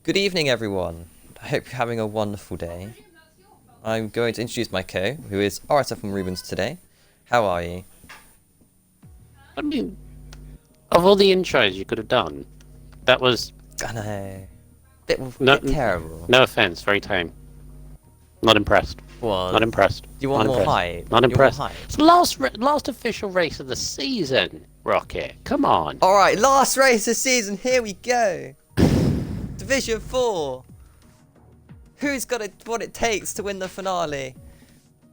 Good evening, everyone. I hope you're having a wonderful day. I'm going to introduce my co, who is RSF1 Rubens today. How are you? I mean, of all the intros you could have done, that was I know. Bit no, terrible. no offense, very tame. Not impressed. What? Not impressed. Do you want Not more impressed. hype? Not You want more impressed. hype? It's the last official race of the season, Rocket. Come on. Alright, last race of the season, here we go! Division 4! Who's got what it takes to win the finale?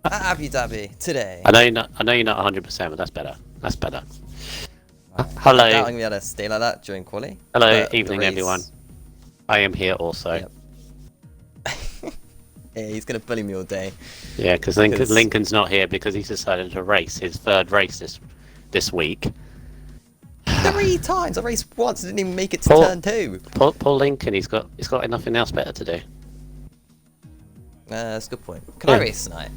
At Abu Dhabi, today. I know you're not 100%, but that's better. That's better. Right. Hello. I doubt I'm going to be able to stay like that during quali. Hello, but evening the race- everyone. I am here also. Yep. Yeah, he's going to bully me all day. Yeah, because Lincoln's not here because he's decided to race his third race this week. 3 times! I raced once and didn't even make it to Paul- turn 2. Paul Lincoln, he's got nothing else better to do. That's a good point. Can Yeah. I race tonight?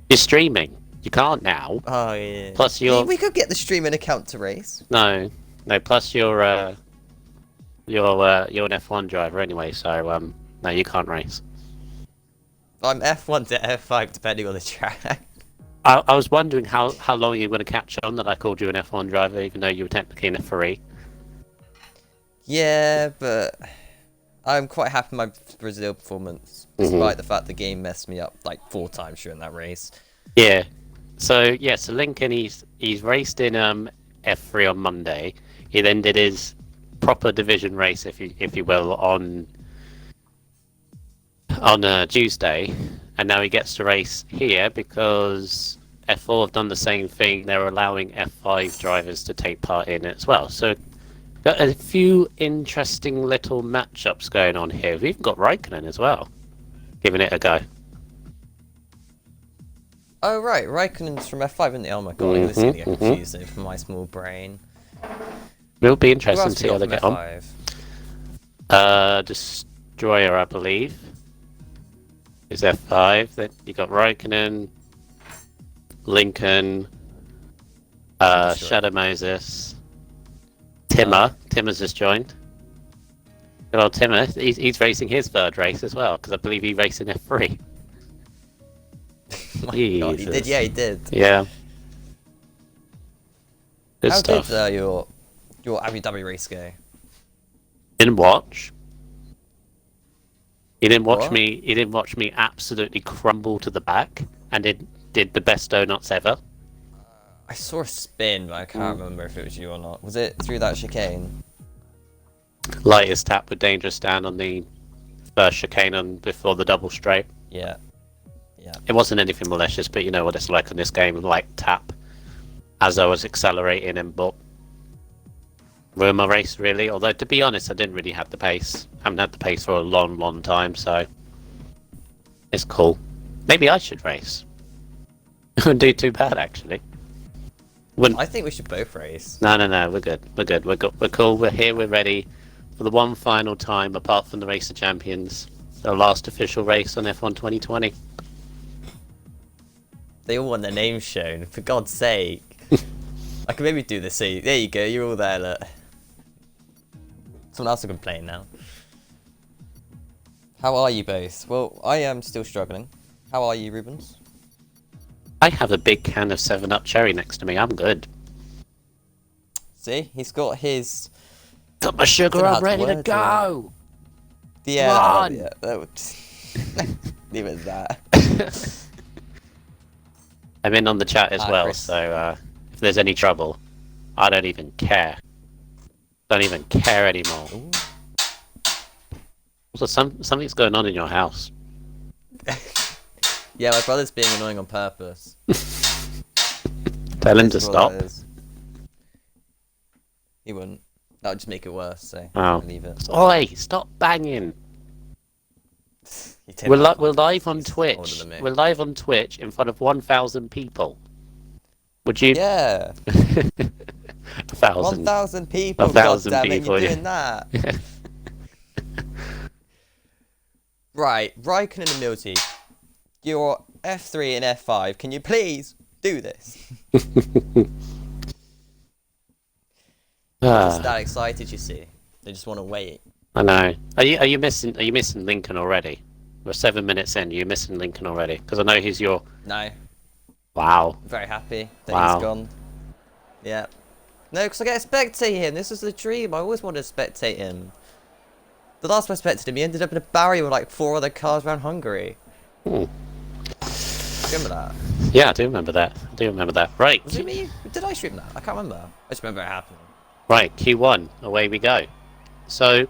You're streaming. You can't now. Oh, yeah. Plus you're We could get the streaming account to race. no. Plus you're an F1 driver anyway, so no, you can't race. I'm F1 to F5 depending on the track. I was wondering how long you were going to catch on that I called you an F1 driver, even though you were technically an F3. Yeah, but I'm quite happy with my Brazil performance, despite the fact the game messed me up like 4 times during that race. Yeah. So Lincoln he's raced in F3 on Monday. He then did his proper division race, if you will, on Tuesday, and now he gets to race here because F4 have done the same thing. They're allowing F5 drivers to take part in it as well. So got a few interesting little matchups going on here. We've even got Raikkonen as well, giving it a go. Oh, right. Raikkonen's from F5, isn't he? Oh my god, this is going to get confusing for my small brain. It'll be Who interesting else to see we how got they from get F5? on. Destroyer, I believe, is F5. Then you got Raikkonen, Lincoln, Shadow Moses, Timmer. Timmer's just joined. Good old Timmer. He's racing his third race as well, because I believe he raced in F3. My god, he did. Jesus. Yeah, he did. Yeah. Good How stuff. did your Abu Dhabi race go? Didn't watch. He didn't watch What? me. He didn't watch me absolutely crumble to the back, and did the best donuts ever. I saw a spin, but I can't remember if it was you or not. Was it through that chicane? Lightest tap with dangerous stand on the first chicane on before the double straight. Yeah. Yeah. It wasn't anything malicious, but you know what it's like in this game, like tap as I was accelerating and but ruined my race really. Although to be honest, I didn't really have the pace. I haven't had the pace for a long time, so it's cool. Maybe I should race. Wouldn't do too bad actually. Wouldn't. I think we should both race. No, we're good. We're cool. We're here. We're ready for the one final time, apart from the Race of Champions, the last official race on F1 2020. They all want their names shown, for God's sake. I can maybe do this. So there you go. You're all there. Look. Someone else will complain now. How are you both? Well, I am still struggling. How are you, Rubens? I have a big can of 7-Up Cherry next to me. I'm good. See, he's got his. Got my sugar. Don't know I'm how to ready to word go. Yeah. Run! Yeah. That would... Leave it at that. I'm in on the chat as well, Chris. so if there's any trouble, I don't even care. Don't even care anymore. Ooh. Also, something's going on in your house. Yeah, my brother's being annoying on purpose. Tell him to That's what stop. that is. He wouldn't. That would just make it worse, so Oh. I'll leave it. Oi! Stop banging. You take We're that we're one. live on He's Twitch. older than me. We're live on Twitch in front of 1,000 people. Would you? Yeah, 1,000. 1,000 people. 1,000 goddammit, people, you're yeah. doing that. Right, Raikkonen and Milty. You're F3 and F5. Can you please do this? Just that excited, you see. They just want to wait. I know. Are you missing Lincoln already? We're 7 minutes in. Are you missing Lincoln already? Because I know he's your. No, Wow. very happy that Wow. he's gone. Yeah. No, because I get to spectate him. This is the dream. I always wanted to spectate him. The last time I spectated him, he ended up in a barrier with like 4 other cars around Hungary. Hmm. Remember that? Yeah, I do remember that. Right. Was it me? Did I stream that? I can't remember. I just remember it happening. Right. Q1. Away we go. So.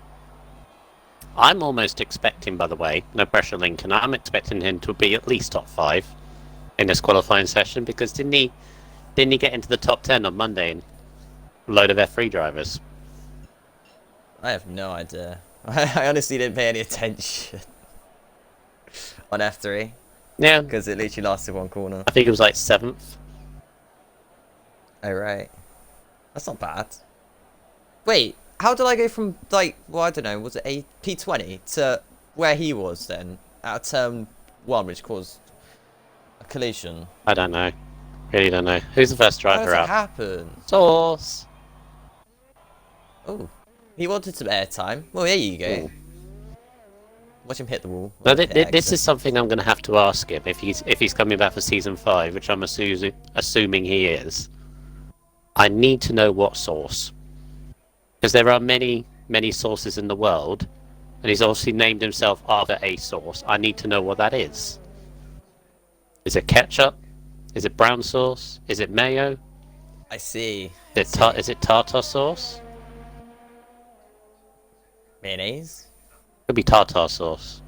I'm almost expecting, by the way, no pressure Lincoln, I'm expecting him to be at least top 5 in this qualifying session, because didn't he get into the top 10 on Monday in a load of F3 drivers? I have no idea. I honestly didn't pay any attention on F3 Yeah, because it literally lasted 1 corner. I think it was like 7th. Oh, right. That's not bad. Wait, how did I go from, like, well, I don't know, was it a P20 to where he was then? At turn 1, which caused a collision. I don't know. Really don't know. Who's the first How does driver that out? happen? Source! Oh, he wanted some airtime. Well, there you go. Ooh. Watch him hit the wall. Now, Hit this exit. is something I'm going to have to ask him if he's coming back for season 5, which I'm assuming he is. I need to know what source, because there are many sources in the world, and he's obviously named himself after a source. I need to know what that is. Is it ketchup? Is it brown sauce? Is it mayo? I see. Is it tartar sauce? Mayonnaise? Could be tartar sauce.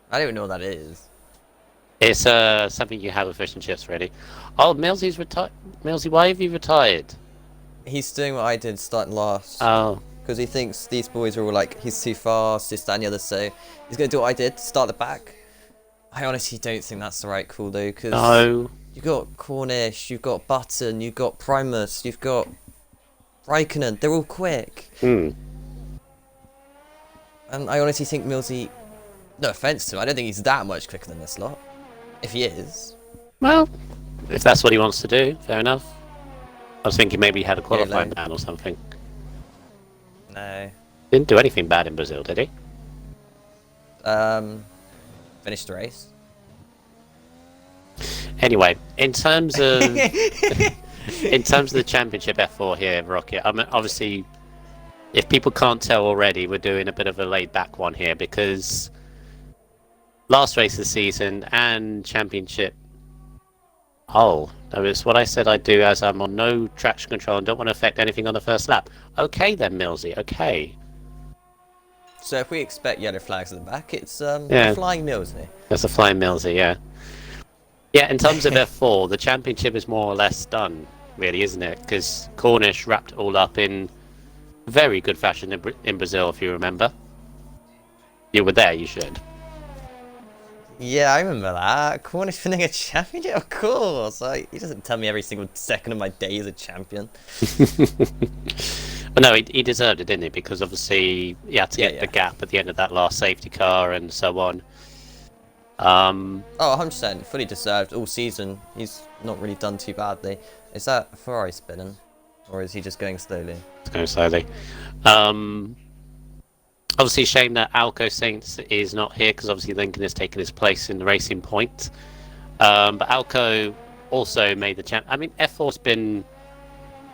I don't even know what that is. It's something you have with fish and chips, really. Oh, Millsy's retired. Millsy, why have you retired? He's doing what I did starting last. Oh, Because he thinks these boys are all like, he's too fast, this, that, and the other, so he's going to do what I did, start the back. I honestly don't think that's the right call, though, because no. you've got Cornish, you've got Button, you've got Primus, you've got Raikkonen, they're all quick. Hmm. And I honestly think Millsy, no offence to him, I don't think he's that much quicker than this lot. If he is. Well, if that's what he wants to do, fair enough. I was thinking maybe he had a qualifying like- ban or something. No. Didn't do anything bad in Brazil, did he? Finished the race. Anyway, in terms of the championship F4 here, Rocket, I mean, obviously, if people can't tell already, we're doing a bit of a laid-back one here, because last race of the season and championship. Oh, no, it's what I said I'd do, as I'm on no traction control and don't want to affect anything on the first lap. Okay then, Millsy, okay. So if we expect yellow flags at the back, it's Yeah. flying Millsy. That's a flying Millsy, yeah. Yeah, in terms of F4, the championship is more or less done, really, isn't it? Because Cornish wrapped it all up in very good fashion in Brazil, if you remember. You were there, you should. Yeah, I remember that. Cornish winning a championship, of course. He doesn't tell me every single second of my day he's a champion. But no, he deserved it, didn't he? Because obviously he had to get the gap at the end of that last safety car and so on. Oh, 100%. Fully deserved all season. He's not really done too badly. Is that Ferrari spinning? Or is he just going slowly? It's going slowly. Obviously, shame that Alco Saints is not here, because obviously Lincoln has taken his place in the Racing Point. But Alco also made the champ. I mean, F4's been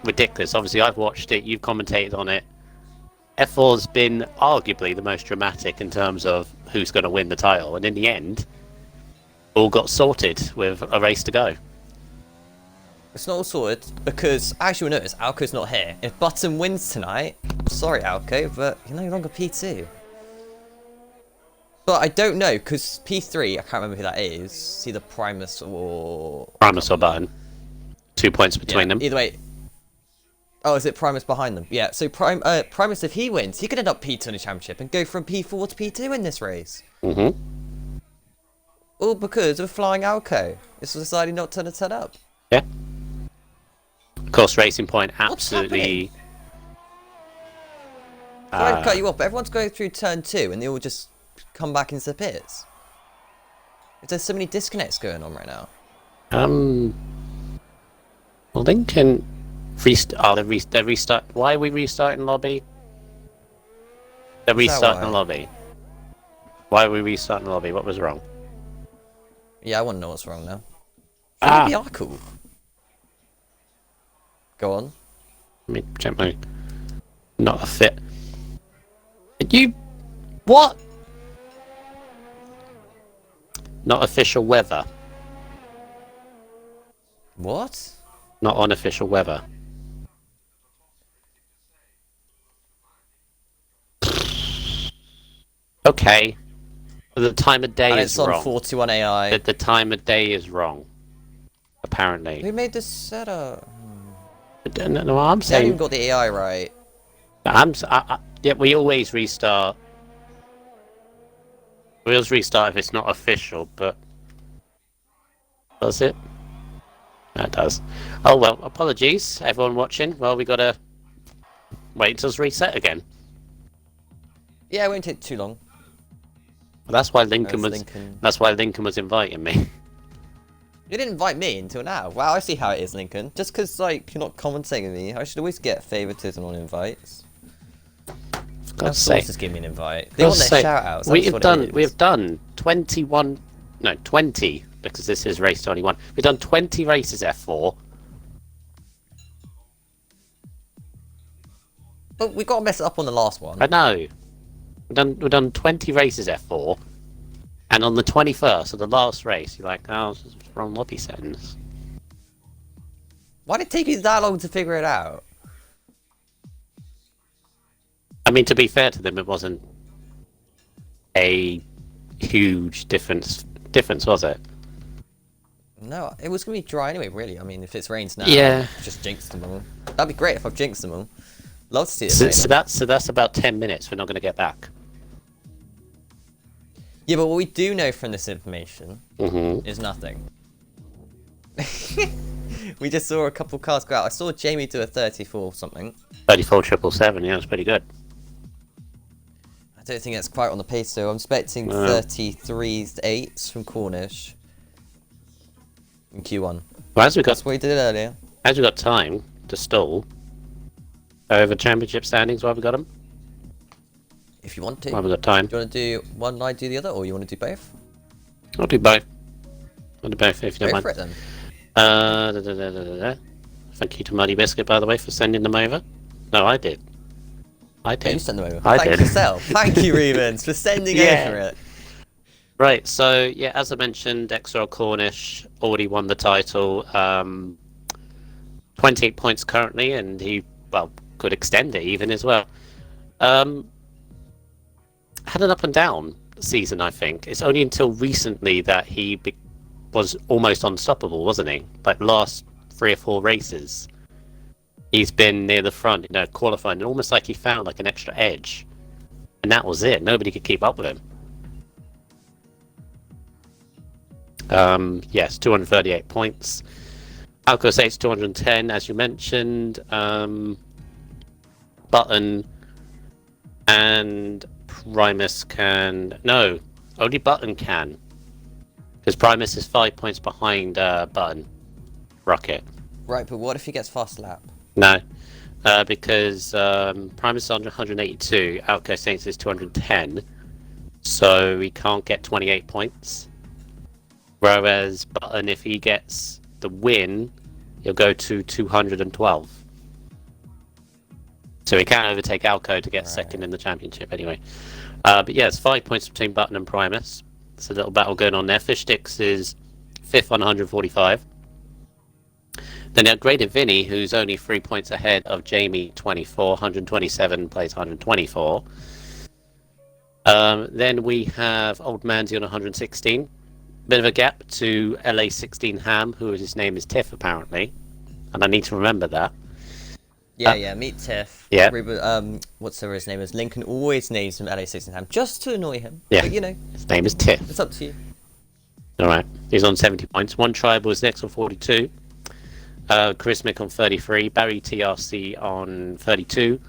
ridiculous. Obviously, I've watched it. You've commentated on it. F4's been arguably the most dramatic in terms of who's going to win the title. And in the end, all got sorted with a race to go. It's not all sorted because, as you'll notice, Alco's not here. If Button wins tonight, sorry Alco, but you're no longer P2. But I don't know, because P3, I can't remember who that is. It's either Primus or... Primus or Button. 2 points between them. Either way. Oh, is it Primus behind them? Yeah, so Primus, if he wins, he could end up P2 in the championship and go from P4 to P2 in this race. Mm-hmm. All because of flying Alco. This was deciding not to turn up. Yeah. Of course, Racing Point absolutely... Sorry to cut you off, but everyone's going through turn 2 and they all just come back into the pits. There's so many disconnects going on right now. Well, Lincoln... they're restart. Why are we restarting lobby? They're Is that restarting the why? lobby. Why are we restarting the lobby? What was wrong? Yeah, I want to know what's wrong now. Ah! Maybe are cool. Go on. Let me check my... Not a fit. You... What? Not official weather. What? Not unofficial weather. Okay. The time of day And is it's on wrong. 41 AI. The time of day is wrong. Apparently. Who made this setup? No, I'm They haven't saying... even got the AI right. Yeah, we always restart. We always restart if it's not official, but... Does it? No, it does. Oh well, apologies, everyone watching. Well, we gotta wait until it's reset again. Yeah, it won't take too long. That's why Lincoln As was. Lincoln. That's why Lincoln was inviting me. You didn't invite me until now. Wow, I see how it is, Lincoln. Just because, like, you're not commentating with me, I should always get favoritism on invites. For Now God's sake. sources give me an invite. They want their Sake. shout-outs. We have done 21. No, 20 because this is race 21. We've done 20 races F4. But we got to mess it up on the last one. I know. We've done 20 races F4, and on the 21st of the last race, you're like, oh, this is wrong lobby settings. Why did it take you that long to figure it out? I mean, to be fair to them, it wasn't a huge difference, was it? No, it was going to be dry anyway, really. I mean, if it's rains now, Yeah. just jinx them all. That'd be great if I've jinxed them all. Love to see it. So that's about 10 minutes we're not going to get back. Yeah, but what we do know from this information Mm-hmm. is nothing. We just saw a couple cars go out. I saw Jamie do a 34 something. 34,777, yeah, it's pretty good. I don't think it's quite on the pace, so I'm expecting No. 33s, 8s from Cornish in Q1. Well, as we That's what he did earlier. got time to stall over championship standings, why have we got them? If you want to. Why have we got time? Do you want to do one, I do the other, or you want to do both? I'll do both. I'll do both if you don't Go mind. for it then. Thank you to Muddy Biscuit, by the way, for sending them over. No, I did. I Yeah, did. you send them over. I Thank did. yourself. Thank you, Rubens, for sending Yeah. over it. Right, so, yeah, as I mentioned, XR Cornish already won the title. 28 points currently, and he, well, could extend it even as well. Had an up and down season, I think. It's only until recently that he was almost unstoppable, wasn't he? Like last 3 or 4 races, he's been near the front, you know, qualifying, and almost like he found like an extra edge, and that was it. Nobody could keep up with him. Yes, 238 points. Alco State's 210, as you mentioned. Button and Primus can... No, only Button can. Because Primus is 5 points behind Button. Rocket. Right, but what if he gets fast lap? No. Because Primus is on 182, Outco Saints is 210. So he can't get 28 points. Whereas Button, if he gets the win, he'll go to 212. So he can't overtake Alco to get second in the championship anyway. But yeah, it's 5 points between Button and Primus. It's a little battle going on there. Fishsticks is 5th on 145. Then you have Graded Vinny, who's only 3 points ahead of Jamie, 24, 127, plays 124. Then we have Old Manzi on 116. Bit of a gap to LA16 Ham, who his name is Tiff apparently. And I need to remember that. Yeah, meet Tiff. Yeah. What's his name is? Lincoln always names him LA16 Ham just to annoy him. Yeah. But, you know, His name is Tiff. it's up to you. Alright, he's on 70 points. One Tribal is next on 42. Chris Mick on 33. Barry TRC on 32.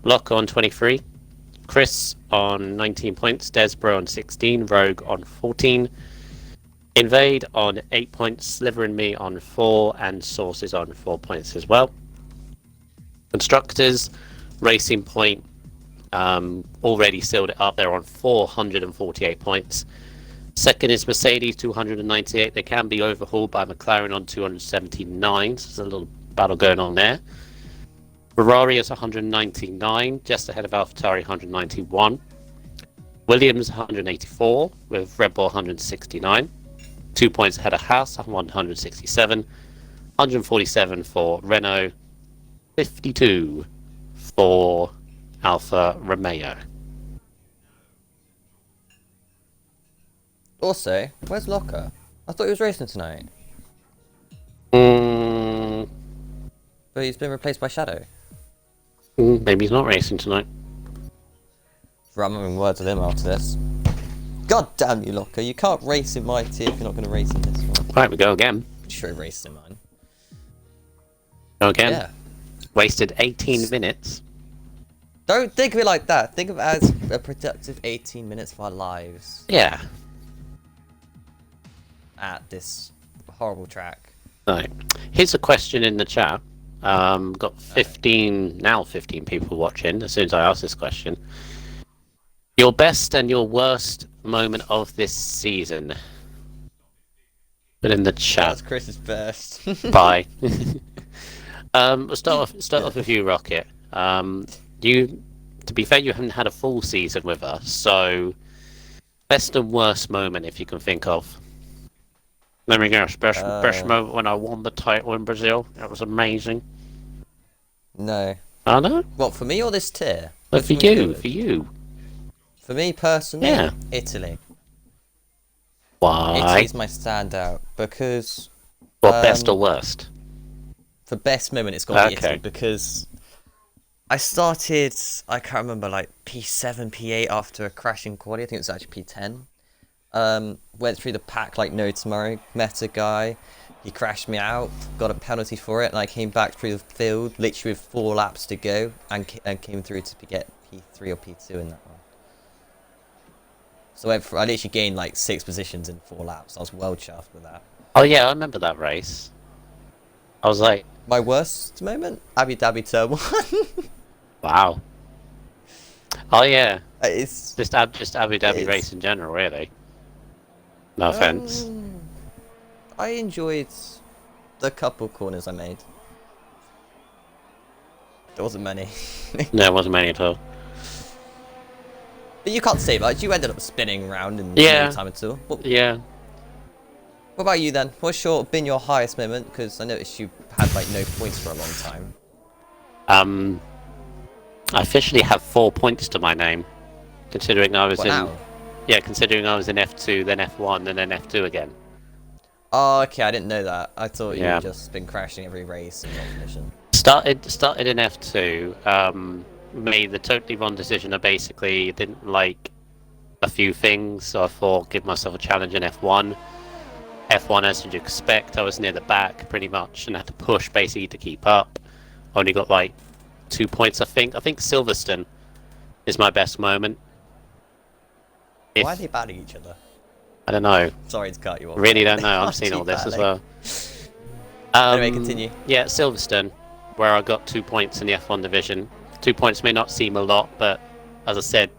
Locke on 23. Chris on 19 points. Desbro on 16. Rogue on 14. Invade on 8 points. Sliver and Me on 4. And Sources on 4 points as well. Constructors, Racing Point Already sealed it up. They're on 448 points. Second is Mercedes, 298. They can be overhauled by McLaren on 279. So there's a little battle going on there. Ferrari is 199, just ahead of AlphaTauri, 191. Williams 184, with Red Bull 169. 2 points ahead of Haas, 167. 147 for Renault. 52 for Alfa Romeo. Also, where's Locker? I thought he was racing tonight. Maybe But he's been replaced by Shadow. he's not racing tonight. I'm having words with him after this. God damn you, Locker. You can't race in my team if you're not going to race in this one. Right, we go again. Pretty sure he raced in mine. Go again. Yeah. Wasted 18 minutes. Don't think of it like that. Think of it as a productive 18 minutes of our lives Yeah. at this horrible track. Right. Here's a question in the chat. Got 15 people watching as soon as I ask this question. Your best and your worst moment of this season. Put in the chat. That's Chris's best. Bye. We'll start off with you, Rocket. You, to be fair, you haven't had a full season with us, so best and worst moment if you can think of. Let me guess. Best moment when I won the title in Brazil. That was amazing. No. I know. What, for me or this tier? But for you. For me personally, Yeah. Italy. Why? Italy's my standout because What, best or worst? for best moment it's got to be Okay. Italy because I started, I can't remember, like P7, P8 after a crash in quali. I think it was actually P10. Went through the pack like no tomorrow, met a guy, he crashed me out, got a penalty for it, and I came back through the field literally with 4 laps to go and came through to get P3 or P2 in that one. So I literally gained like 6 positions in 4 laps. I was well chuffed with that. Oh yeah, I remember that race. I was like, My worst moment? Abu Dhabi Turn 1. wow. Oh yeah, It's just Abu Dhabi It's- race in general, really. No offense. I enjoyed the couple corners I made. There wasn't many. No, it wasn't many at all. But you can't say much. You ended up spinning around in Yeah. no time at all. Yeah. What about you then? What's been your highest moment? Because I noticed you had like no points for a long time. I officially have 4 points to my name, considering I was What in. now? Yeah, considering I was in F2, then F1, and then F2 again. Oh, okay, I didn't know that. I thought Yeah. you'd just been crashing every race and not finishing. Started in F2. Made the totally wrong decision. I basically didn't like a few things, so I thought give myself a challenge in F1. F1, as you'd expect, I was near the back pretty much, and had to push basically to keep up. Only got like 2 points, I think. I think Silverstone is my best moment. Why are they battling each other? I don't know. Sorry to cut you off. Really don't know. I'm Aren't seeing you all this as battling? well. Anyway, continue. Yeah, Silverstone, where I got 2 points in the F1 division. 2 points may not seem a lot, but as I said,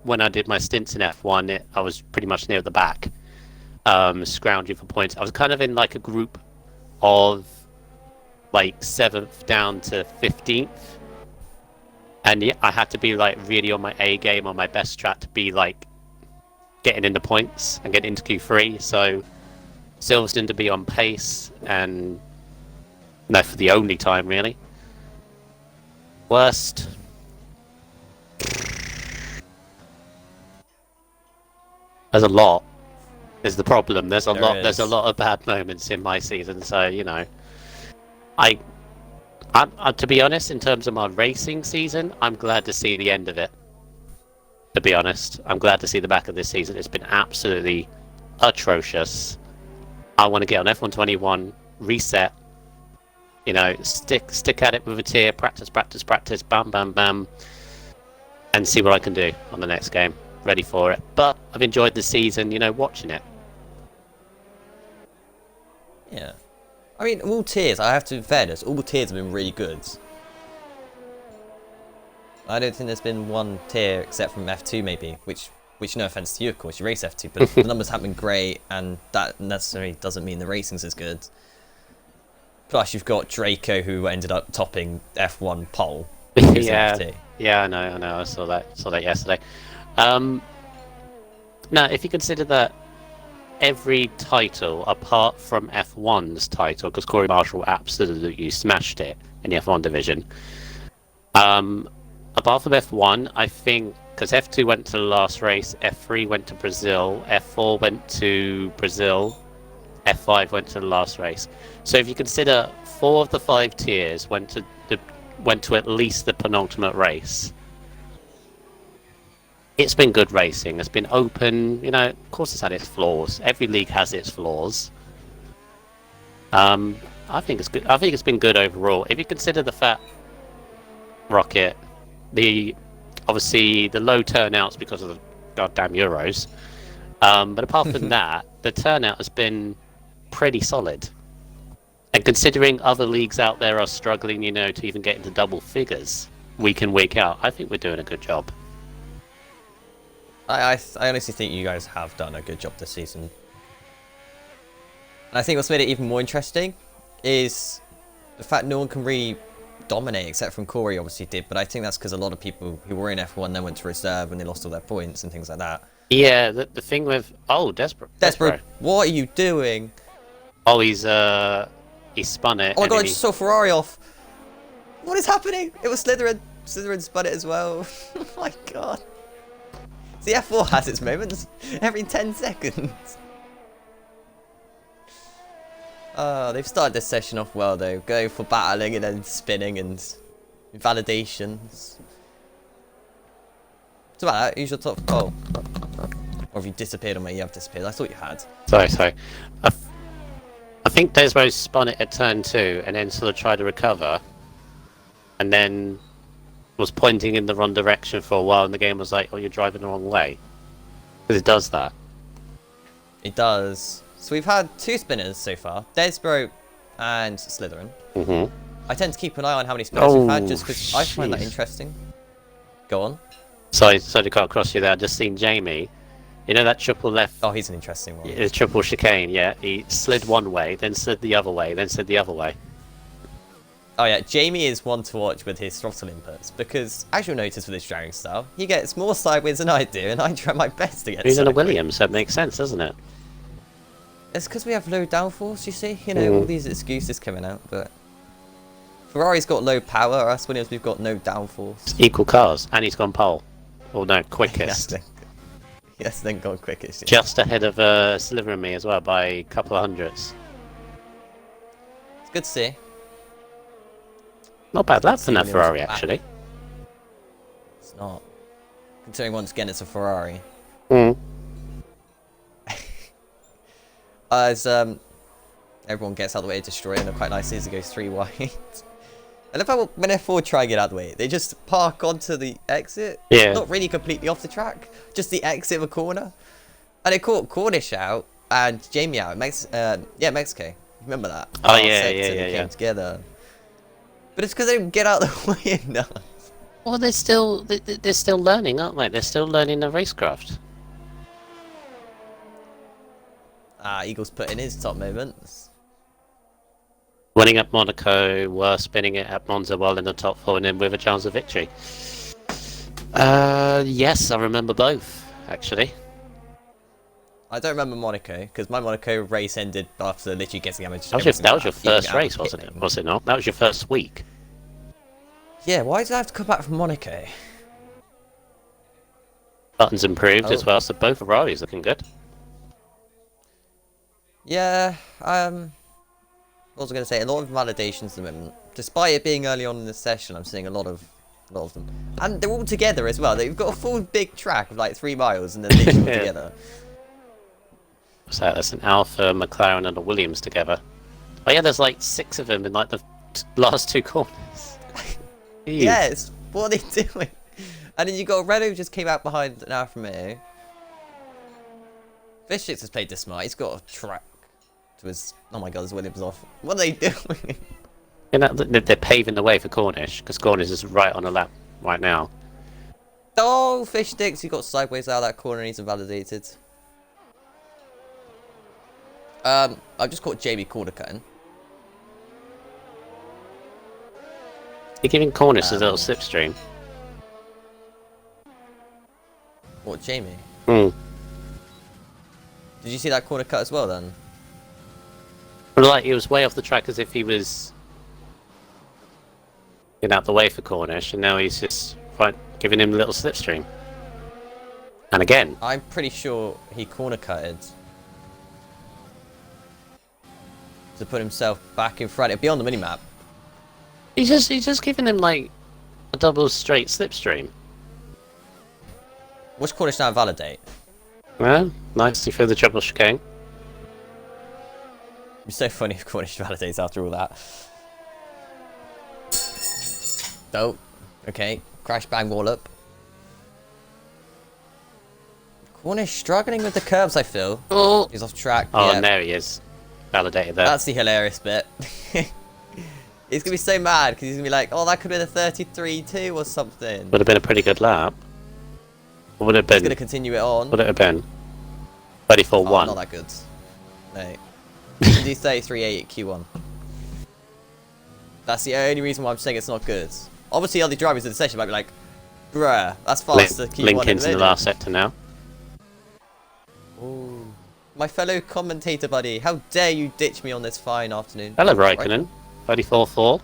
when I did my stints in F1, I was pretty much near the back, scrounging for points. I was kind of in like a group of like 7th down to 15th, and yeah, I had to be like really on my A game, on my best track to be like getting into points and getting into Q3. So Silverstone to be on pace, and no, for the only time really. Worst. There's a lot. Is the problem. There's a lot. There's a lot of bad moments in my season. So you know, I to be honest, in terms of my racing season, I'm glad to see the end of it. To be honest, I'm glad to see the back of this season. It's been absolutely atrocious. I want to get on F121, reset. You know, stick at it with a tier, practice, bam, bam, bam, and see what I can do on the next game. Ready for it. But I've enjoyed the season, you know, watching it. Yeah. I mean, all tiers, I have to, in fairness, all tiers have been really good. I don't think there's been one tier except from F2 maybe, which no offense to you, of course, you race F2, but the numbers haven't been great, and that necessarily doesn't mean the racing's as good. Plus, you've got Draco, who ended up topping F1 pole. Yeah, I know. I saw that yesterday. Now, if you consider that every title apart from F1's title, because Corey Marshall absolutely smashed it in the F1 division. Apart from F1, I think, because F2 went to the last race, F3 went to Brazil, F4 went to Brazil, F5 went to the last race. So if you consider 4 of the 5 tiers went to at least the penultimate race, it's been good racing. It's been open. Of course, it's had its flaws. Every league has its flaws. I think it's good. I think it's been good overall. If you consider the fact, Rocket, obviously the low turnouts because of the goddamn Euros, but apart from that, the turnout has been pretty solid. And considering other leagues out there are struggling, to even get into double figures week in, week out, I think we're doing a good job. I honestly think you guys have done a good job this season. And I think what's made it even more interesting is the fact no one can really dominate, except from Corey obviously did, but I think that's because a lot of people who were in F1 then went to reserve and they lost all their points and things like that. Yeah, the thing with... Oh, Desperate. What are you doing? Oh, he spun it. Oh my god, I just saw Ferrari off. What is happening? It was Slytherin. Slytherin spun it as well. Oh my god. The F4 has its moments every 10 seconds. They've started this session off well though, going for battling and then spinning and invalidations. What's about that? Who's your top? Oh. Or have you disappeared on me? You have disappeared. I thought you had. Sorry. I think Desmo spun it at turn 2 and then sort of tried to recover. And then was pointing in the wrong direction for a while and the game was like, oh, you're driving the wrong way. Because it does that. It does. So we've had 2 spinners so far, Desbro and Slytherin. Mm-hmm. I tend to keep an eye on how many spinners we've had just because I find that interesting. Go on. Sorry to cut across you there. I just seen Jamie. You know that triple left? Oh, he's an interesting one. It's triple chicane, yeah. He slid one way, then slid the other way, then slid the other way. Oh yeah, Jamie is one to watch with his throttle inputs because, as you'll notice with his driving style, he gets more sideways than I do, and I try my best to get He's in a sideways. Williams, so it makes sense, doesn't it? It's because we have low downforce, you see? All these excuses coming out, but... Ferrari's got low power, us Williams, we've got no downforce. Equal cars, and he's gone pole. Or no, quickest. Yes, then gone quickest. Yeah. Just ahead of Sliver and me as well, by a couple of hundreds. It's good to see. Not bad lap for that Ferrari, actually. It's not. Considering once again it's a Ferrari. As everyone gets out of the way to destroy, and quite nicely as it goes 3 wide. I love how when F4 try and get out of the way, they just park onto the exit. Yeah. Not really completely off the track, just the exit of a corner. And they caught Cornish out and Jamie out. Mexico. Remember that? Oh, They came together. But it's because they didn't get out of the way enough. Well, they're still learning, aren't they? They're still learning the racecraft. Eagles put in his top moments. Winning at Monaco, were spinning it at Monza while in the top 4 and then with a chance of victory. Yes, I remember both, actually. I don't remember Monaco, because my Monaco race ended after literally getting damaged. That was your first race, wasn't it? Was it not? That was your first week. Yeah, why did I have to come back from Monaco? Buttons improved as well, so both Ferraris looking good. Yeah, what was I going to say? A lot of validations at the moment. Despite it being early on in the session, I'm seeing a lot of them. And they're all together as well. They've got a full big track of like 3 miles and then they're all together. So that's an Alpha, McLaren and a Williams together. Oh yeah, there's like 6 of them in like the last 2 corners. Yes, what are they doing? And then you got Renault who just came out behind an Alfa Romeo. Vishix has played this smart. He's got a track to his... Oh my god, his Williams off. What are they doing? You know, they're paving the way for Cornish, because Cornish is right on a lap right now. Oh, fish sticks! He got sideways out of that corner and he's invalidated. I've just caught Jamie corner cutting. You're giving Cornish a little slipstream. What, Jamie? Hmm. Did you see that corner cut as well then? But like, he was way off the track as if he was getting out the way for Cornish, and now he's just giving him a little slipstream. And again, I'm pretty sure he corner cutted to put himself back in front. It'd be on the minimap. he's just giving him like a double straight slipstream. Which Cornish now validate? Well, nicely through the triple chicane. It'd be so funny if Cornish validates after all that. Oh, okay. Crash bang wall up. Cornish struggling with the curbs, I feel. Oh, He's off track. oh, yeah. and there he is. Validated there. That's the hilarious bit. He's gonna be so mad because he's gonna be like, "Oh, that could have been a 33-2 or something." Would have been a pretty good lap. What would it have He's been? gonna continue it on. Would it have been 34-1? Oh, not that good. No. You can do 33-8 at Q1. That's the only reason why I'm saying it's not good. Obviously, other drivers in the session might be like, "Bruh, that's faster." Q1 Link into the last sector now. Ooh. My fellow commentator buddy, how dare you ditch me on this fine afternoon? Hello, Raikkonen. 34-4.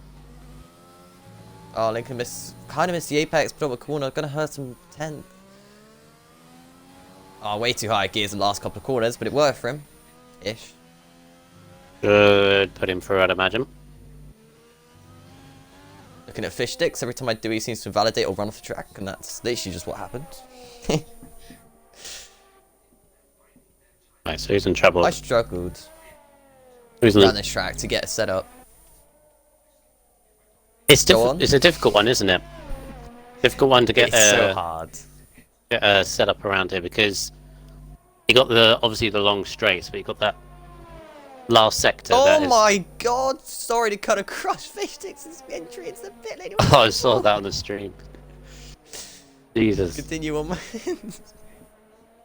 Oh, Lincoln kind of missed the apex, but up a corner, gonna hurt him 10th. Oh, way too high gears in the last couple of corners, but it worked for him. Ish. Should put him through, I'd imagine. Looking at fish sticks, every time I do he seems to invalidate or run off the track, and that's literally just what happened. Right, so who's in trouble? I struggled Who's around in this track to get it set up. It's Go on. It's a difficult one, isn't it? Difficult one to get It's so hard. set up around here because you got obviously the long straights, but you got that last sector. Oh my god! Sorry to cut across fish sticks as entry into the pit lane. Oh, I saw that on the stream. Jesus. Continue on.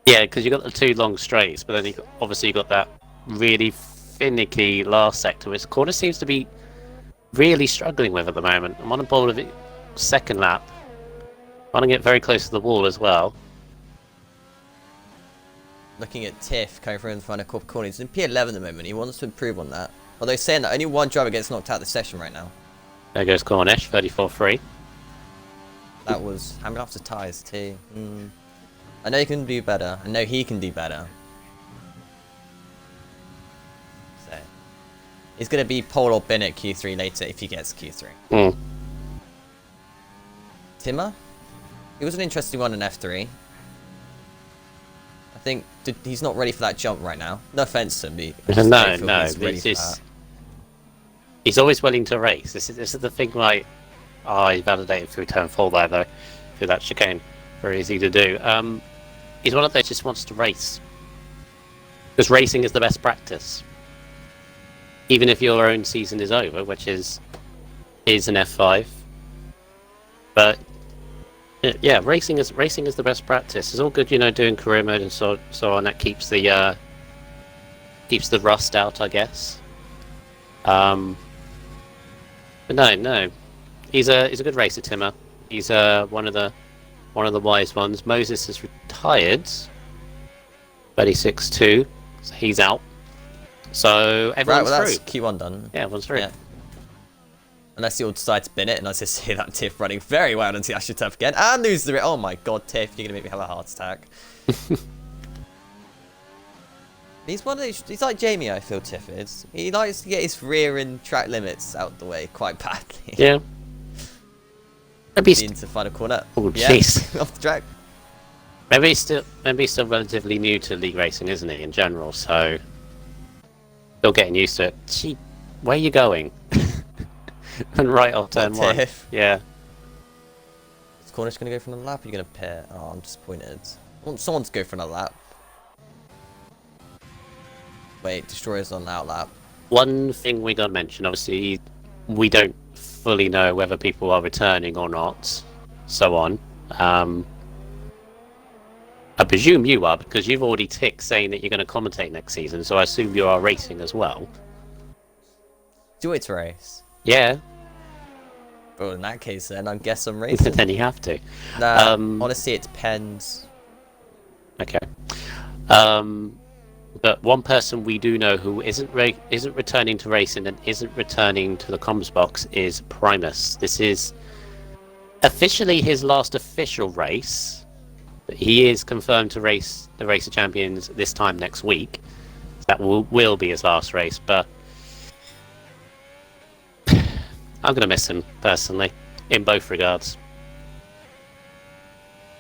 Yeah, because you got the two long straights, but then obviously you got that really finicky last sector, which corner seems to be really struggling with at the moment. I'm on a board of it second lap. Want to get very close to the wall as well. Looking at Tiff coming through in the final couple corners. He's in P11 at the moment. He wants to improve on that. Although saying that only one driver gets knocked out of the session right now. There goes Cornish, 34-3. That was hammered off the tyres too. I know you can do better. I know he can do better. So he's gonna be pole or bin at Q3 later if he gets Q3. Mm. Timmer? He was an interesting one in F3. I think he's not ready for that jump right now. No offense to him, but No, he's ready it's for just, that. he's always willing to race. This is the thing, like, he validated through turn 4 there, though, through that chicane. Very easy to do. He's one of those just wants to race. Because racing is the best practice. Even if your own season is over, which is an F5. But yeah, racing is the best practice. It's all good, doing career mode and so on. That keeps the rust out, I guess. But no, he's a good racer, Timmer. He's one of the wise ones. Moses has retired. 36-2, so he's out. So everyone's right, well, through. that's Q1 done. Yeah, everyone's through. Yeah. Unless you'll decide to bin it, and I just see that Tiff running very well into the AstroTurf again, and lose the... Oh my god, Tiff, you're going to make me have a heart attack. He's one of those... He's like Jamie, I feel, Tiff is. He likes to get his rear and track limits out the way quite badly. Yeah. Maybe Into final corner. Oh, yeah, jeez. off the track. maybe he's still relatively new to league racing, isn't he, in general? So still getting used to it. Gee, where are you going? And right off turn 1. Tiff. Yeah. Is Cornish going to go for another lap? Or are you going to pair? Oh, I'm disappointed. I want someone to go for another lap. Wait, Destroyer's on out lap. One thing we got to mention, obviously, we don't fully know whether people are returning or not. so on. I presume you are, because you've already ticked saying that you're going to commentate next season, so I assume you are racing as well. Do you want to race? Yeah. Well, in that case, then I guess I'm racing. Then you have to. Nah, honestly, it depends. Okay. But one person we do know who isn't returning to racing and isn't returning to the comms box is Primus. This is officially his last official race. But he is confirmed to race the Race of Champions this time next week. That will be his last race, but I'm going to miss him personally, in both regards.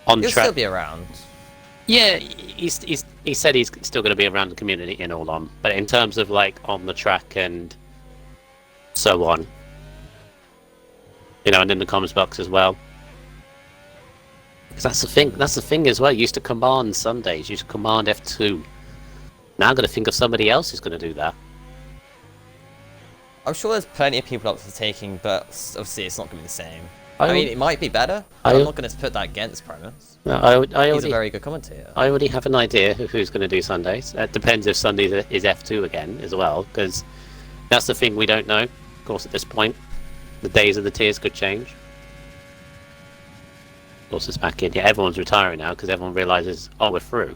He'll still be around. Yeah, he said he's still going to be around the community in all on, but in terms of like on the track and so on, and in the comms box as well. Because that's the thing. That's the thing as well. You used to command Sundays. You used to command F2. Now I'm going to think of somebody else who's going to do that. I'm sure there's plenty of people up for taking, but obviously it's not going to be the same. I mean, it might be better. I'm not going to put that against Primus. No, he's a very good commentator. I already have an idea of who's going to do Sundays. It depends if Sundays is F2 again as well, because that's the thing we don't know. Of course, at this point, the days of the tiers could change. Of course, it's back in. Yeah, everyone's retiring now because everyone realizes, oh, we're through.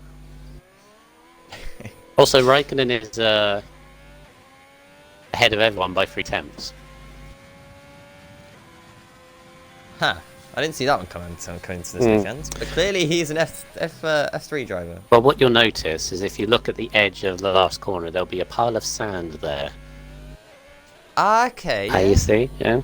Also, Raikkonen is ahead of everyone by 3 tenths. Huh. I didn't see that one coming to this weekend. But clearly he's an F3 driver. Well, what you'll notice is if you look at the edge of the last corner, there'll be a pile of sand there. Okay, yeah. You see? Yeah.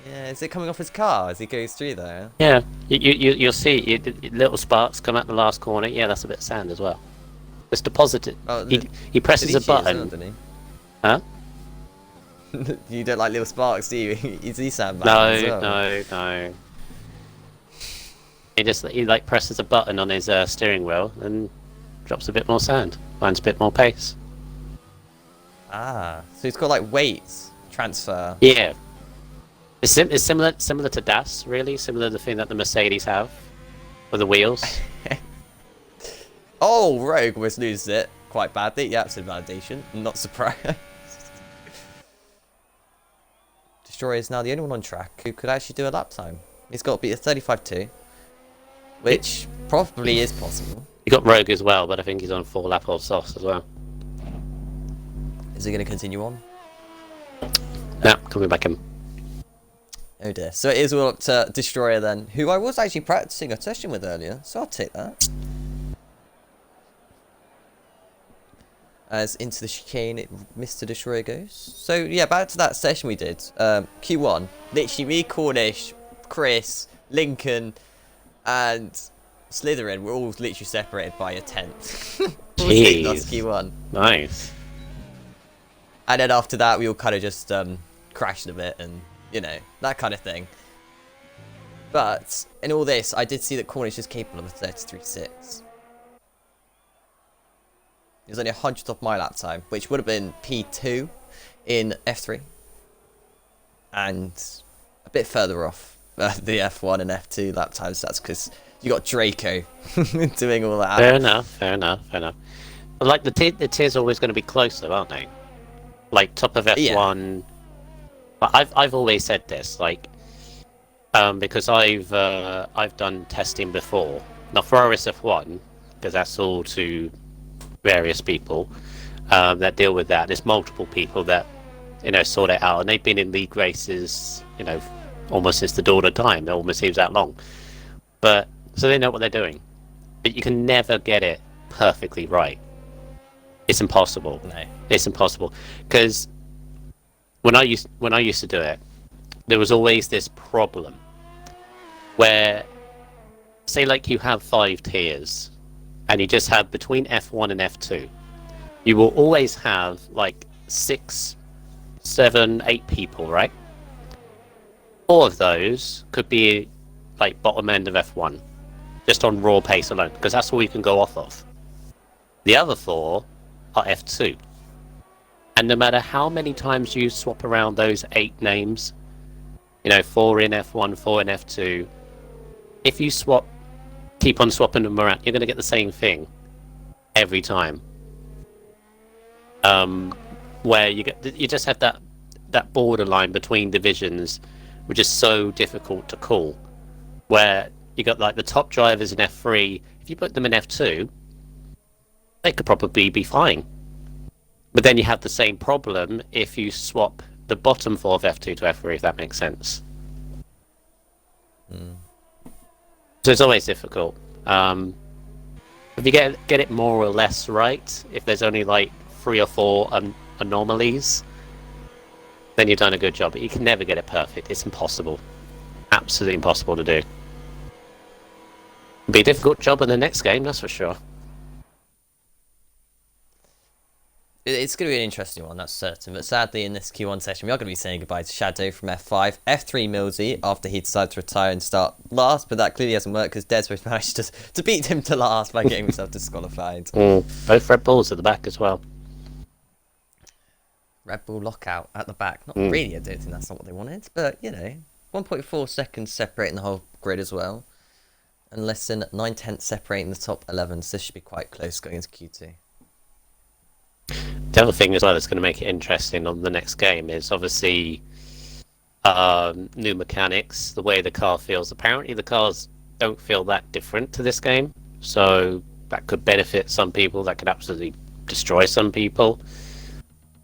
Yeah, is it coming off his car as he goes through there? Yeah. You'll see little sparks come out the last corner. Yeah, that's a bit of sand as well. It's deposited. Oh, he presses a button. Didn't he? Huh? You don't like little sparks, do you? Is he sandbagging as well? No. He like presses a button on his steering wheel and drops a bit more sand, finds a bit more pace. Ah, so he's got like weight transfer. Yeah, it's similar to DAS, really similar to the thing that the Mercedes have with the wheels. Oh, Rogue almost loses it quite badly. Yeah, absolute validation. I'm not surprised. Destroyer is now the only one on track who could actually do a lap time. He's got to beat a 35.2. Which probably is possible. You got Rogue as well, but I think he's on 4 lap of sauce as well. Is he going to continue on? Yeah, coming back in. Oh dear. So it is all up to Destroyer then, who I was actually practicing a session with earlier, so I'll take that. As into the chicane, Mr. Destroyer goes. So yeah, back to that session we did. Q1, literally me, Cornish, Chris, Lincoln, and Slytherin were all literally separated by a tenth. Jeez. That's Q1. Nice. And then after that, we all kind of just crashed a bit and, that kind of thing. But in all this, I did see that Cornish is capable of a 33.6. He was only 100th off my lap time, which would have been P2 in F3. And a bit further off the F1 and F2 lap times. That's because you got Draco doing all that. Fair enough. But like the tiers are always going to be closer, aren't they? Like top of F1. Yeah. I've always said this, like, because I've done testing before. Not for RSF1, because that's all to various people that deal with that. There's multiple people that sort it out, and they've been in league races, almost since the dawn of time. It almost seems that long, but so they know what they're doing. But you can never get it perfectly right. It's impossible. No. It's impossible, because when I used to do it, there was always this problem where, say, like you have 5 tiers, and you just have between F1 and F2, you will always have like 6, 7, 8 people, right? 4 of those could be like bottom end of F1, just on raw pace alone, because that's all you can go off of. The other 4 are F2. And no matter how many times you swap around those 8 names, 4 in F1, 4 in F2, if you keep on swapping them around, you're going to get the same thing every time. Where you just have that borderline between divisions, which is so difficult to call. Where you got like the top drivers in F3, if you put them in F2, they could probably be fine. But then you have the same problem if you swap the bottom 4 of F2 to F3, if that makes sense. So it's always difficult. If you get it more or less right, if there's only like 3 or 4 anomalies, then you've done a good job. But you can never get it perfect. It's impossible. Absolutely impossible to do. It'll be a difficult job in the next game, that's for sure. It's going to be an interesting one, that's certain. But sadly, in this Q1 session, we are going to be saying goodbye to Shadow from F5. F3 Millsy, after he decided to retire and start last, but that clearly hasn't worked because Desmond managed to beat him to last by getting himself disqualified. Both Red Bulls at the back as well. Red Bull lockout at the back. Not really, I don't think that's not what they wanted, but, you know, 1.4 seconds separating the whole grid as well. And less than 9/10 separating the top 11, so this should be quite close going into Q2. The other thing as well that's going to make it interesting on the next game is obviously new mechanics, the way the car feels. Apparently the cars don't feel that different to this game, so that could benefit some people, that could absolutely destroy some people.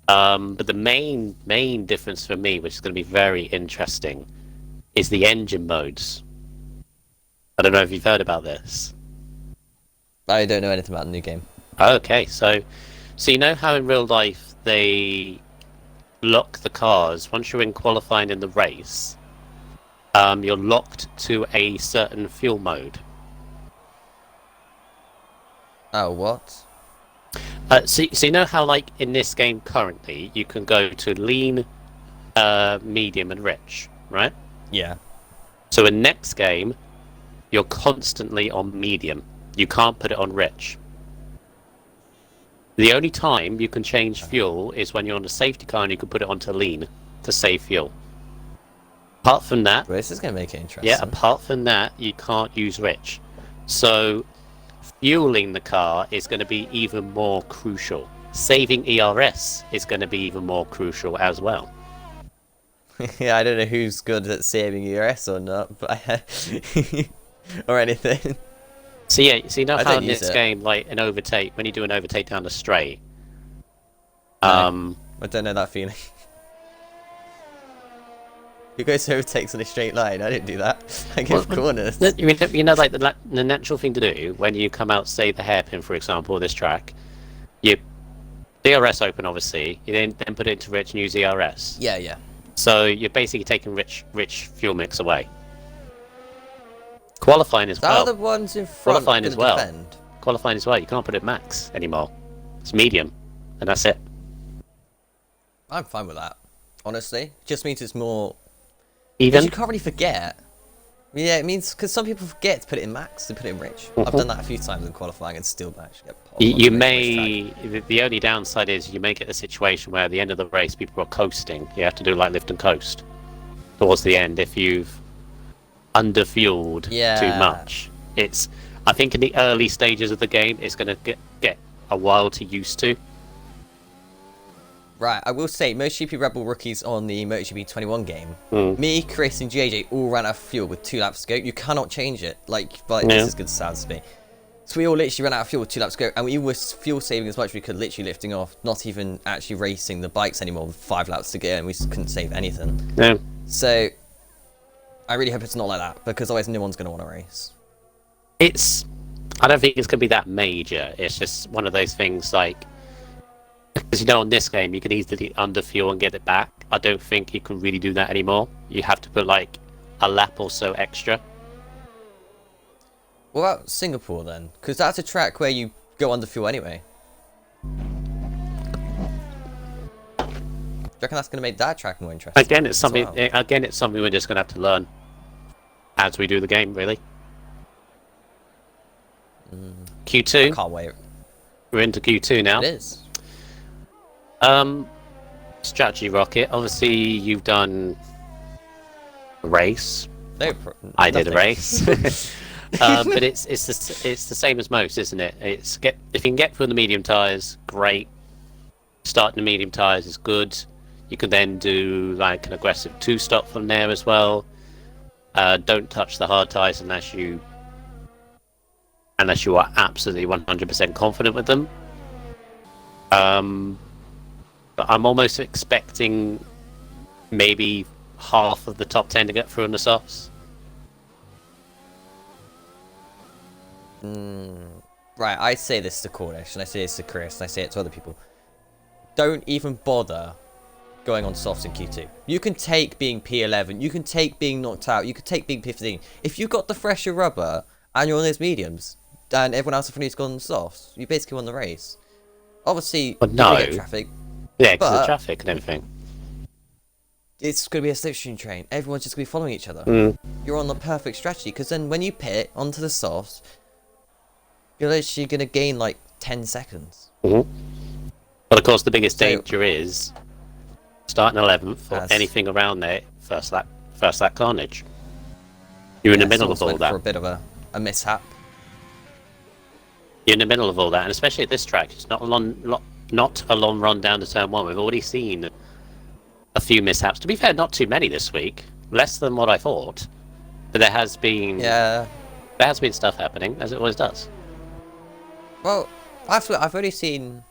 But the main difference for me, which is going to be very interesting, is the engine modes. I don't know if you've heard about this. I don't know anything about the new game. Okay, so you know how in real life they lock the cars once you're in qualifying in the race, you're locked to a certain fuel mode. Oh, what? So you know how like in this game currently you can go to lean, medium and rich, right? Yeah. So in next game you're constantly on medium. You can't put it on rich. The only time you can change fuel is when you're on a safety car and you can put it onto lean to save fuel. Apart from that... Well, this is going to make it interesting. Yeah, apart from that, you can't use rich. So, fueling the car is going to be even more crucial. Saving ERS is going to be even more crucial as well. Yeah, I don't know who's good at saving ERS or not, but or anything. So yeah, so you know how in use this it. game, like an overtake, when you do an overtake down the straight, I don't know that feeling. You go to overtakes on a straight line. I didn't do that. I give corners. You know, like the natural thing to do when you come out, say the hairpin, for example, this track, you DRS open, obviously. You then put it into rich and use ERS. Yeah, yeah. So you're basically taking rich fuel mix away. Qualifying as well. Are the ones in front Qualifying as well. defend? Qualifying as well. You can't put it max anymore. It's medium, and that's it. I'm fine with that. Honestly, just means it's more. Even You can't really forget. Yeah, it means because some people forget to put it in max, they put it in rich. I've done that a few times in qualifying and still managed to get popped. you may. The only downside is you may get a situation where at the end of the race people are coasting. You have to do like lift and coast towards the end if you've underfueled too much. I think in the early stages of the game it's going to get a while to used to. Right, I will say, MotoGP Red Bull rookies on the MotoGP 21 game, me, Chris, and JJ all ran out of fuel with 2 laps to go. You cannot change it. This is good sounds to me. So we all literally ran out of fuel with 2 laps to go, and we were fuel saving as much as we could, literally lifting off, not even actually racing the bikes anymore with 5 laps to go, and we just couldn't save anything. No. So, I really hope it's not like that, because otherwise no one's going to want to race. I don't think it's going to be that major. It's just one of those things like, because you know on this game you can easily underfuel and get it back. I don't think you can really do that anymore. You have to put like a lap or so extra. What about Singapore then? Because that's a track where you go under fuel anyway. Do you reckon that's going to make that track more interesting? Again, it's something. Well? Again, it's something we're just going to have to learn as we do the game. Really. Q2. I can't wait. We're into Q2 now. It is. Strategy Rocket. Obviously, you've done a race. No, I did a nothing. race. But it's the same as most, isn't it? If you can get through the medium tyres, great. Starting the medium tyres is good. You can then do like an aggressive 2-stop from there as well. Don't touch the hard tyres unless you are absolutely 100% confident with them. But I'm almost expecting maybe half of the top 10 to get through on the softs. Right, I say this to Cornish, and I say this to Chris, and I say it to other people. Don't even bother going on softs in Q2. You can take being P11, you can take being knocked out, you can take being P15. If you got the fresher rubber, and you're on those mediums, and everyone else in front of you's gone on softs, you basically won the race. Obviously, But you're no. gonna get traffic. Yeah, because But- of traffic and everything. It's going to be a slipstream train. Everyone's just going to be following each other. You're on the perfect strategy, because then when you pit onto the softs, you're literally going to gain like 10 seconds. But of course, the biggest So- danger is starting 11th or As- anything around there, first lap carnage. You're in the middle of someone's all went that. for a bit of a mishap. You're in the middle of all that, and especially at this track, it's not a long run down to turn 1. We've already seen a few mishaps. To be fair, not too many this week. Less than what I thought. But there has been stuff happening, as it always does. Well, I've already seen,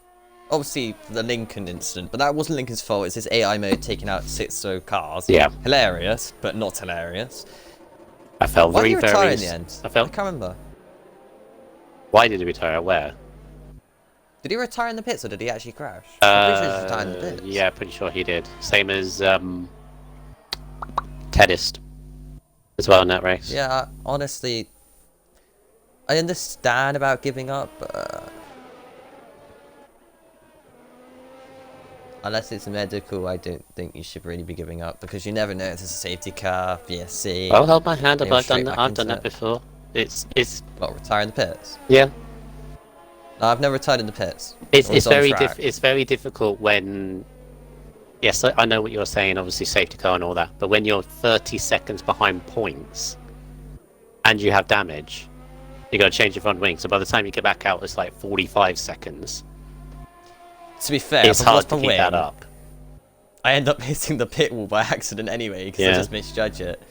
obviously, the Lincoln incident, but that wasn't Lincoln's fault. It's his AI mode taking out 6 cars. Yeah. Hilarious, but not hilarious. I felt Why did very, he retire very... in the end? I I felt... can't remember. Why did he retire? Where? Did he retire in the pits, or did he actually crash? I'm pretty sure he retired in the pits. Yeah, pretty sure he did. Same as Teddist as well in that race. Yeah, honestly, I understand about giving up, but unless it's medical, I don't think you should really be giving up, because you never know if it's a safety car, VSC. I'll hold my hand up. Go I've done straight that. back I've done into that it. before. It's What, retire in the pits? yeah. No, I've never retired in the pits. It's Always on very track. it's very difficult when. Yes, I know what you're saying. Obviously, safety car and all that. But when you're 30 seconds behind points, and you have damage, you got to change your front wing. So by the time you get back out, it's like 45 seconds. To be fair, It's if I've hard lost to my keep wing, that up. I end up hitting the pit wall by accident anyway, because I Yeah. just misjudge it.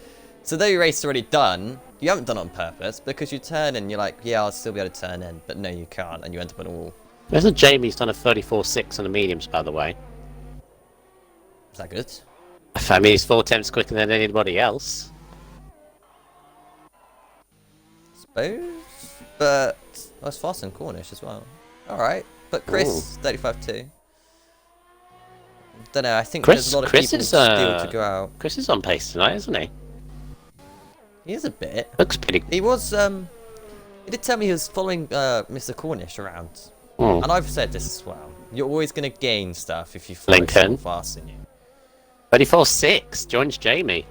So though your race is already done, you haven't done it on purpose, because you turn and you're like, yeah, I'll still be able to turn in, but no, you can't, and you end up on a wall. Isn't Jamie's done a 34.6 on the mediums, by the way? Is that good? I mean, he's 4 attempts quicker than anybody else. Suppose, but I was fast and Cornish as well. All right, but Chris 35-2. Don't know. I think there's a lot of Chris people is, still to go out. Chris is on pace tonight, isn't he? He is a bit. Looks pretty. He was. He did tell me he was following Mr. Cornish around, Hmm. and I've said this as well. You're always gonna gain stuff if you follow Lincoln. someone faster than you. 34.6 joins Jamie.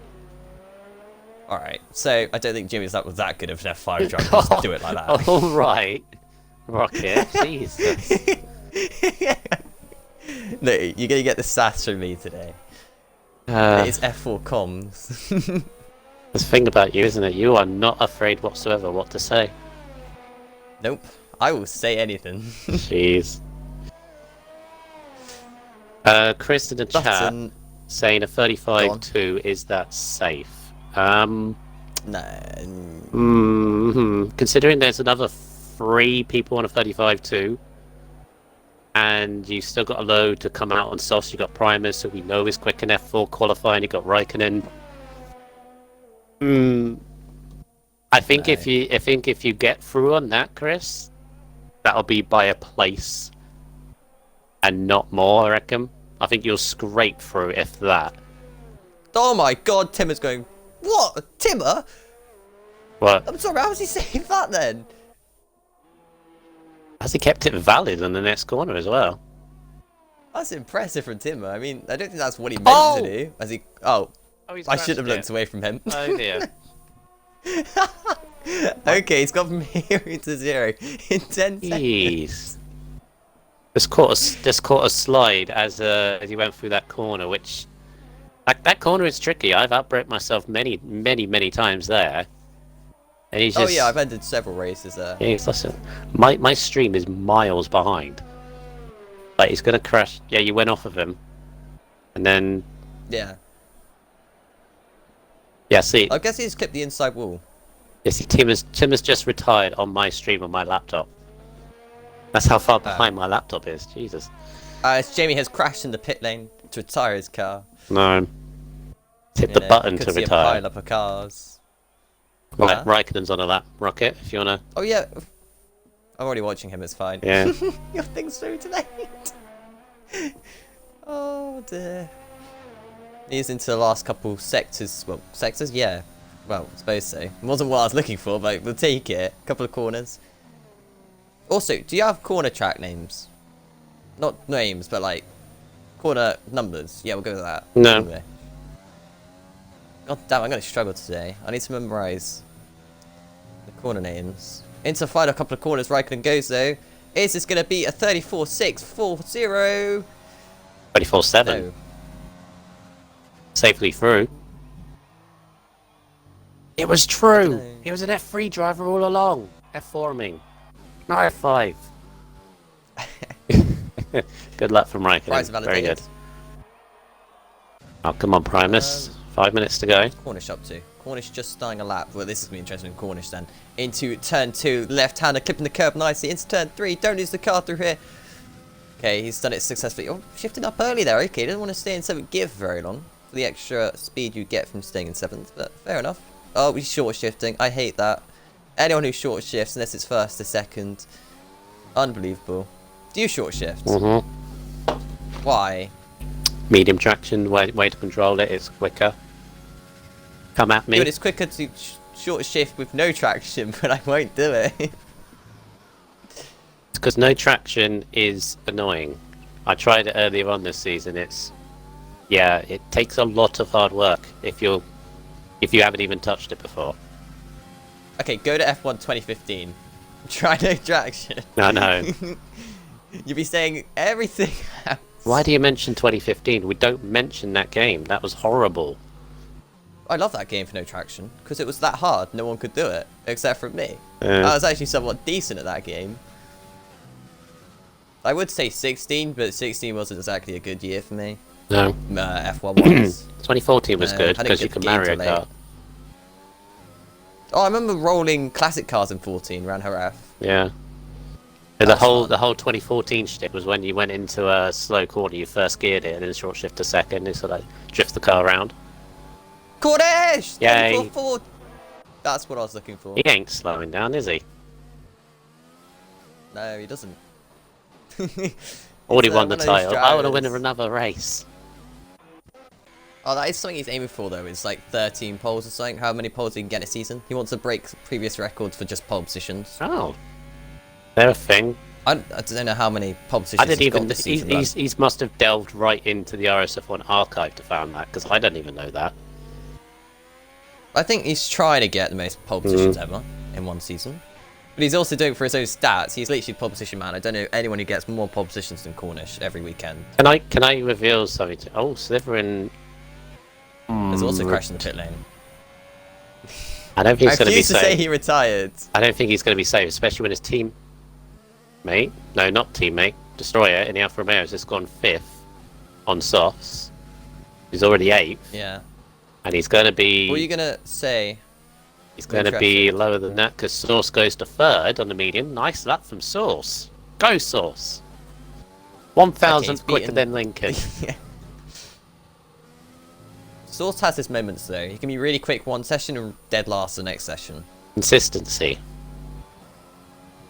All right, so I don't think Jimmy's that was that good of an F5 driver just to do it like that. All right, Rocket. Jesus. No, you're gonna get the sass from me today. It's F4 comms. The thing about you, isn't it? You are not afraid whatsoever what to say. Nope, I will say anything. Jeez. Chris in the chat Button. saying a 35.2 is that safe? No. Considering there's another 3 people on a 35.2, and you've still got a load to come out on softs. You got primers, so we know he's quick in F4 qualifying. You got Raikkonen. I think if you get through on that, Chris, that'll be by a place and not more. I reckon. I think you'll scrape through if that. Oh my God, Timmer's going. What, Timmer? What? I'm sorry. How was he saying that then? Has he kept it valid on the next corner as well? That's impressive from Timmer. I mean, I don't think that's what he meant to do. As he, He's I should have crashed looked it. away from him. Oh dear. Okay, he's gone from hero to 0 in 10 seconds. Jeez. Just caught a slide as he went through that corner, which That corner is tricky. I've outbraked myself many, many, many times there. And he's just... Oh yeah, I've ended several races there. Yeah, listen. My stream is miles behind. Like, he's gonna crash. Yeah, you went off of him. And then... Yeah. Yeah, see... I guess he's clipped the inside wall. Yeah, see, Tim has just retired on my stream on my laptop. That's how far behind my laptop is. Jesus. As Jamie has crashed in the pit lane to retire his car. No. Hit the button to retire. Pile up of cars. Right, Raikkonen's on a lap rocket, if you wanna... Oh yeah. I'm already watching him, it's fine. Yeah. Your thing's through tonight. Oh dear. He's into the last couple sectors. Well, sectors? Yeah. Well, I suppose so. It wasn't what I was looking for, but we'll take it. Couple of corners. Also, do you have corner track names? Not names, but like corner numbers. Yeah, we'll go with that. No. Anyway. God damn, I'm going to struggle today. I need to memorize the corner names. Into final couple of corners, Raikkonen goes though. Is this going to be a 34.640? 24-7. No. Safely through. It was true! No. He was an F3 driver all along. F4 I mean. Not F5. Good luck from Raikkonen. Very good. Oh, come on, Primus. 5 minutes to go. Cornish up to. Cornish just starting a lap. Well, this is going to be interesting in Cornish then. Into turn 2, left-hander clipping the curb nicely. Into turn 3, don't lose the car through here. Okay, he's done it successfully. Oh, shifting up early there. Okay, doesn't want to stay in 7th gear for very long. For the extra speed you get from staying in 7th, but fair enough. Oh, he's short shifting. I hate that. Anyone who short shifts, unless it's first to second. Unbelievable. Do you short shift? Mm-hmm. Why? Medium traction, way to control it, it's quicker. Come at me. Dude, it's quicker to short shift with no traction, but I won't do it. It's because no traction is annoying. I tried it earlier on this season. Yeah, it takes a lot of hard work if you haven't even touched it before. Okay, go to F1 2015. Try no traction. No. You'll be saying everything else. Why do you mention 2015? We don't mention that game. That was horrible. I love that game for no traction, because it was that hard, no one could do it, except for me. Yeah. I was actually somewhat decent at that game. I would say 16, but 16 wasn't exactly a good year for me. No. F1 was. 2014 was good, I didn't because you get can the game Mario till late. Kart. Oh, I remember rolling classic cars in 14 around her F. Yeah. And the whole 2014 shtick was when you went into a slow corner, you first geared it, and then short shift to second, and sort of drifts the car around. Cornish! Yay! That's what I was looking for. He ain't slowing down, is he? No, he doesn't. Already He's, won the one of those title. I want to win drivers. another race. Oh, that is something he's aiming for, though. It's like 13 poles or something. How many poles he can get a season? He wants to break previous records for just pole positions. Oh. They're a thing. I don't know how many pole I positions didn't he's got even. this season. but He's must have delved right into the RSF1 archive to find that, because I don't even know that. I think he's trying to get the most pole positions ever in one season. But he's also doing it for his own stats. He's literally pole position man. I don't know anyone who gets more pole positions than Cornish every weekend. Can I reveal something to... Oh, Slytherin... There's also crashed in the pit lane. I don't think I he's going to be refuse to say safe. he retired. I don't think he's going to be safe, especially when his teammate... No, not teammate. Destroyer in the Alfa Romeos has gone 5th on softs. He's already 8th. Yeah. And he's going to be... What are you going to say? He's going to be lower than that, because Source goes to 3rd on the medium. Nice lap from Source. Go, Source. 1,000th quicker than Lincoln. Yeah. Source has his moments though. He can be really quick one session and dead last the next session. Consistency.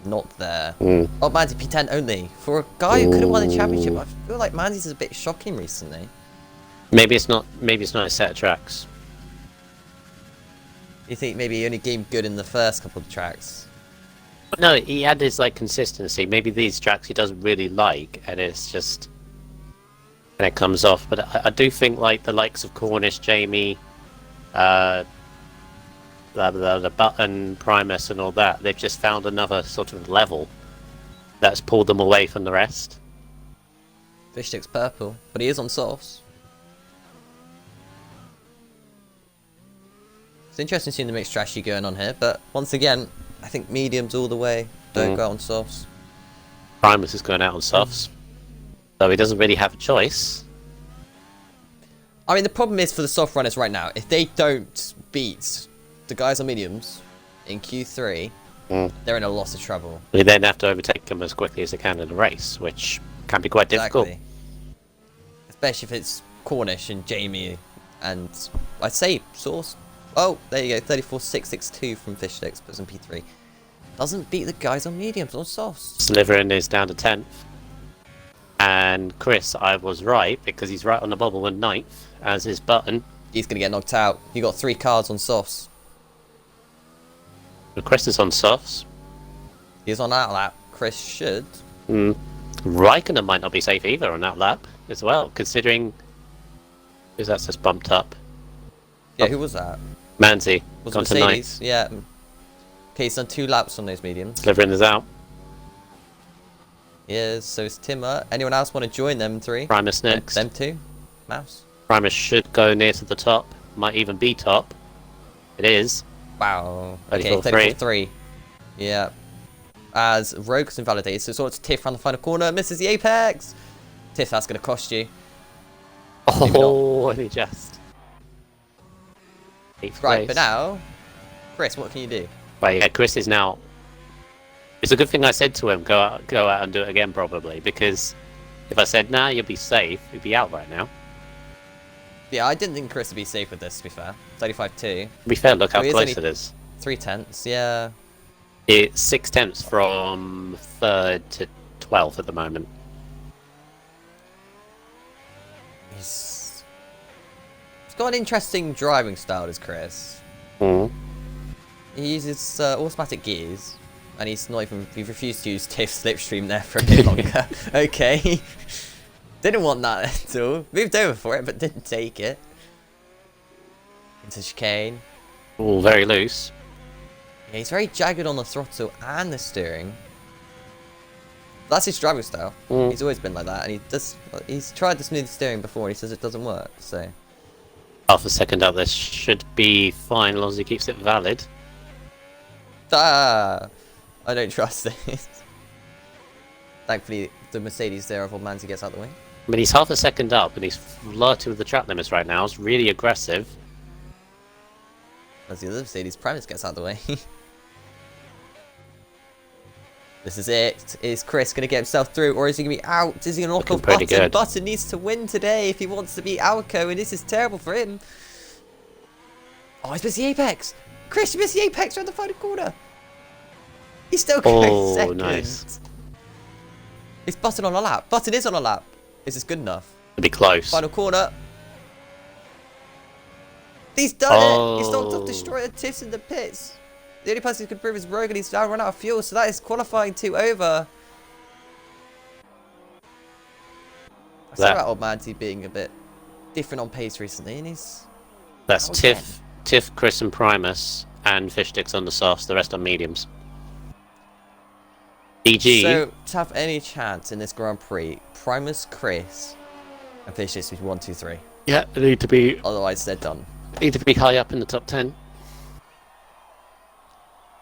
Not there. Mm. Oh, Manzi P10 only. For a guy who could have won the championship, I feel like Manzi's is a bit shocking recently. Maybe it's not a set of tracks. You think maybe he only game good in the first couple of tracks? But no, he had his like consistency. Maybe these tracks he doesn't really like, and it's just... And it comes off. But I do think like the likes of Cornish, Jamie, the Button, Primus and all that, they've just found another sort of level that's pulled them away from the rest. Fish sticks purple, but he is on softs. It's interesting seeing the mixed strategy going on here, but once again, I think mediums all the way. Don't go on softs. Primus is going out on softs, so he doesn't really have a choice. I mean, the problem is for the soft runners right now, if they don't beat the guys on mediums in Q3, they're in a lot of trouble. They then have to overtake them as quickly as they can in the race, which can be quite difficult. Especially if it's Cornish and Jamie and I'd say Source. Oh, there you go, 34.662 from Fishsticks, puts in P3. Doesn't beat the guys on mediums or softs. Slytherin is down to 10th. And Chris, I was right, because he's right on the bubble with 9th, as is Button. He's going to get knocked out. You got 3 cards on softs. But Chris is on softs. He's on outlap. Chris should. Raikkonen might not be safe either on outlap as well, considering... Who's that's just bumped up? Yeah, who was that? Manzi. Was gone Mercedes? To 9th. Yeah. Okay, he's done 2 laps on those mediums. Slytherin is out. Yeah, so it's Timmer. Anyone else want to join them 3? Primus next. Them 2? Mouse? Primus should go near to the top. Might even be top. It is. Wow. Okay, 34-3. Yeah. As Rogue's invalidated, so it's all to Tiff around the final corner. Misses the apex. Tiff, that's going to cost you. Oh, and he just... Right, but now... Chris, what can you do? Right, yeah, Chris is now... It's a good thing I said to him, go out and do it again, probably, because if I said, nah, you'll be safe, he'd be out right now. Yeah, I didn't think Chris would be safe with this, to be fair. 35-2. To be fair, look how close it is. 3/10, yeah. It's 6/10 from 3rd to 12th at the moment. He's got an interesting driving style, does Chris. He uses automatic gears. And he's not even, he refused to use Tiff Slipstream there for a bit longer. Okay. Didn't want that at all. Moved over for it, but didn't take it. Into chicane. All very loose. Yeah, he's very jagged on the throttle and the steering. That's his driving style. He's always been like that, and he's tried the smooth steering before, and he says it doesn't work, so. Half a second up, this should be fine as long as he keeps it valid. Ah! I don't trust this. Thankfully, the Mercedes there of old Manzi gets out of the way. I mean, he's half a second up, and he's flirting with the track limits right now. It's really aggressive. As the other Mercedes, Primus gets out of the way. This is it. Is Chris going to get himself through, or is he going to be out? Is he going to knock off Button? Good. Button needs to win today if he wants to beat Alco, and this is terrible for him. Oh, he's missed the apex. Chris, you missed the apex around the final corner. He's still going second. Nice. Is Button on a lap? Button is on a lap. Is this good enough? It'll be close. Final corner. He's done it. He's knocked off Destroyer. Tiff's in the pits. The only person who can prove is Rogue, and he's now run out of fuel, so that is qualifying 2 over. I said about old Manzi being a bit different on pace recently, and he's... That's Tiff, Chris and Primus, and Fishsticks on the softs, the rest on mediums. EG. So, to have any chance in this Grand Prix, Primus, Chris, and Fishsticks with 1, 2, 3. Yeah, they need to be... Otherwise, they're done. Need to be high up in the top 10.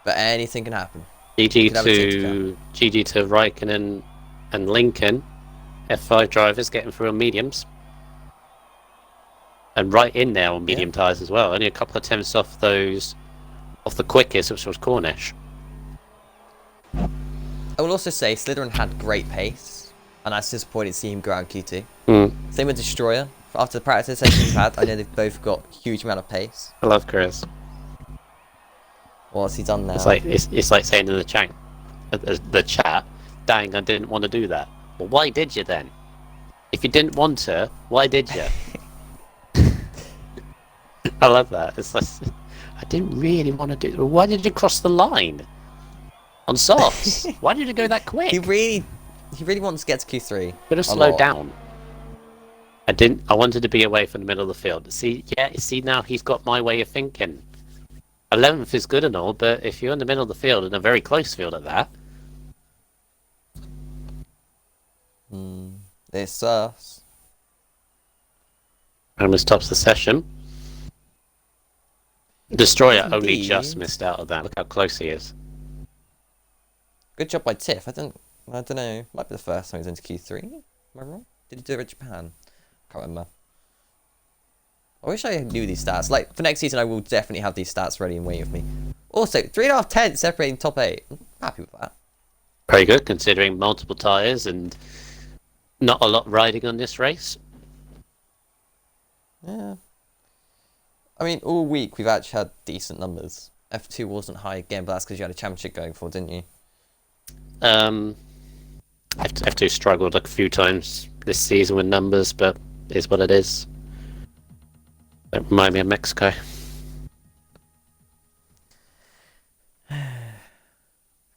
But anything can happen. GG to Raikkonen and Lincoln. F5 drivers getting through on mediums. And right in there on medium tyres as well. Only a couple of tenths off those... off the quickest, which was Cornish. I will also say Slytherin had great pace, and I was disappointed to see him go out in Q2. Same with Destroyer. After the practice sessions we've had, I know they've both got a huge amount of pace. I love Chris. What's he done now? It's like saying in the chat, dang, I didn't want to do that. Well, why did you then? If you didn't want to, why did you? I love that. It's like, I didn't really want to do it. Well, why did you cross the line? On softs? Why did you go that quick? He really wants to get to Q3. Could have slowed down. I wanted to be away from the middle of the field. See now he's got my way of thinking. 11th is good and all, but if you're in the middle of the field, in a very close field at that... This sucks. Almost tops the session. Destroyer only Indeed. just missed out on that. Look how close he is. Good job by Tiff. I don't know. Might be the first time he's into Q3. Am I wrong? Did he do it in Japan? Can't remember. I wish I knew these stats. Like, for next season, I will definitely have these stats ready and waiting for me. Also, 3.5 tenths separating top 8. I'm happy with that. Very good, considering multiple tyres and not a lot riding on this race. Yeah. I mean, all week we've actually had decent numbers. F2 wasn't high again, but that's because you had a championship going for, didn't you? F2 struggled a few times this season with numbers, but it is what it is. Don't remind me of Mexico.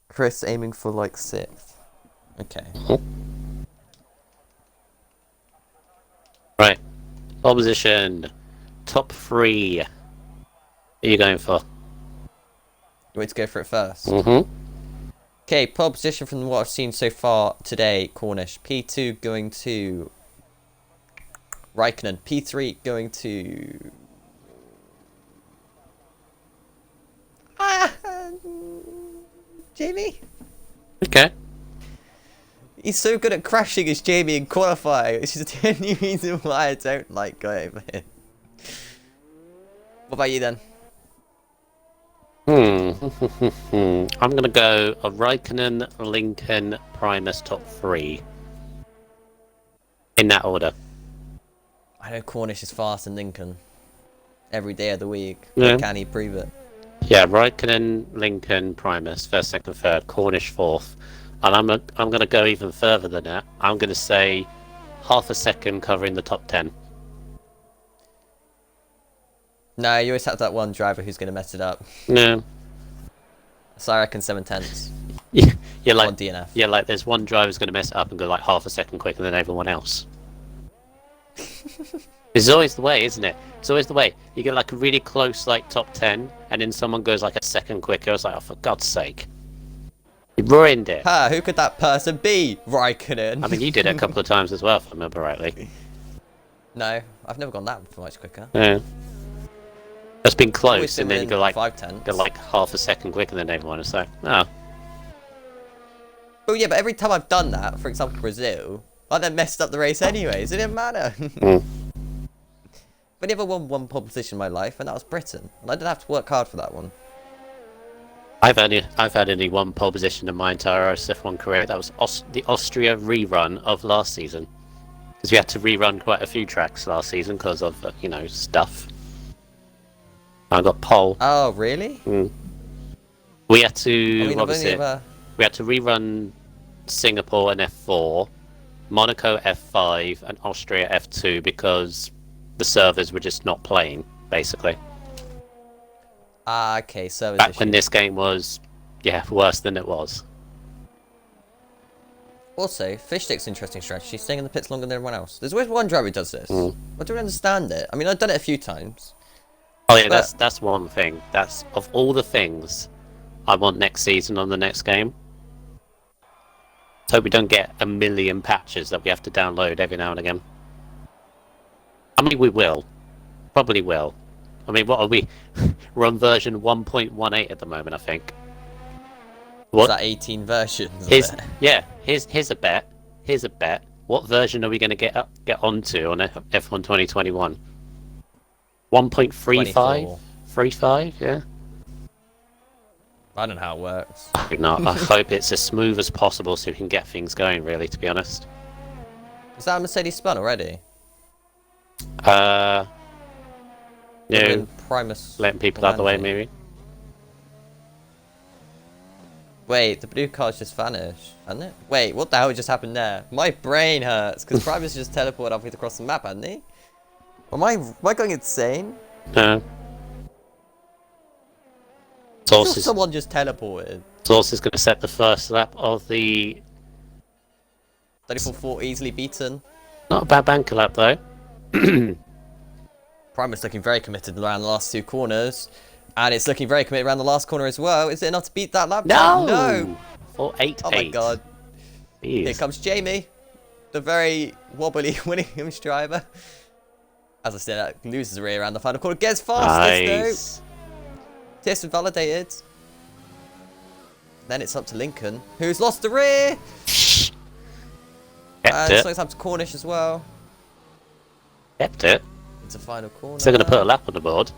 Chris aiming for like 6th. Okay. Right. Pole position. Top 3. What are you going for? You want to go for it first? Mm-hmm. Okay, pole position from what I've seen so far today, Cornish. P2 going to Raikkonen. P3 going to... Jamie? Okay. He's so good at crashing as Jamie in qualifying. It's just the only reason why I don't like going for him. What about you then? I'm gonna go a Raikkonen, Lincoln, Primus top 3. In that order. I know Cornish is fast in Lincoln. Every day of the week. Yeah. But can he prove it? Yeah, Raikkonen, Lincoln, Primus, first, second, third, Cornish 4th. And I'm gonna go even further than that. I'm gonna say half a second covering the top 10. No, you always have that one driver who's going to mess it up. No. So I reckon 7 tenths. You're like One DNF. Yeah, like there's one driver's gonna mess it up and go like half a second quicker than everyone else. It's always the way, isn't it? It's always the way. You get like a really close like top 10 and then someone goes like a second quicker. It's like, oh, for God's sake. You ruined it. Ha, who could that person be? Raikkonen. I mean, you did it a couple of times as well, if I remember rightly. No, I've never gone that much quicker. Yeah. That's been Always close, been and then you within go like 5 tenths. go like half a second quicker than everyone. It's like, oh, Oh yeah, but every time I've done that, for example Brazil, I then messed up the race anyways. It didn't matter. I've never won one pole position in my life, and that was Britain. And I didn't have to work hard for that one. I've had only one pole position in my entire RSF1 career. That was the Austria rerun of last season, because we had to rerun quite a few tracks last season because of stuff. I got pole. Oh, really? We had to. I mean, What was it? We had to rerun Singapore and F4, Monaco F5, and Austria F2 because the servers were just not playing, basically. Ah, okay, service Back issue. when this game was, worse than it was. Also, Fish Stick's interesting strategy, staying in the pits longer than everyone else. There's always one driver who does this. I don't understand it. I mean, I've done it a few times. Oh yeah, But- that's one thing. That's of all the things I want next season on the next game. So we don't get a million patches that we have to download every now and again. I mean, we will. Probably will. I mean, what are we? We're on version 1.18 at the moment, I think. Is that 18 versions of Here's, it? yeah, here's a bet. Here's a bet. What version are we going to get onto on F1 2021? 1.35? 24. 35, yeah. I don't know how it works. I hope not. I hope it's as smooth as possible so we can get things going, really, to be honest. Is that a Mercedes spun already? No. Primus. Letting people out of the way, maybe. Wait, the blue car's just vanished, hasn't it? Wait, what the hell just happened there? My brain hurts, because Primus just teleported halfway across the map, hadn't he? Am I going insane? No. Source someone just teleported. Source is going to set the first lap of the... 34-4 easily beaten. Not a bad banker lap, though. Primus looking very committed around the last 2 corners. And it's looking very committed around the last corner as well. Is it enough to beat that lap? No! No! 4.88. Oh my god. Jeez. Here comes Jamie. The very wobbly Williams driver. As I said, loses the rear around the final corner. Gets fastest Nice. though. Test invalidated. Then it's up to Lincoln, who's lost the rear. Kept And it. so it's up to Cornish as well. Kept it. Into final corner. Still going to put a lap on the board.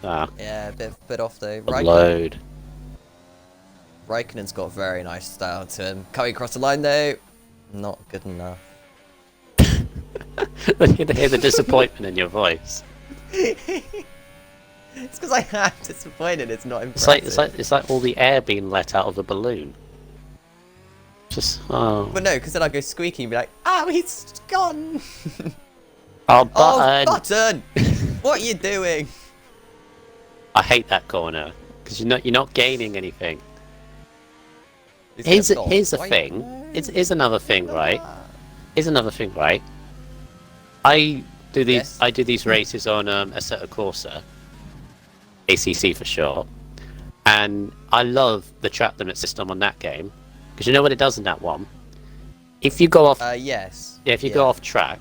Ah, Yeah, a bit off though. load. Raikkonen's got a very nice style to him. Coming across the line though, not good enough. When you hear the disappointment in your voice. It's because I am disappointed. It's not impressive. It's like all the air being let out of the balloon. Just But no, because then I go squeaky and be like, "Oh, he's gone." Oh, button! Oh, button! What are you doing? I hate that corner because you're not gaining anything. He's Here's gonna the stop. thing. Why? Here's another thing, right? Here's another thing, right? I do these races on Assetto Corsa, ACC for short, and I love the track limit system on that game because you know what it does in that one. If you go off, Yes. if you go off track,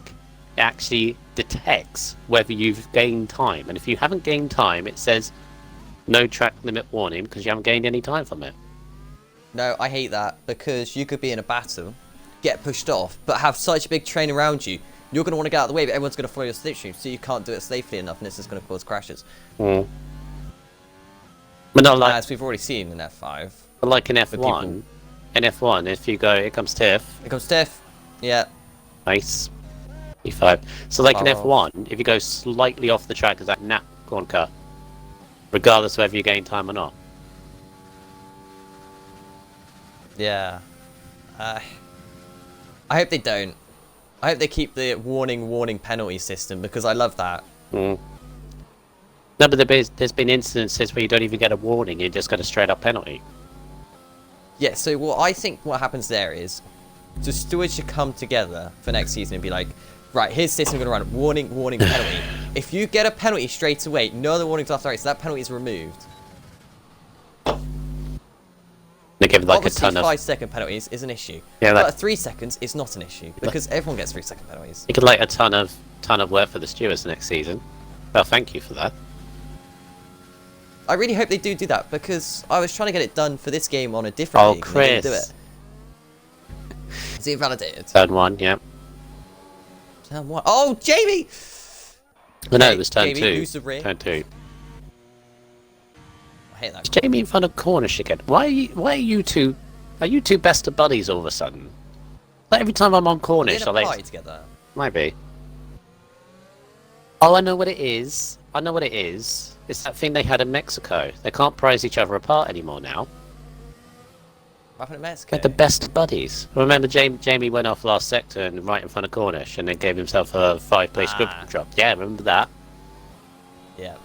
it actually detects whether you've gained time, and if you haven't gained time, it says no track limit warning because you haven't gained any time from it. No, I hate that because you could be in a battle, get pushed off, but have such a big train around you. You're going to want to get out of the way, but everyone's going to follow your slipstream, so you can't do it safely enough, and this is going to cause crashes. Mm. But not like As we've already seen in F5. like in people- F1. In F1, if you go, here comes Tiff. Here comes Tiff. Yeah. Nice. E5. So like in Oh. F1, if you go slightly off the track, is that nap corn cut, regardless of whether you gain time or not. Yeah. I hope they don't. I hope they keep the warning penalty system because I love that. Mm. No, but there's been instances where you don't even get a warning; you just get a straight up penalty. Yeah, so what I think what happens there is the stewards should come together for next season and be like, right, here's this, I'm going to run warning, penalty. If you get a penalty straight away, no other warnings after race, so that penalty is removed. They give like Obviously, a ton of. 5-second penalties is an issue. Yeah, but that- 3 seconds is not an issue because everyone gets 3-second penalties. You could like a ton of work for the stewards next season. Well, thank you for that. I really hope they do that because I was trying to get it done for this game on a different league. And they didn't do Chris. it. Is it invalidated? Turn 1, yeah. Turn 1. Oh, Jamie! Oh, no, Okay, it was turn Jamie, 2. lose the rear. Turn 2. I hate that. Is Jamie in front of Cornish again? Why are you two best of buddies all of a sudden? Like every time I'm on They Cornish, didn't I like apply together. might be. Oh, I know what it is. I know what it is. It's that thing they had in Mexico. They can't prize each other apart anymore now. What happened in Mexico? They're the best of buddies. Remember, Jamie went off last sector and right in front of Cornish, and then gave himself a 5-place group drop. Yeah, remember that? Yeah.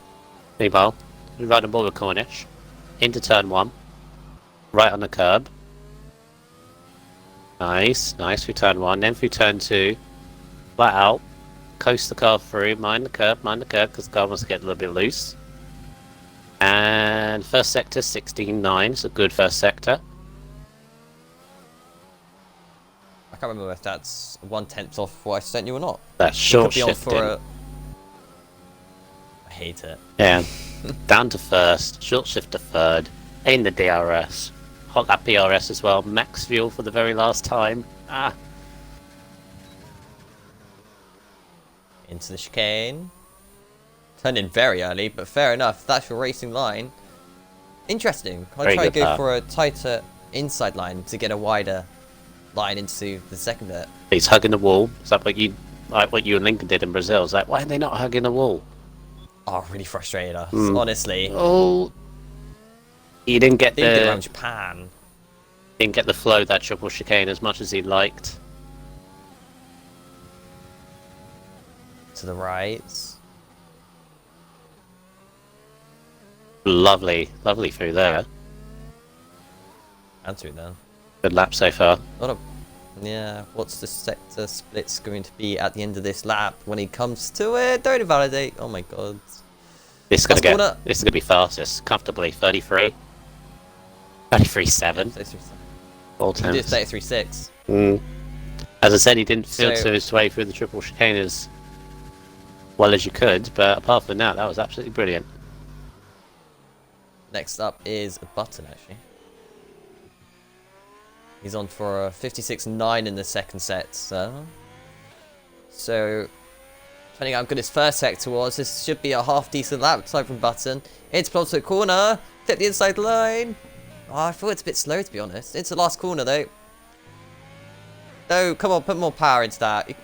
Meanwhile, we ride on board with Cornish, into turn 1, right on the curb. Nice through turn 1, then through turn 2, flat out, coast the car through, mind the curb, because the car wants to get a little bit loose. And first sector, 16.9, it's a good first sector. I can't remember if that's 1/10 off what I sent you or not. That's It short could be on shifting. for a... I hate it. Yeah, down to first, short shift to third, in the DRS. Hot lap PRS as well, max fuel for the very last time. Ah, Into the chicane. Turned in very early, but fair enough. That's your racing line. Interesting. I'll Very try to good go lap. for a tighter inside line to get a wider line into the second bit. he's hugging the wall. Is that what you and Lincoln did in Brazil? It's like, why are they not hugging the wall? Oh, really frustrated us, Hmm. honestly. Oh, he didn't get They did it the around Japan. flow of that triple chicane as much as he liked. To the right. Lovely through there. And through there. Good lap so far. Yeah, what's the sector splits going to be at the end of this lap when he comes to it? Don't invalidate. Oh my god. This is Last gonna corner. this is gonna be fastest, comfortably. 33. 33.7. 33.6. All He did temps. 33.6. As I said, he didn't filter So- his way through the triple chicane as well as you could, but apart from that was absolutely brilliant. Next up is Button, actually. He's on for a 56.9 in the second set, so depending on how good his first sector was, this should be a half-decent lap time from Button. Into the corner, clip the inside line. Oh, I thought it's a bit slow, to be honest. Into the last corner, though. No, come on, put more power into that. Could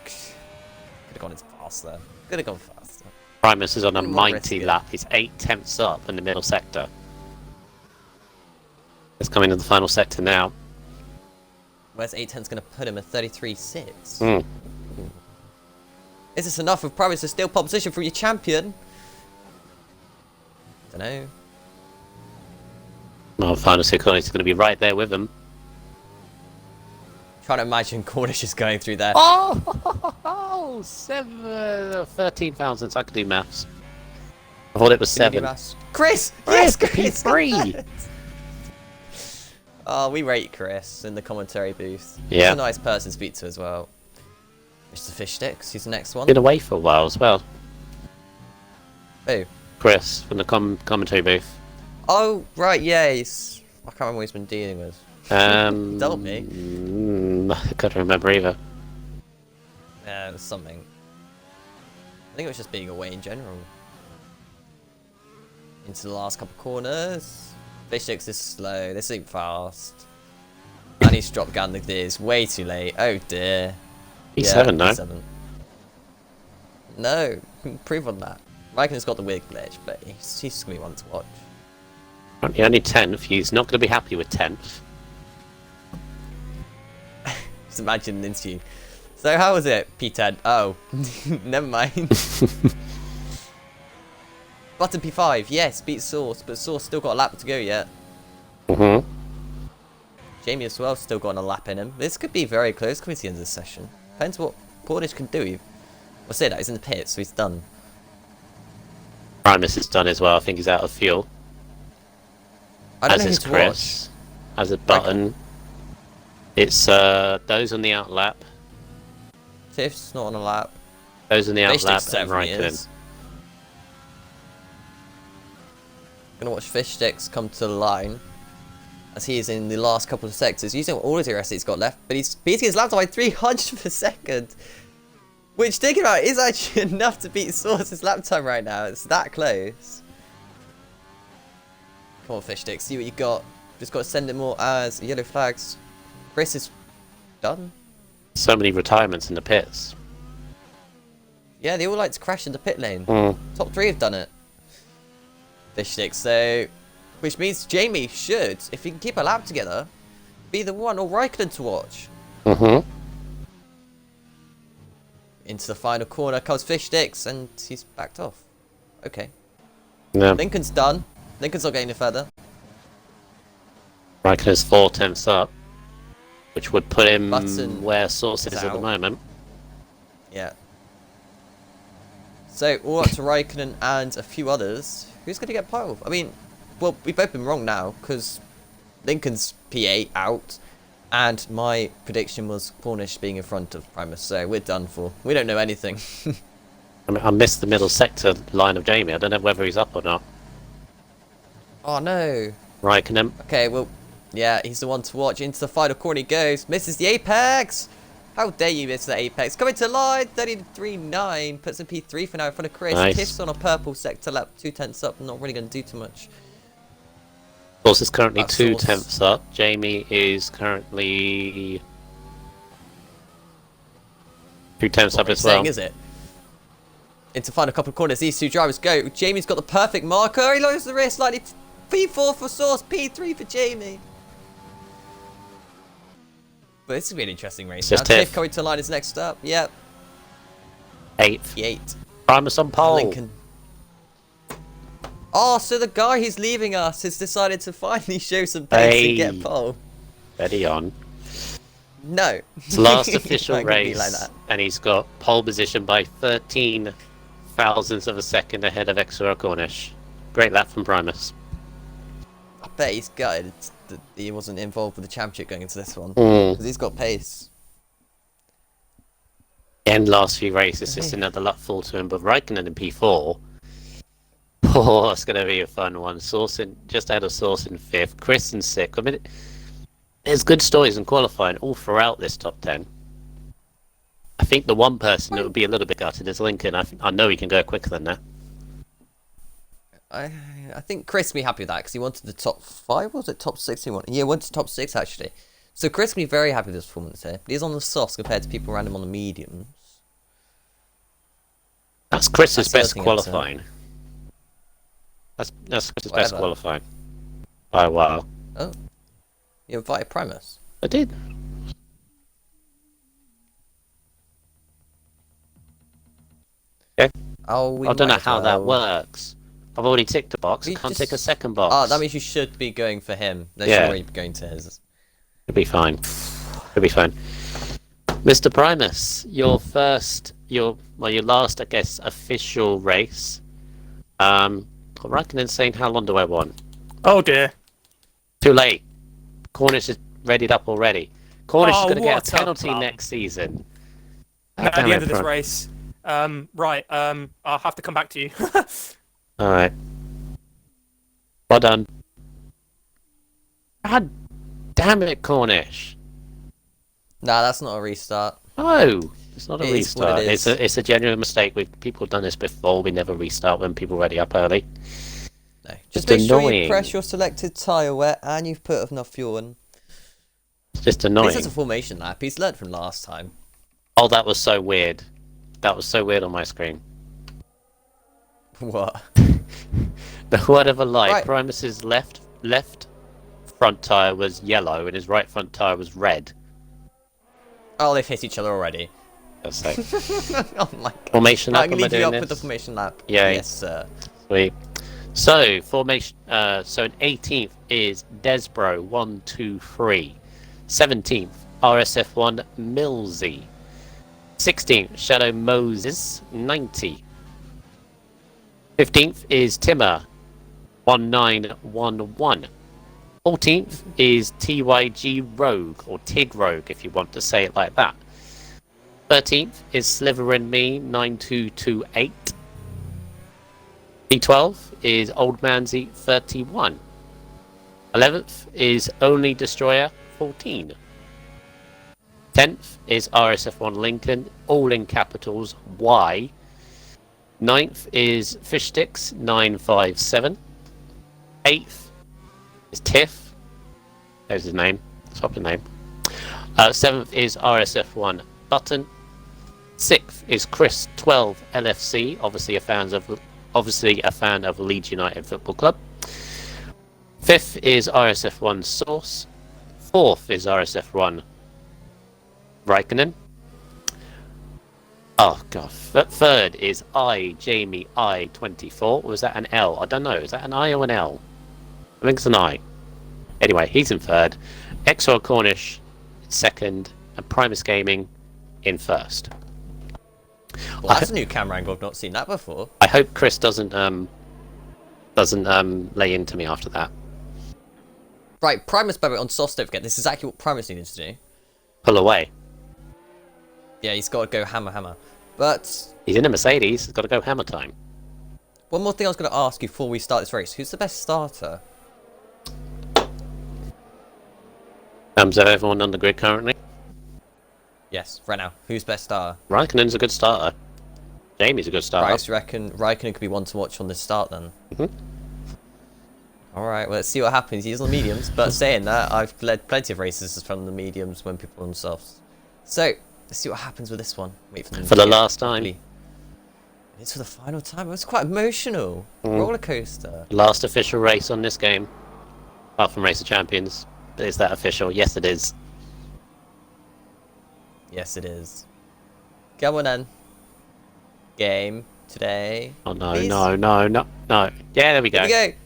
have gone faster. Could have gone faster. Primus is on a More mighty lap. He's 8/10 up in the middle sector. It's coming to the final sector now. Where's 8/10's going to put him at 33.6? Mm. Is this enough of Primus to steal pole position from your champion? Don't know. Well, final sector is going to be right there with him. Trying to imagine Cornish is going through there. Oh, 13 thousandths. I could do maths. I thought it was 7. Chris! Yes, Chris! P3! Oh, we rate Chris in the commentary booth. Yeah. He's a nice person to speak to as well. Mr. Fish Sticks, he's the next one. Been away for a while as well. Oh. Chris from the commentary booth. Oh, right, yeah, he's... I can't remember what he's been dealing with. He told me. I can't remember either. Yeah, it was something. I think it was just being away in general. Into the last couple corners. Fish Sticks is slow, this ain't fast. And he's dropped down the gears way too late. Oh dear. P7, no? P7. No, improve on that. Raikkonen's got the weird glitch, but he's just going to be one to watch. Currently only 10th. He's not going to be happy with 10th. Just imagine an interview. So how was it, P10? Oh, never mind. Button P5, yes, beat Source, but Source still got a lap to go yet. Jamie as well still got a lap in him. This could be very close coming to the end of the session. Depends what Cornish can do. I'll say that, he's in the pit, so he's done. Primus is done as well. I think he's out of fuel. I don't as know is who to Chris. As a Button. It's those on the outlap. Tiff's not on a lap. Those on the Fish outlap Sticks and certainly Raikkonen. is. Gonna watch Fish Sticks come to the line as he is in the last couple of sectors, using all of the rest he's got left, but he's beating his lap time by 300 per second. Which, thinking about it, is actually enough to beat Source's lap time right now. It's that close. Come on, Fish Sticks, see what you got. Just got to send it more as yellow flags. Chris is done. So many retirements in the pits. Yeah, they all like to crash into pit lane. Mm. Top 3 have done it. Fish Sticks, so... Which means Jamie should, if he can keep a lap together, be the one or Raikkonen to watch. Into the final corner comes Fish Sticks, and he's backed off. Okay. Yeah. Lincoln's done. Lincoln's not getting any further. Raikkonen's 4/10 up, which would put him Button where Source is is at the out. moment. Yeah. So, all up to Raikkonen and a few others. Who's going to get pole? I mean, well, we've both been wrong now, because Lincoln's P8 out, and my prediction was Cornish being in front of Primus, so we're done for. We don't know anything. I mean, I missed the middle sector line of Jamie. I don't know whether he's up or not. Oh no. Raikkonen. Okay, well, yeah, he's the one to watch. Into the final corner he goes. Misses the apex. How dare you miss the apex? Coming to line, 33.9. Puts in P3 for now in front of Chris. Nice. Tiff's on a purple sector lap, 2/10 up. Not really going to do too much. Source is currently That's 2/10 up. Jamie is currently 2/10 up as well. Saying, is it? Into final couple of corners, these two drivers go. Jamie's got the perfect marker. He lowers the rear slightly. P4 for Source, P3 for Jamie. But this is going to be an interesting race. Just Now, Tiff. Tiff coming to line is next up. Yep, 8th. P8. Primus on pole. Lincoln. Oh, so the guy who's leaving us has decided to finally show some pace and get pole. Ready on. No. It's last official Not gonna be race, like that. and he's got pole position by 13 thousandths of a second ahead of S04 Cornish. Great lap from Primus. I bet he's gutted that he wasn't involved with the championship going into this one. Mm. Because he's got pace. And last few races, just another luck fall to him, but Raikkonen in P4 Oh, it's going to be a fun one. Just out of Source in 5th, Chris in 6th. I mean, there's good stories in qualifying all throughout this top 10. I think the one person that would be a little bit gutted is Lincoln. I know he can go quicker than that. I think Chris will be happy with that because he wanted the top 5, was it? Top 6 he wanted? Yeah, he wanted top 6 actually. So Chris will be very happy with his performance here. But he's on the softs compared to people around him on the mediums. That's Chris's best qualifying. That's Chris's best qualifying. Oh, wow. Oh. You invited Primus? I did. Okay. Oh, I don't know how that works. I've already ticked a box. I can't tick a second box. Oh, that means you should be going for him. No, yeah. You're going to his. It'll be fine. It'll be fine. Mr. Primus, your last, I guess, official race. I reckon in saying how long do I want? Oh dear. Too late. Cornish is readied up already. Cornish is going to get a penalty next season. At the end of this race. Right, I'll have to come back to you. Alright. Well done. God damn it, Cornish. Nah, that's not a restart. No, it's not a restart. It's a genuine mistake. People have done this before. We never restart when people ready up early. No, just make sure you press your selected tyre wet and you've put enough fuel in. It's just annoying. This is a formation lap. He's learned from last time. Oh, that was so weird. That was so weird on my screen. What? The word of a lie. Right. Primus's left front tyre was yellow and his right front tyre was red. Oh, they've hit each other already. That's like... Oh my god. Formation lap, I'm going to leave you up with the formation lap. Yeah. Yes, sir. Sweet. So, formation... so, in 18th is Desbro, 1, 2, 3. 17th, RSF1, Millsy. 16th, Shadow Moses, 90. 15th is Timmer, 1911. 14th is TYG Rogue, or Tig Rogue if you want to say it like that. 13th is Sliverin Me, 9228. P12 is Old Manzy, 31. 11th is Only Destroyer, 14. 10th is RSF1 Lincoln, all in capitals, Y. 9th is Fish Sticks, 957. 8th is Tiff. There's his name. Swap the name. 7th is RSF1 Button. 6th is Chris 12 LFC, obviously a fan of Leeds United Football Club. 5th is RSF1 Source. 4th is RSF1 Raikkonen. Oh god. 3rd is Jamie I24. Was that an L? I don't know. Is that an I or an L? I think it's an I. Anyway, he's in 3rd. XR Cornish 2nd, and Primus Gaming in 1st. Well, that's a new camera angle. I've not seen that before. I hope Chris doesn't lay into me after that. Right, Primus, by the way, on softs, don't forget, this is exactly what Primus needed to do. Pull away. Yeah, he's got to go hammer. But... he's in a Mercedes, he's got to go hammer time. One more thing I was going to ask you before we start this race. Who's the best starter? So everyone on the grid currently? Yes, right now. Who's best starter? Raikkonen's a good starter. Jamie's a good starter. Right, so you reckon Raikkonen could be one to watch on this start then? Mm-hmm. Alright, well, let's see what happens. He's on the mediums, but saying that, I've led plenty of races from the mediums when people are on softs. So, let's see what happens with this one. Wait for them for the last time. It's for the final time. It was quite emotional. Roller coaster. Last official race on this game. Apart from Race of Champions. Is that official? Yes, it is. Yes, it is. Come on then. Game today. Oh no, please. no. Yeah, there we go. Here we go.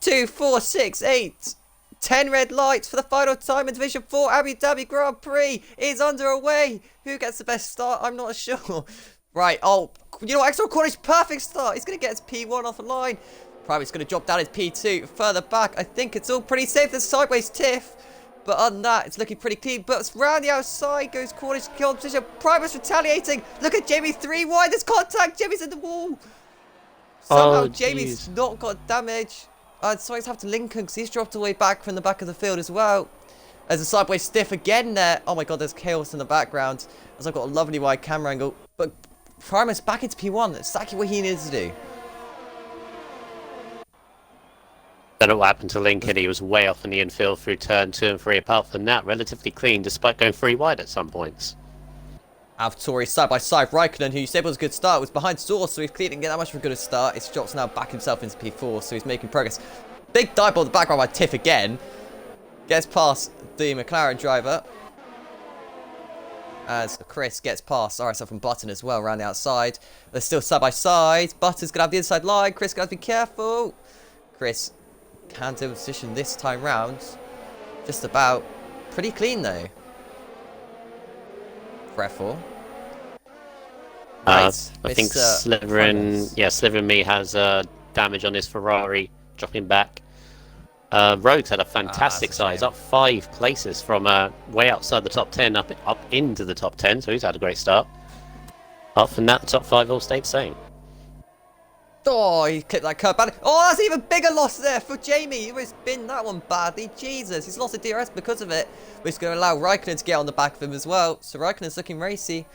2, 4, 6, 8. 10 red lights for the final time in Division 4 Abu Dhabi Grand Prix is underway. Who gets the best start? I'm not sure. Right, oh, you know what? Extra Cornish, perfect start. He's going to get his P1 off the line. Private's going to drop down his P2 further back. I think it's all pretty safe. There's sideways tiff. But other than that, it's looking pretty clean. But round the outside goes Cornish kill position. Private's retaliating. Look at Jamie 3 wide. There's contact. Jamie's in the wall. Somehow Oh, Jamie's jeez. not got damage. So he's have to Lincoln because he's dropped away back from the back of the field as well. There's a sideways stiff again there. Oh my god, there's chaos in the background. As I've got a lovely wide camera angle. But Primus back into P1. That's exactly what he needs to do. Don't know what happened to Lincoln. He was way off in the infield through turn 2 and 3. Apart from that, relatively clean despite going 3 wide at some points. AlphaTauri side by side. Raikkonen, who you said was a good start, was behind Source, so he clearly didn't get that much of a good start. It's drops now back himself into P4, so he's making progress. Big dive ball in the background by Tiff again. Gets past the McLaren driver. As Chris gets past RSF and Button as well around the outside. They're still side by side. Button's going to have the inside line. Chris got to be careful. Chris can do position this time round. Just about pretty clean though. F4. I Right, think Mr. Sliverin Me has damage on his Ferrari, dropping back. Rogue's had a fantastic that's a size, shame. up 5 places from way outside the top 10 up into the top 10, so he's had a great start. Apart from that, the top 5 all stayed the same. Oh, he clipped that curb badly. Oh, that's even bigger loss there for Jamie. He was binned that one badly. Jesus, he's lost a DRS because of it. Which is going to allow Raikkonen to get on the back of him as well. So Raikkonen's looking racy.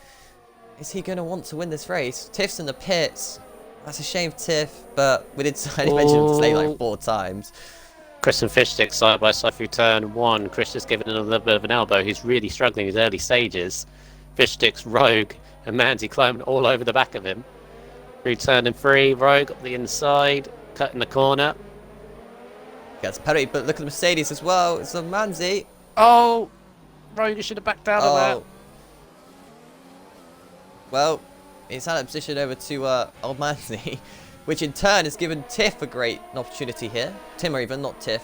Is he going to want to win this race? Tiff's in the pits. That's a shame for Tiff, but we did mention him today like 4 times. Chris and Fishstick side by side through turn 1. Chris just giving him a little bit of an elbow. He's really struggling in his early stages. Fishstick's Rogue and Manzi climbing all over the back of him. Through turn 3, Rogue up the inside, cutting the corner. Gets a penalty, but look at the Mercedes as well. It's a Manzi. Oh! Rogue should have backed out of that. Well, he's had a position over to old Manzi, which in turn has given Tiff a great opportunity here. Tim or even, not Tiff.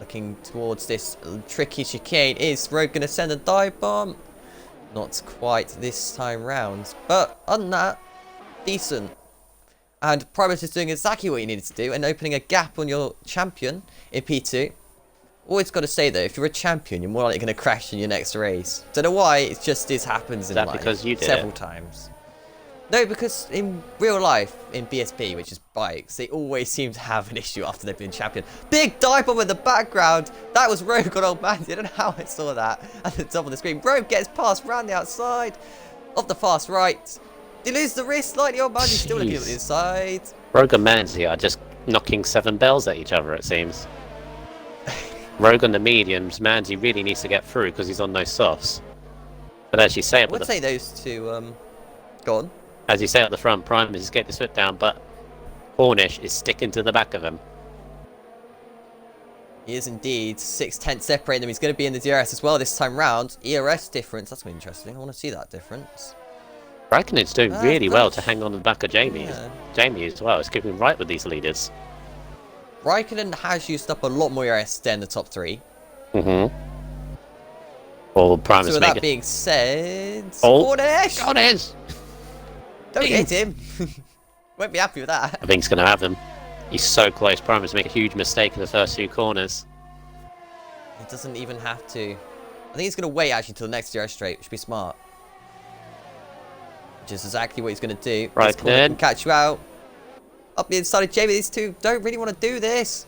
Looking towards this tricky chicane. Is Rogue going to send a dive bomb? Not quite this time round. But other than that, decent. And Primus is doing exactly what you needed to do and opening a gap on your champion in P2. Always got to say though, if you're a champion, you're more likely going to crash in your next race. Don't know why, it just happens in life. Is that because you did several it? times. No, because in real life, in BSP, which is bikes, they always seem to have an issue after they've been champion. Big dive bomb in the background. That was Rogue on old man. I don't know how I saw that at the top of the screen. Rogue gets past round the outside of the fast right. They lose the wrist slightly. Old man, he's still looking at the inside. Rogue and Manzi are just knocking 7 bells at each other, it seems. Rogue on the mediums, Manzi really needs to get through because he's on no softs. But as you say, I would say those two, go on. As you say at the front, Primus is getting his foot down, but Cornish is sticking to the back of him. He is indeed 6/10 separating them. He's going to be in the DRS as well this time round. ERS difference, that's going to be interesting. I want to see that difference. Raikkonen's doing really well to gosh. hang on to the back of Jamie. Yeah. Jamie as well is keeping right with these leaders. Raikkonen has used up a lot more ERS than the top 3. Mm-hmm. Or Primus So with that being said, Cornish! Cornish! Don't hit him. Won't be happy with that. I think he's going to have him. He's so close. Primus make a huge mistake in the first 2 corners. He doesn't even have to. I think he's going to wait actually till the next DRS straight, which would be smart. Which is exactly what he's going to do. Right, This corner can catch you out. Up the inside of Jamie. These two don't really want to do this.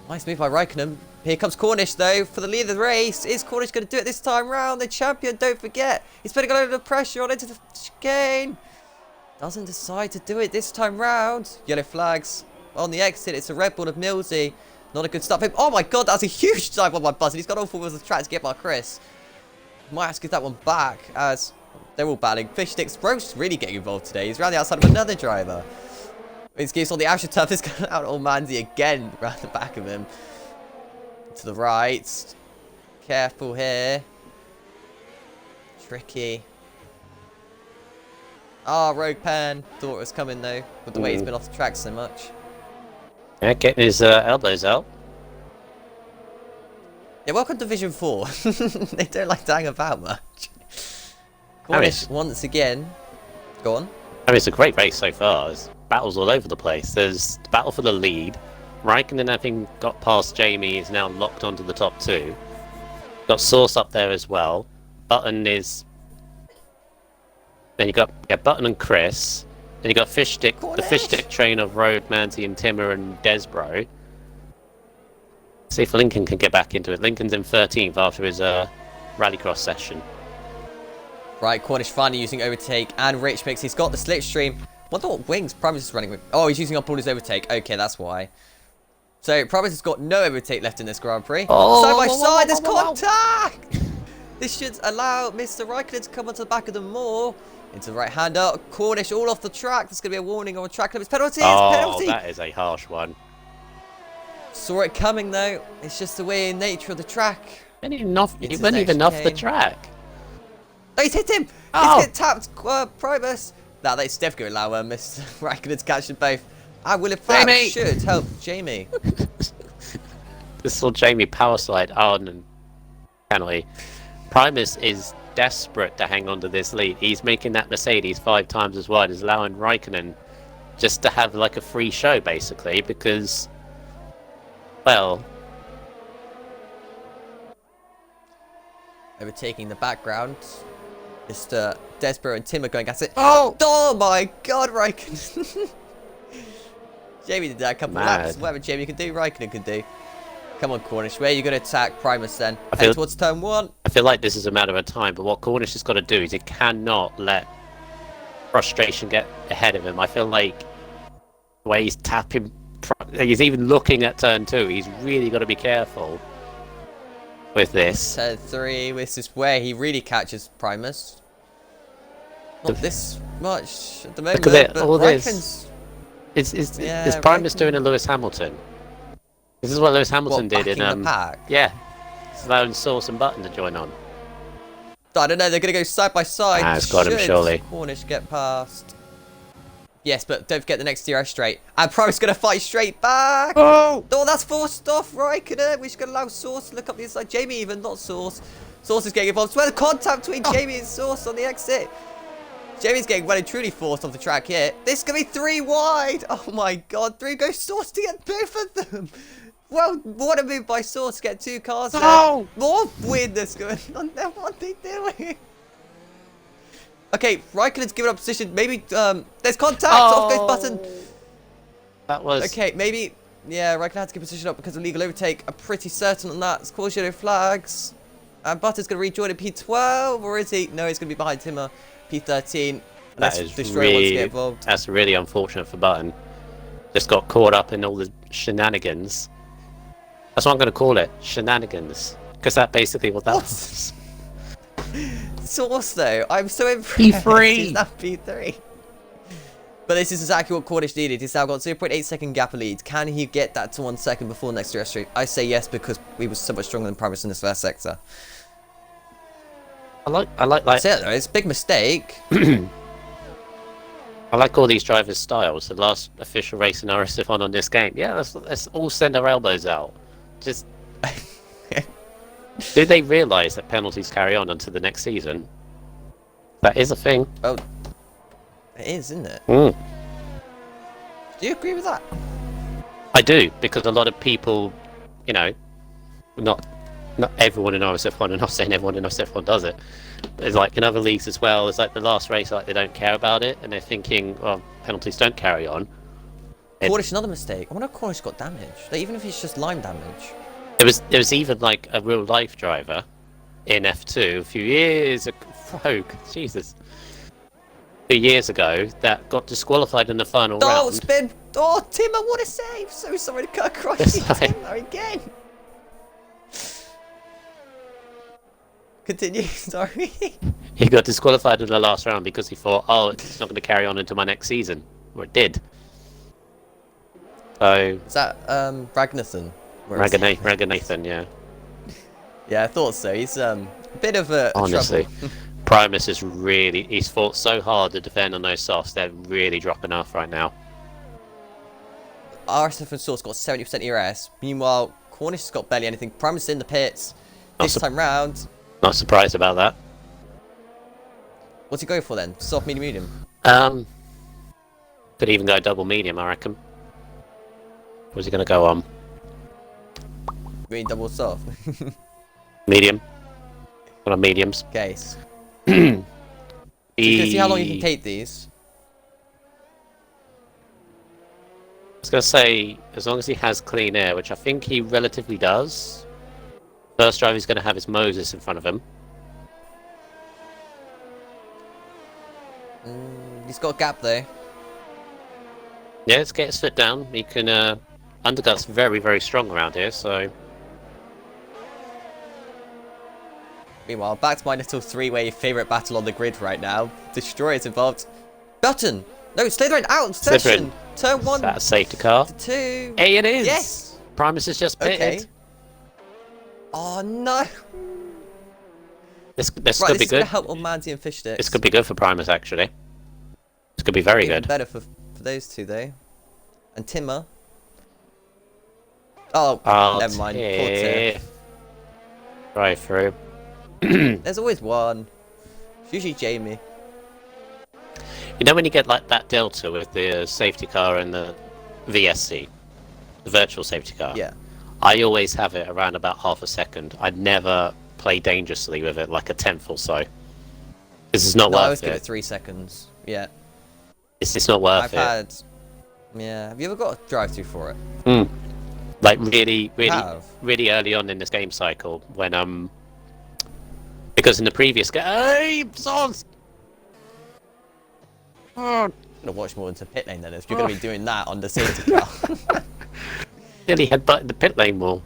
Nice move by Raikkonen. Here comes Cornish though for the lead of the race. Is Cornish going to do it this time round? The champion, don't forget. He's putting a lot of pressure on into the chicane. Doesn't decide to do it this time round. Yellow flags on the exit. It's a red ball of Millsy. Not a good start for him. Oh my god, that's a huge dive on my buzzer. He's got all 4 wheels of the track to get by Chris. Might have to give that one back as they're all battling. Fish Sticks Roast really getting involved today. He's around the outside of another driver. This gives on the AstroTurf. This going out on Manzi again round the back of him. To the right. Careful here. Tricky. Ah, Rogue Pan. Thought it was coming though, with the way he's been off the track so much. Yeah, getting his elbows out. Yeah, welcome to Division 4. They don't like to hang about much. Cornish once again. Go on. I mean, it's a great race so far. There's battles all over the place. There's the battle for the lead. Raikkonen, having got past Jamie, is now locked onto the top 2. Got Source up there as well. Button is Then you got Button and Chris. Then you got Fish Stick, the Fish Stick train of Road, Manzi and Timmer and Desbro. See if Lincoln can get back into it. Lincoln's in 13th after his rallycross session. Right, Cornish finally using overtake, and Rich Mix. He's got the slipstream. Wonder what wings Primus is running with. Oh, he's using up all his overtake. Okay, that's why. So Primus has got no overtake left in this Grand Prix. Side by side, there's contact! This should allow Mr. Raikkonen to come onto the back of them more. Into the right-hander. Cornish all off the track. There's going to be a warning on a track limits. Penalty! Penalty! That is a harsh one. Saw it coming, though. It's just the way in nature of the track. He wasn't even off the track. Oh, he's hit him! Oh. He's hit tapped Primus. Now, that's definitely going to allow Mr. Raikkonen to catch them both. I will, in fact, should help Jamie. This saw Jamie power slide on and penalty. Primus is desperate to hang on to this lead. He's making that Mercedes 5 times as wide, is allowing Raikkonen just to have like a free show, basically, because, well... Overtaking the background. Mr. Desbro and Tim are going at it. Oh My God, Raikkonen. Jamie did that a couple of laps. Whatever Jamie can do, Raikkonen can do. Come on, Cornish. Where are you going to attack Primus then? Head towards turn 1. I feel like this is a matter of time, but what Cornish has got to do is he cannot let frustration get ahead of him. I feel like the way he's tapping, he's even looking at turn 2. He's really got to be careful with this. Turn 3. This is where he really catches Primus. Not this much at the moment. Look at it, but all Raikkonen's... this. Is Primus doing a Lewis Hamilton? This is what Lewis Hamilton did in the pack? Yeah, it's allowing Source and Button to join on. I don't know. They're going to go side by side. It's got him surely. Cornish get past. Yes, but don't forget the next DRS straight. And Primus going to fight straight back. Oh, that's forced off Raikkonen. We're just going to allow Source to look up the inside. Jamie even, not Source. Source is getting involved. Where the contact between Jamie and Source on the exit. Jamie's getting well and truly forced off the track here. This is going to be 3 wide. Oh my God. 3 goes Source to get both of them. Well, what a move by Source to get 2 cars there. More weirdness going on there. What are they doing? Okay, Raikkonen's given up position. Maybe, there's contact. Off goes Button. That was... Okay, maybe... Yeah, Raikkonen had to give position up because of legal overtake. I'm pretty certain on that. It's cause yellow flags. And Button's going to rejoin in P12, or is he? No, he's going to be behind Timmer. P13. That is really... That's really unfortunate for Button. Just got caught up in all the shenanigans. That's what I'm going to call it. Shenanigans. Because that's basically what that was. Source, though. I'm so impressed. P3. He's now P3. But this is exactly what Cornish needed. He's now got 0.8 second gap of lead. Can he get that to 1 second before the next DRS straight? I say yes, because we were so much stronger than Primus in this first sector. I like that's it, though. It's a big mistake. I like all these drivers' styles. The last official race in RSF1 on this game. Yeah, let's all send our elbows out. Just... Do they realise that penalties carry on until the next season? That is a thing. Well, it is, isn't it? Mm. Do you agree with that? I do, because a lot of people, you know, not everyone in RSF1, I'm not saying everyone in RSF1 does it. There's like in other leagues as well, it's like the last race, like they don't care about it, and they're thinking, well, penalties don't carry on. Cornish, another mistake. I wonder if Cornish got damage. Like, even if it's just line damage. There was even like a real life driver in F2 a few years ago, Jesus, a few years ago, that got disqualified in the final round. Oh, spin! Oh, Timmer, what a save! So sorry to cut across you, Timmer, again. Continue, sorry. He got disqualified in the last round because he thought, oh, it's not going to carry on into my next season. Well, it did. So... Is that, Ragnarson? Ragnathan, yeah. Yeah, I thought so. He's, a bit of a honestly, trouble. Primus is really... He's fought so hard to defend on those softs. They're really dropping off right now. RSF and Source got 70% ERS. Meanwhile, Cornish has got barely anything. Primus in the pits. This time round... Not surprised about that. What's he go for then? Soft, medium? Could even go double medium, I reckon. What's he going to go on? Green double soft. Medium. One of mediums. Case. So you can see how long you can take these. I was going to say, as long as he has clean air, which I think he relatively does. First drive he's going to have is Moses in front of him. He's got a gap though. Yeah, let's get his foot down. He can, Undergut's very, very strong around here, so... Meanwhile, back to my little three-way favourite battle on the grid right now. Destroyer's involved. Button! No, Slytherin out of session! Turn 1 That's a safety car. 2. Hey, it is! Yes! Primus has just pitted. Okay. Oh no! This Right, could this be is going good. to help on Mandy and Fish Sticks. This could be good for Primus, actually. This could be very Even good. better for those two though. And Timmer. Oh, never mind. Poor Tiff. Right through. There's always one. It's usually Jamie. You know when you get like that delta with the safety car and the VSC, the virtual safety car? Yeah. I always have it around about half a second. I'd never play dangerously with it like a tenth or so. This is not No, I worth always it. give it 3 seconds. Yeah. It's not worth I've it. had... Yeah. Have you ever got a drive-through for it? Like really Have. really early on in this game cycle when because in the previous game, hey, Sons! Oh, I'm gonna watch more into pit lane then if you're gonna be doing that on the safety car. nearly headbutted the pit lane wall.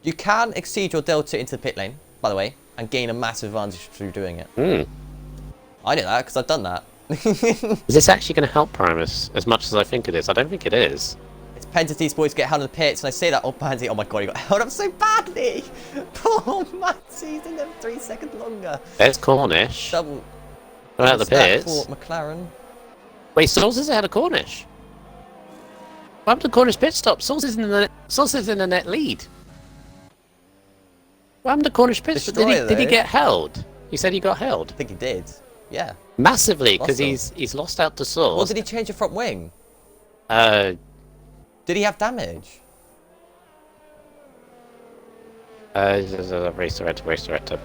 You can exceed your delta into the pit lane, by the way, and gain a massive advantage through doing it. I know that because I've done that. Is this actually going to help Primus as much as I think it is? I don't think it is. It's Pentaty's boys get held in the pits, and I say that, oh, Pansy, oh my god, he got held up so badly! Poor Matsy's in there 3 seconds longer. There's Cornish. Double. What about the stat pits? for McLaren. Wait, Sauls is ahead of Cornish. What happened to Cornish pit stop? Sauls is in the net lead. What happened to Cornish pit stop? Destroyer, Did he though. get held? He said he got held. I think he did. Yeah. Massively, because Lost he's lost out to Sauls. Or did he change a front wing? Uh, Did he have damage? race director.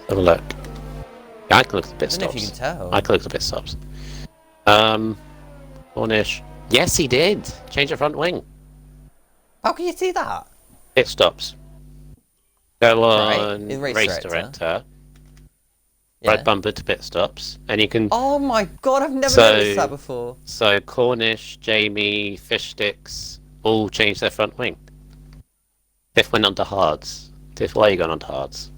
Have a look. Yeah, I can look at the pit I don't know if stops. you can tell. I can look at the pit stops. Cornish. Yes, he did. Change the front wing. How can you see that? Pit stops. Go Right, on in race, race director. Yeah. Right bumper to pit stops, and you can. Oh my god, I've never So- noticed that before. So Cornish, Jamie, Fish Sticks all change their front wing. Tiff went onto hards. Tiff, why are you going onto hards?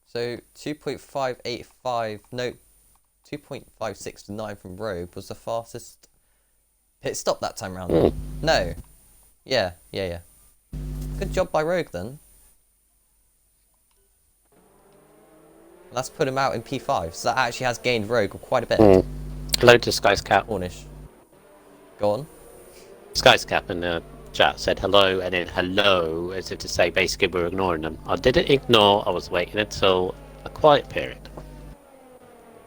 So 2.585, no, 2.569 from Rogue was the fastest pit stop that time round. No. Yeah. Good job by Rogue then. That's put him out in P5, so that actually has gained Rogue quite a bit. Hello to Sky's Cap. Cornish. Go on. Sky's Cap in the chat said hello, and then hello, as if to say basically we're ignoring them. I didn't ignore, I was waiting until a quiet period.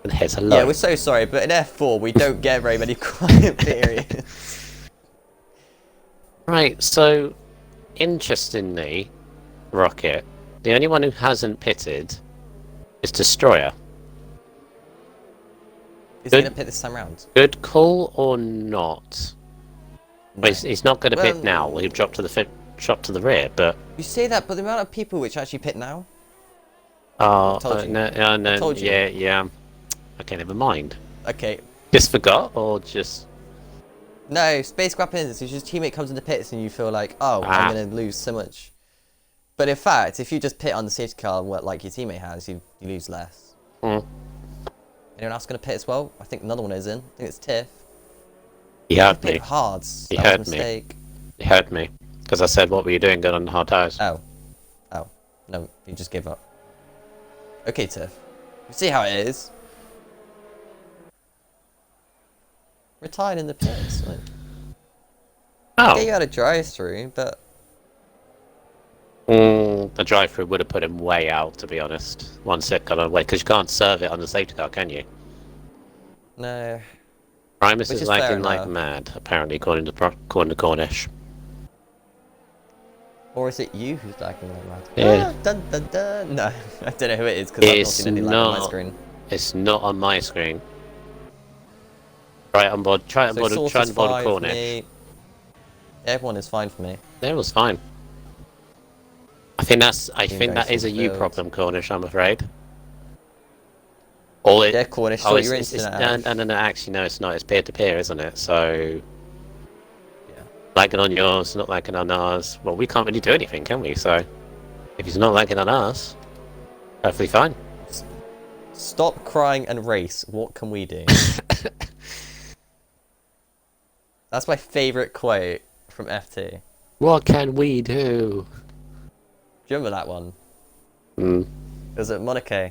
And here's hello. Yeah, we're so sorry, but in F4 we don't get very many quiet periods. Right, so, interestingly, Rocket, the only one who hasn't pitted is Destroyer. Is he Good. going to pit this time round? Good call or not? Well, he's not going to pit Well- now. Well, he'll drop to the rear, but You say that, but the amount of people which actually pit now. told you. no, Told you. yeah. Okay, never mind. Okay. Just forgot, or just No, space grab is your teammate comes in the pits and you feel like, oh, Ah. I'm going to lose so much. But in fact, if you just pit on the safety car like your teammate has, you lose less. Anyone else going to pit as well? I think another one is in. I think it's Tiff. he heard me. Pit hards. He That was a heard me. mistake. He heard me because I said, "What were you doing? Going on the hard tires?" Oh. No, you just gave up. Okay, Tiff. You see how it is? Retired in the pits. Like, Oh, yeah, you had a drive through, but the drive-through would have put him way out, to be honest. Once it got away, because you can't serve it on the safety car, can you? no. Primus Which is is fair lagging like enough. mad, apparently, according to Cornish. Or is it you who's lagging like mad? Yeah. Dun dun dun. No, I don't know who it is because I've not seen any lag on my screen. It's not on my screen. Right, on board. Try on board. Try on board a Cornish. Everyone is fine for me. It was fine. I think that is a you problem, Cornish. I'm afraid. Or it. Yeah, Cornish. Oh, you're no. Actually, no, it's not. It's peer to peer, isn't it? So. Yeah. Lagging on yours, not lagging on ours. Well, we can't really do anything, can we? So, if he's not lagging on ours, perfectly fine. Stop crying and race. What can we do? That's my favourite quote from FT. What can we do? Do you remember that one? Mm. It was at Monaco.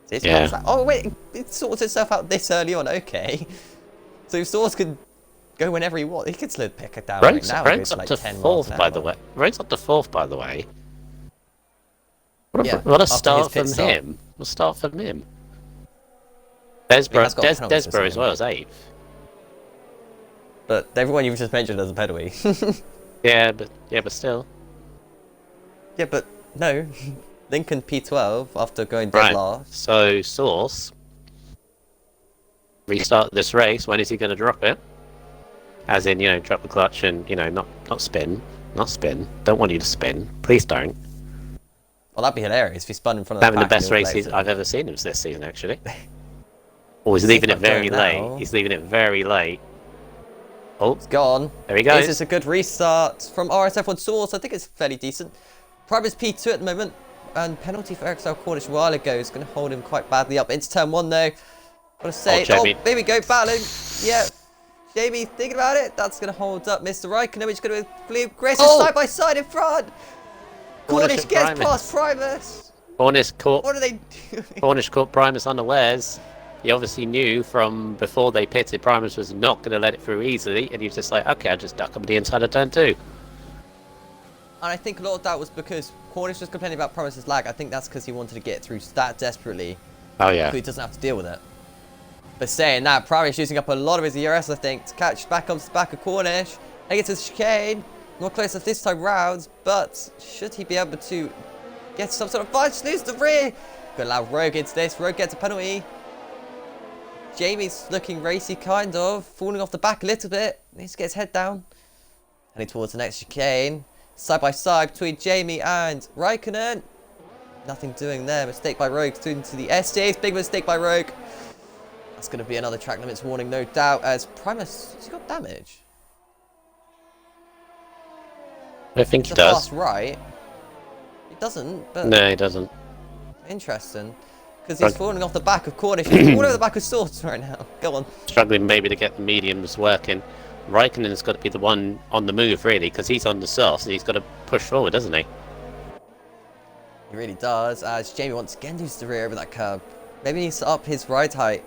Yeah. Like, oh wait, it sorts itself out this early on. Okay. So Source could go whenever he wants. He could slid pick it down right now. Rogue's up to 4th, by the way. Rogue's up to 4th, by the way. What a start from him. What a start from him. Desborough as well as 8th. But everyone you've just mentioned has a penalty. yeah, but still. Yeah, but no. Lincoln P12 after going dead last. So Source restart this race. When is he going to drop it? As in, drop the clutch and not spin, Don't want you to spin. Please don't. Well, that'd be hilarious if he spun in front of the Having the best race I've ever seen him this season, actually. Or he's leaving it very late. He's leaving it very late. Oh, it's gone. There he goes. This is a good restart from RSF1 Source. I think it's fairly decent. Primus P2 at the moment. And penalty for XL Cornish a while ago is going to hold him quite badly up. Into turn 1 though. Gotta say, there we go, battling. Yeah, Jamie thinking about it. That's going to hold up Mr. Raikkonen, which is going to leave Grace side by side in front. Cornish gets past Primus. Cornish caught. What are they doing? Cornish caught Primus unawares. He obviously knew from before they pitted Primus was not going to let it through easily, and he was just like, okay, I'll just duck him to the inside of turn 2. And I think a lot of that was because Cornish was complaining about Primus's lag. I think that's because he wanted to get through that desperately. Oh, yeah. So he doesn't have to deal with it. But saying that, Primus using up a lot of his ERS, I think, to catch back onto the back of Cornish. And gets his chicane. More closer this time round, but should he be able to get some sort of advantage? Lose the rear. Gonna allow Rogue into this. Rogue gets a penalty. Jamie's looking racy, kind of. Falling off the back a little bit. Needs to get his head down. Heading towards the next chicane. Side by side between Jamie and Raikkonen. Nothing doing there. Mistake by Rogue into the STAs. Big mistake by Rogue. That's going to be another track limits warning, no doubt, as Primus, has he got damage? I think he does. Fast right. He doesn't, but... No, he doesn't. Interesting. Because he's falling off the back of Cornish. He's all over the back of Swords right now. Go on. Struggling maybe to get the mediums working. Raikkonen's got to be the one on the move, really, because he's on the soft, so he's got to push forward, doesn't he? He really does, as Jamie once again loses the rear over that curb. Maybe he needs to up his ride height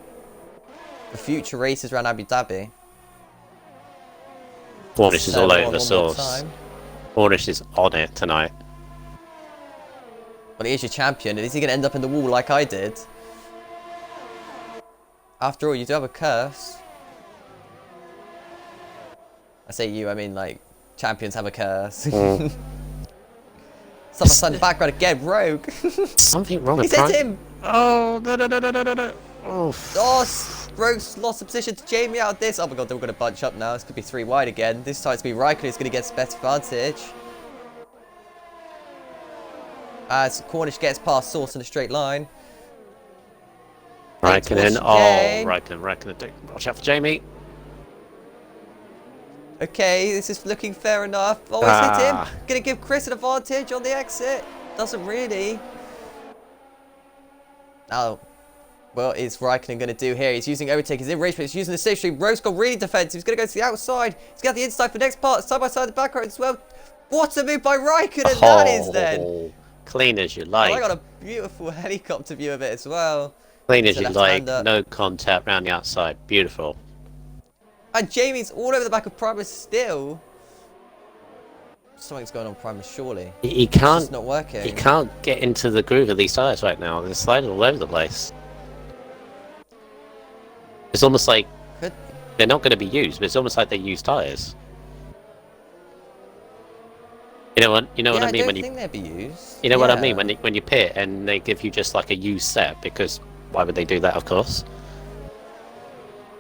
for future races around Abu Dhabi. Cornish is all over the source. Cornish is on it tonight. Well, he is your champion, and is he going to end up in the wall like I did? After all, you do have a curse. I say you, I mean, like, champions have a curse. Someone in the background again, Rogue. Something wrong with He's hit him! Oh, no. Oh, Rogue's lost the position to Jamie out of this. Oh my god, they're all going to bunch up now. This could be 3 wide again. This time it's going to be Raikkonen who's going to get the best advantage. As Cornish gets past Source in a straight line. Raikkonen, Raikkonen, watch out for Jamie. Okay, this is looking fair enough. Oh, it's hit him. Gonna give Chris an advantage on the exit. Doesn't really. Oh. What is Raikkonen going to do here? He's using overtake. He's in race, but he's using the safe stream. Rogue's got really defensive. He's going to go to the outside. He's got the inside for the next part. Side by side, the back road as well. What a move by Raikkonen that is then. Clean as you like. Oh, I got a beautiful helicopter view of it as well. Clean as you like. No contact around the outside. Beautiful. And Jamie's all over the back of Primus still. Something's going on Primus, surely. He can't. It's not working. He can't get into the groove of these tyres right now. They're sliding all over the place. It's almost like they're not going to be used, but it's almost like they use tyres. You know what I mean I when don't you. think they'd be used. You know what I mean when you pit and they give you just like a used set, because why would they do that? Of course.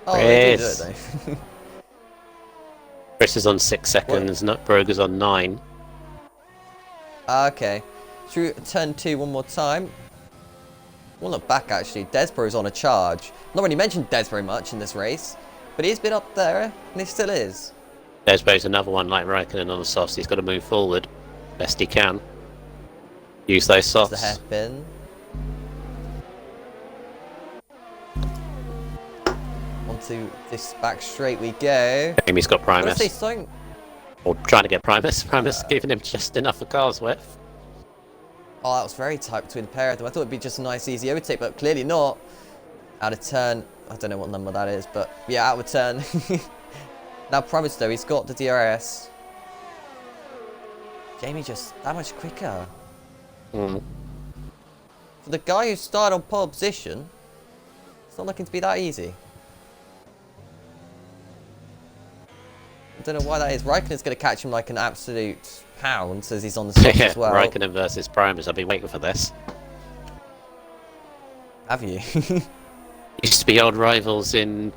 Oh, they do Chris. it though. Chris is on 6 seconds. Nutbroger's on 9. Okay. Through turn 2 one more time. We'll look back actually. Desborough's on a charge. Not really mentioned Desborough much in this race, but he's been up there and he still is. Desborough's another one like Raikkonen on the softs. He's got to move forward best he can. Use those softs. The hairpin. Onto this back straight we go. Amy's got I want Primus. to say something. Or trying to get Primus. Primus giving him just enough of car's width. Oh, that was very tight between the pair of them. I thought it'd be just a nice, easy overtake, but clearly not. Out of turn. I don't know what number that is, but yeah, out of turn. Now, Primus, though, he's got the DRS. Jamie just that much quicker. Mm. For the guy who started on pole position, it's not looking to be that easy. I don't know why that is. Raikkonen's going to catch him like an absolute pound, says he's on the stop Yeah, as well. Raikkonen versus Primus. I've been waiting for this. Have you? Used to be old rivals in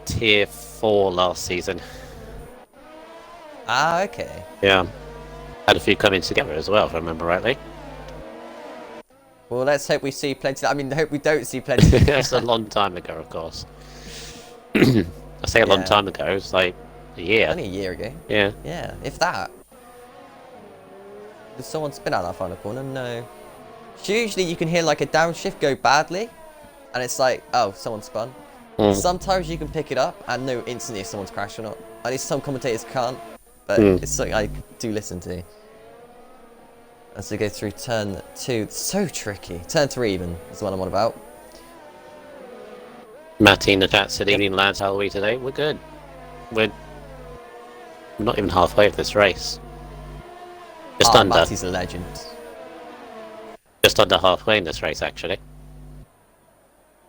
Tier 4 last season. Ah, okay. Yeah. Had a few coming together as well, if I remember rightly. Well, let's hope we see plenty. I mean, hope we don't see plenty. That's a long time ago, of course. I say a long time ago, it's like a year. Only a year ago. Yeah. Yeah, if that. Did someone spin out that final corner? No. Usually you can hear like a downshift go badly, and it's like, oh, someone spun. Sometimes you can pick it up and know instantly if someone's crashed or not. At least some commentators can't, but it's something I do listen to. As we go through turn 2, it's so tricky. Turn 3 even is the one I'm on about. Matty in the chat said, evening lads, how are we today? We're good. We're not even halfway of this race. Just under. Matty's a legend. Just under halfway in this race, actually.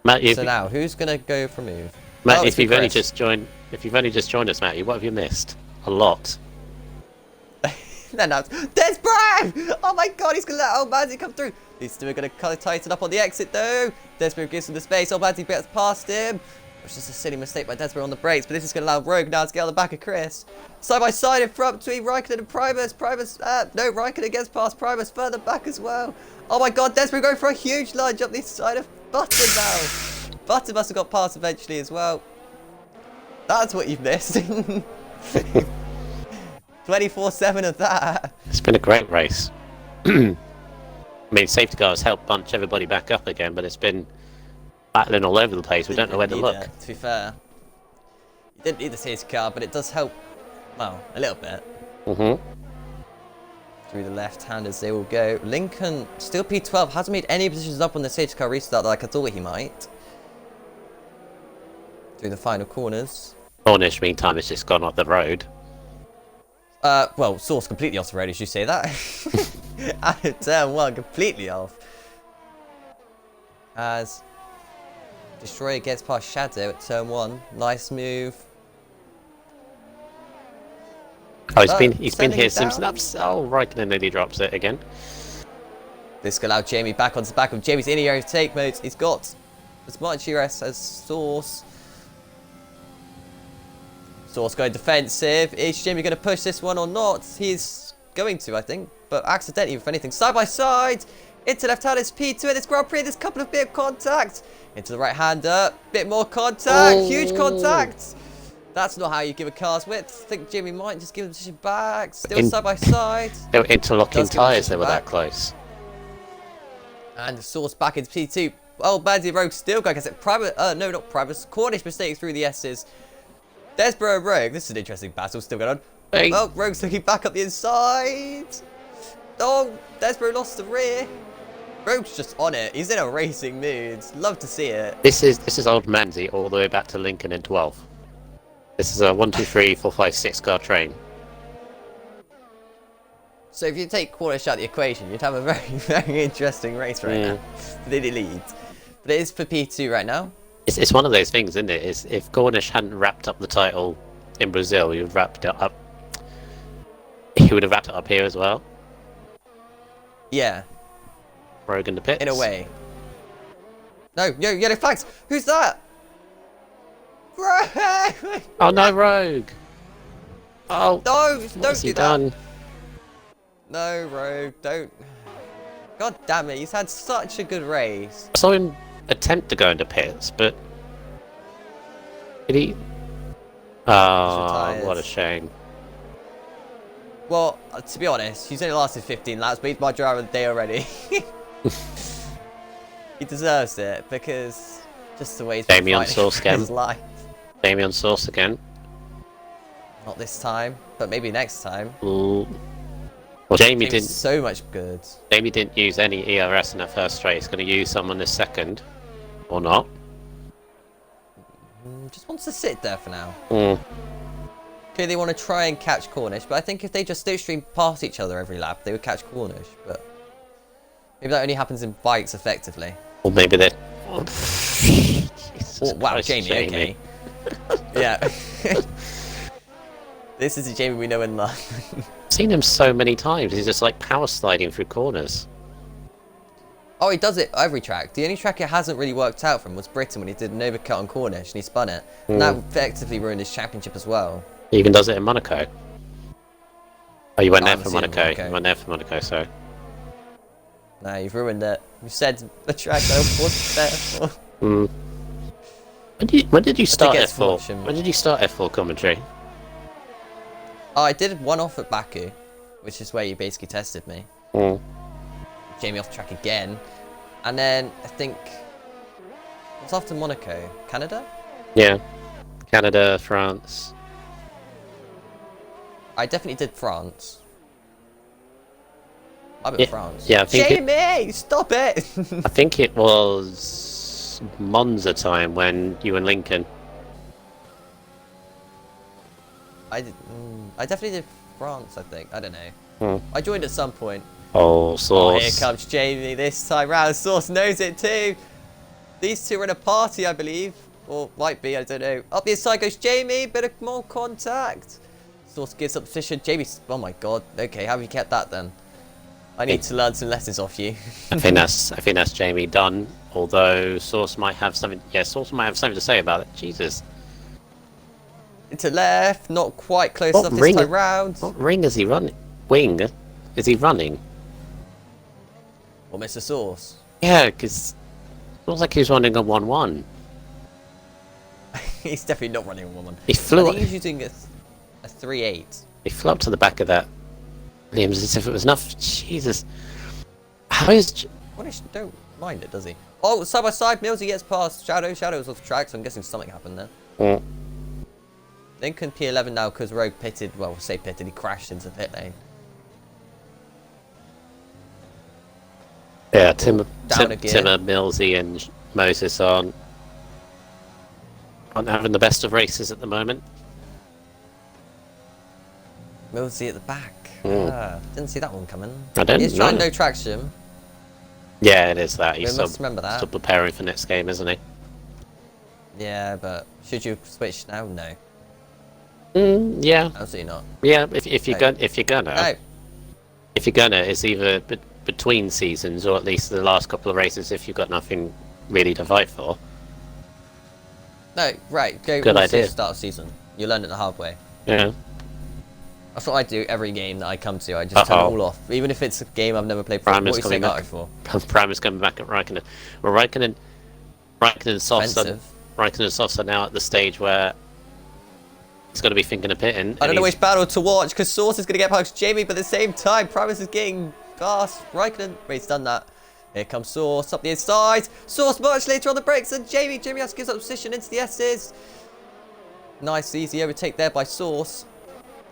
Matt, So now, who's gonna go for move? Matt, Oh, if it's you've only Chris. just joined us, Matty, what have you missed? A lot. Then that's Desborough! Oh my god, he's gonna let Old Manzi come through. He's still gonna kind of tighten up on the exit though. Desborough gives him the space. Old Manzi gets past him. It's just a silly mistake by Desborough on the brakes, but this is gonna allow Rogue now to get on the back of Chris. Side by side in front between Raikkonen and Primus. No, Raikkonen gets past Primus further back as well. Oh my god, Desborough going for a huge lunge up the side of Button now. Button must have got past eventually as well. That's what you've missed. 24/7 of that. It's been a great race. I mean, safety cars helped bunch everybody back up again, but it's been battling all over the place. We don't know where to look. To be fair, you didn't need the safety car, but it does help. Well, a little bit. Through the left hand as they will go. Lincoln, still P12, hasn't made any positions up on the safety car restart like I thought he might. Through the final corners. Cornish, meantime, has just gone off the road. Well, Source completely off the road as you say that. Out of turn 1, completely off. As Destroyer gets past Shadow at turn 1. Nice move. Oh, he's been here it since. down. Oh, right, and then nearly drops it again. This will allow Jamie back onto the back of Jamie's in-ear overtake mode. He's got as much ERS as Source. Source going defensive. Is Jamie going to push this one or not? He's going to, I think, but accidentally, if anything. Side by side. Into left hand is P2 in this Grand Prix. There's a couple of bit of contact. Into the right hander. Bit more contact. Huge contact. That's not how you give a car's width. I think Jimmy might just give the position back. Still side by side. They were interlocking Does give the tyres, they position were back. that close. And the Source back into P2. Oh, Bandy Rogue still going. I said private. No, not private. Cornish mistake through the S's. Desborough Rogue. This is an interesting battle still going on. Hey. Oh, Rogue's looking back up the inside. Oh, Desborough lost the rear. Rogue's just on it. He's in a racing mood. Love to see it. This is old Manzi all the way back to Lincoln in 12. This is a 1, 2, 3, 4, 5, 6 car train. So if you take Cornish out of the equation, you'd have a very, very interesting race right now. They lead. But it is for P2 right now. It's one of those things, isn't it? Is if Cornish hadn't wrapped up the title in Brazil, you'd wrapped it up. he would have wrapped it up here as well. Yeah, Rogue in the pits. in a way. No, yo, yellow flags. Who's that? Rogue! Oh no, Rogue! Oh, No, don't what's do he that. done? No, Rogue, don't. God damn it, he's had such a good race. I saw him attempt to go into pits, but did he? Oh, retired. what a shame. Well, to be honest, he's only lasted 15 laps, but he's my driver of the day already. He deserves it because just the way he's been Damien fighting Sauce for his again. life. Damien Sauce again. Not this time, but maybe next time. Ooh. Well, Jamie Jamie's didn't. so much good. Jamie didn't use any ERS in that first race. Going to use someone this second, or not? Just wants to sit there for now. Mm. Okay, they want to try and catch Cornish, but I think if they just stream past each other every lap, they would catch Cornish. But maybe that only happens in bikes effectively. Or maybe they. Oh, wow, Jamie, okay. Yeah. This is the Jamie we know and love. I've seen him so many times. He's just like power sliding through corners. Oh, he does it every track. The only track it hasn't really worked out from was Britain when he did an overcut on Cornish and he spun it. And that effectively ruined his championship as well. He even does it in Monaco. Oh, you went I there haven't for seen it in Monaco. Monaco. You went there for Monaco, so. No, you've ruined it. You said the track I wasn't there for. Mm. When did you start it's F4? watching. When did you start F4 commentary? Oh, I did one off at Baku, which is where you basically tested me. Mm. Jamie off track again. And then, I think... What's after Monaco? Canada? Yeah. Canada, France. I definitely did France. I'm in France. Yeah, I think Jamie! Stop it! I think it was Monza time when you and Lincoln. I definitely did France, I think. I don't know. Hmm. I joined at some point. Oh, Oh, Sauce. here comes Jamie this time round. Sauce knows it too. These two are in a party, I believe. Or might be, I don't know. Up the inside goes Jamie. Bit of more contact. Sauce gives up position. Jamie, oh my god. Okay, how have you kept that then? I need to learn some lessons off you. I think that's Jamie done. Although Sauce might have something. Yeah, Sauce might have something to say about it. Jesus. Into left, not quite close What enough this ring- time round. What ring is he running? Wing? Is he running? Or Mr. Sauce. Yeah, because it looks like he's running a 1-1. He's definitely not running a woman. He I flew. think he's using a 3.8. He flew up to the back of that Williams as if it was enough. Jesus. How is... Cornish don't mind it, does he? Oh, side by side, Millsy gets past Shadow. Shadow's off the track, so I'm guessing something happened there. Mm. Lincoln P11 now because Rogue pitted, well, we'll say pitted, he crashed into the pit lane. Yeah, Timmer, Down again. Timmer, Millsy and Moses aren't having the best of races at the moment. Millsy at the back. Mm. Ah, didn't see that one coming. I don't He's trying know. no traction. Yeah, it is that. We He's must remember that. still preparing for next game, isn't he? Yeah, but should you switch now? No, Yeah. absolutely not. Yeah, if you're No. gonna, it's either between seasons or at least the last couple of races if you've got nothing really to fight for. No, right. Go. Good all idea. Start of season. You learn it the hard way. Yeah. That's what I do every game that I come to. I just turn it all off, even if it's a game I've never played before. Prime is What are you saying coming that back. for? Prime is coming back at Raikkonen. Well, Raikkonen and Softs Expensive. are now at the stage where he's got to be thinking of pitting. I don't and know he's- which battle to watch because Sauce is going to get past Jamie, but at the same time, Primus is getting past Raikkonen. Wait, he's done that. Here comes Sauce up the inside. Sauce much later on the brakes than Jamie. Jamie has to give up position into the S's. Nice, easy overtake there by Sauce.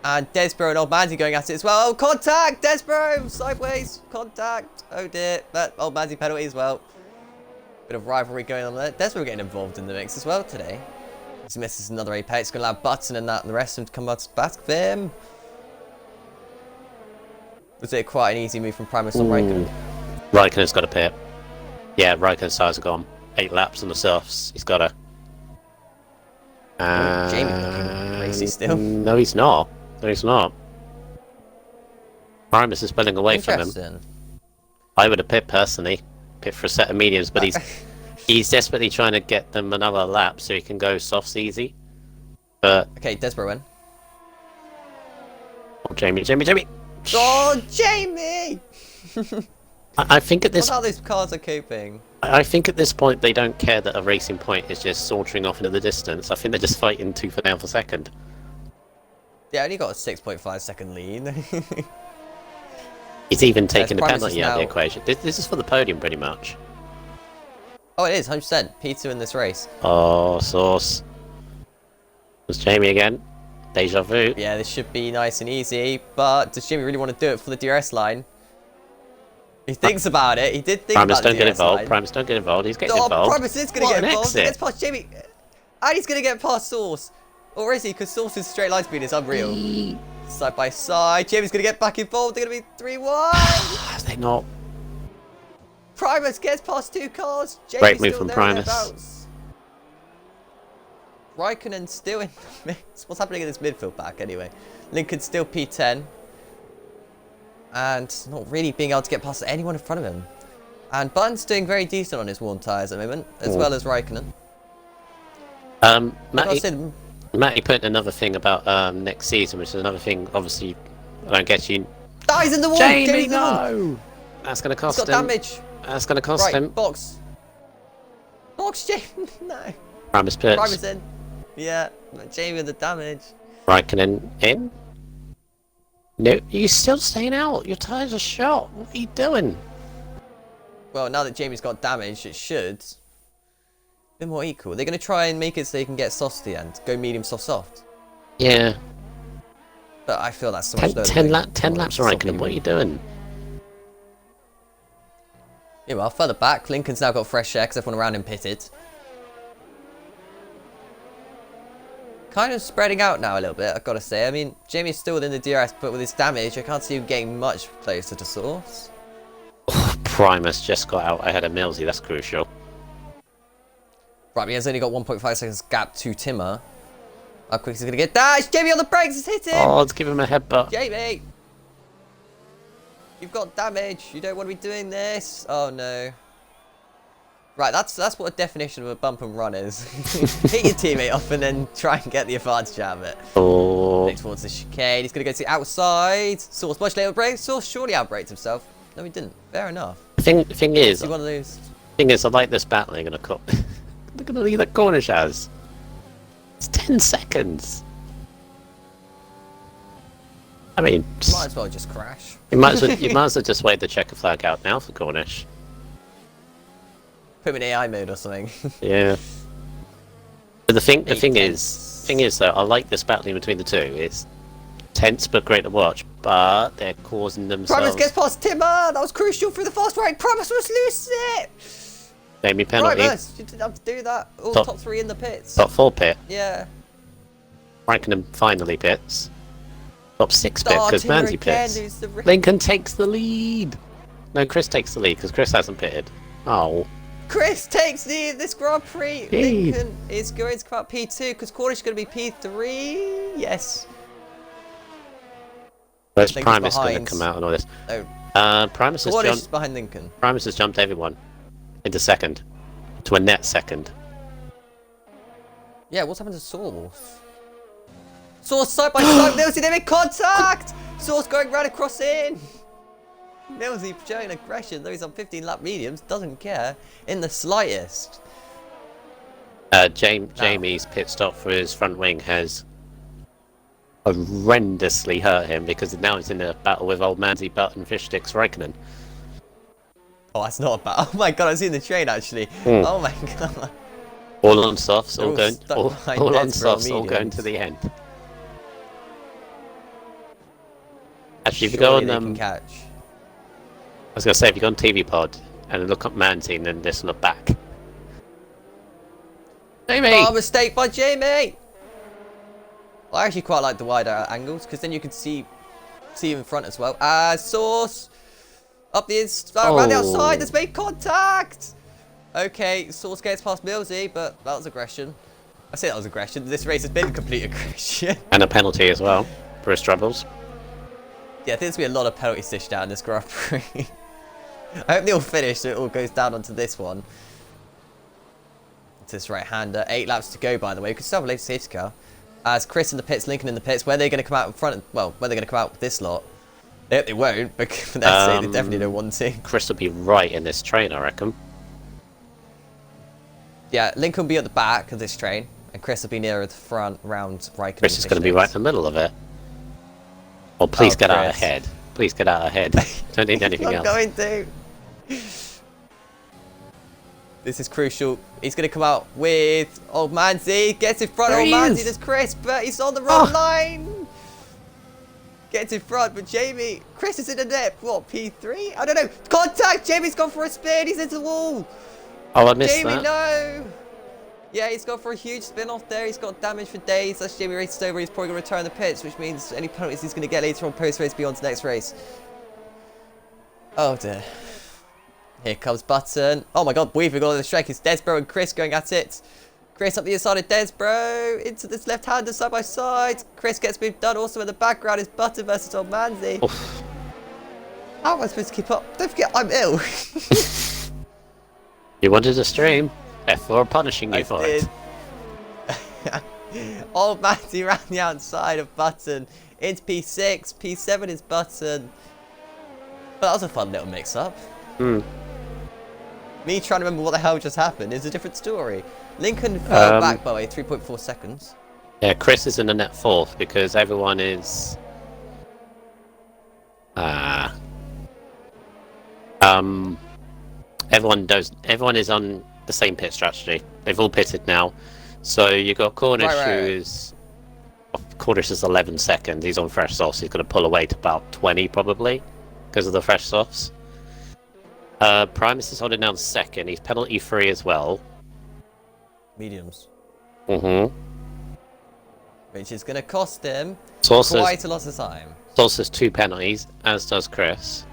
And Desbro and Old Manzi going at it as well. Oh, contact! Desbro! Sideways! Contact! Oh dear. But Old Manzi penalty as well. Bit of rivalry going on there. Desbro getting involved in the mix as well today. He misses another apex. Going to allow Button and that and the rest of them to come back for him. Was it quite an easy move from Primus on Raikkonen? Raikkonen's got to pit. Yeah, Raikkonen's tires are gone. 8 laps on the softs. He's got to. Jamie looking racy still. No, he's not. No, he's not. Primus is pulling away from him. Interesting. I would have pit personally. Pit for a set of mediums, but he's desperately trying to get them another lap so he can go softs easy. But... Okay, Desborough win. Oh, Jamie! Oh, Jamie! I think at this... What how those cars are coping. I think at this point they don't care that a racing point is just sauntering off into the distance. I think they're just fighting tooth and nail for second. Yeah, only got a 6.5 second lead. He's even taking the Primus penalty is out of the now- equation. This is for the podium pretty much. Oh, it is 100%. P2 in this race. Oh, sauce. It's Jamie again. Deja vu. Yeah, this should be nice and easy, but does Jimmy really want to do it for the DRS line? He thinks about it. He did think Primus about the don't get DRS involved. line. Primus don't get involved. He's getting Oh, involved. Primus is going to What get an involved. He exit. gets past Jimmy. And he's going to get past Source. Or is he? Because Source's straight line speed is unreal. Side by side. Jimmy's going to get back involved. They're going to be 3-1. Have they not? Primus gets past two cars. Jamie's Great move still from there Primus. thereabouts. Raikkonen still in the mix. What's happening in this midfield pack anyway? Lincoln's still P10. And not really being able to get past anyone in front of him. And Button's doing very decent on his worn tyres at the moment, as well as Raikkonen. Matty put another thing about next season, which is another thing, obviously, I don't get you. Oh, he's in the wall! Jamie, Jamie's in the wall! no! That's going to cost He's him. got damage. That's going to cost Right, him. box. Box, Jamie. No. Primus pits. Primus in. Yeah, Jamie with the damage. Raikkonen in. No, you're still staying out. Your tyres are shot. What are you doing? Well, now that Jamie's got damage, it should be more equal. They're going to try and make it so they can get soft to the end. Go medium, soft, soft. Yeah. But I feel that's so much 10 laps, Raikkonen. What are you doing? Yeah, well, further back, Lincoln's now got fresh air because everyone around him pitted. Kind of spreading out now a little bit, I've got to say. I mean, Jamie's still within the DRS, but with his damage, I can't see him getting much closer to source. Primus just got out ahead of Millsy. That's crucial. Right, but he has only got 1.5 seconds gap to Timmer. How quick is he going to get dashed? Jamie on the brakes, it's hit him! Oh, let's give him a headbutt. Jamie! You've got damage. You don't want to be doing this. Oh, no. Right, that's what a definition of a bump and run is. Hit your teammate off and then try and get the advantage out of it. Oh. Next towards the chicane. He's going to go to the outside. Source much later break. Source surely outbraked himself. No, he didn't. Fair enough. Thing is, One of those. I like this battle. They're gonna cut. They're gonna leave that Cornish as. It's 10 seconds. I mean, Might as well just crash. you might as well just wait the checker flag out now for Cornish. Put him in AI mode or something. Yeah. But the thing Tense. is though, I like this battle in between the two. It's tense but great to watch, but they're causing themselves. Primus gets past Timmer. That was crucial through the fast right. Primus was loose it. Jamie penalty. Primus, you didn't have to do that. All Top- top 3 in the pits. Top 4 pit. Yeah. Raikkonen finally pits. Top 6 pit Oh, because Timmer Manzi again pits. loses the race. Lincoln takes the lead. No, Chris takes the lead because Chris hasn't pitted. Oh. Chris takes this Grand Prix. Hey. Lincoln is going to come out P2 because Cornish is going to be P3. Yes. Where's Lincoln's Primus going to behind. come out and all this? No, Primus has Cornish is jumped. behind Lincoln. Primus has jumped everyone into second, to a net second. Yeah, what's happened to Source? Source side by side. Millsy, they make contact. Source going right across in. Millsy showing aggression, though he's on 15 lap mediums, doesn't care in the slightest. Jamie's pit stop for his front wing has horrendously hurt him because now he's in a battle with old Manzi Button Fish Sticks Raikkonen. Oh, that's not a bad. Oh my god, I've seen the train actually. Oh my god. All on softs, They're all all going, stuck all behind on nets for our softs, all going mediums. to the end. Actually, if you go Surely on, they I can catch. was gonna say if you go on TV Pod and look up Manzi and then just look back. Jamie! Oh, mistake by Jamie! I actually quite like the wider angles because then you can see him in front as well. Source up the inside, around the outside. There's made contact. Okay, Source gets past Millsy, but that was aggression. I say that was aggression. This race has been complete aggression. And a penalty as well for his troubles. Yeah, I think there's going to be a lot of penalties dished out in this Grand Prix. I hope they all finish so it all goes down onto this one. It's this right-hander. 8 laps to go, by the way. We could still have a late safety car. As Chris in the pits, Lincoln in the pits. Where are they going to come out in front? Well, where are they going to come out with this lot? They hope they won't, but for their sake, they definitely don't want to. Chris will be right in this train, I reckon. Yeah, Lincoln will be at the back of this train, and Chris will be nearer the front round Raikkonen. Chris is going to be right in the middle of it. Oh, please get out ahead. Please get out ahead. Don't need anything else. I'm going to. This is crucial. He's going to come out with Old Manzi. Gets in front of Old Manzi. There's Chris, but he's on the wrong line. Gets in front, but Jamie. Chris is in the net. What, P3? I don't know. Contact! Jamie's gone for a spin. He's into the wall. Oh, I missed Jamie, that. no! Yeah, he's gone for a huge spin off there. He's got damage for days. That's Jamie races over. He's probably going to return the pits, which means any penalties he's going to get later on post-race be on to next race. Oh dear. Here comes Button. Oh my god, weaving all of the strike. It's Desbro and Chris going at it. Chris up the inside of Desbro. Into this left-hander side by side. Chris gets moved done. Also in the background is Button versus Old Manzi. Oof. How am I supposed to keep up? Don't forget, I'm ill. You wanted to stream. S04 punishing you for did. it. Old Manzi ran the outside of Button. Into P6. P7 is Button. But that was a fun little mix-up. Hmm. Me trying to remember what the hell just happened is a different story. Lincoln fell back by 3.4 seconds. Yeah, Chris is in the net 4th because everyone is... Everyone is on the same pit strategy. They've all pitted now. So you've got Cornish who is... Cornish is 11 seconds. He's on fresh softs. He's going to pull away to about 20 probably because of the fresh softs. Primus is holding down second. He's penalty free as well. Mediums. Mm-hmm. Which is going to cost him Saucer's, quite a lot of time. Saucer's 2 penalties, as does Chris.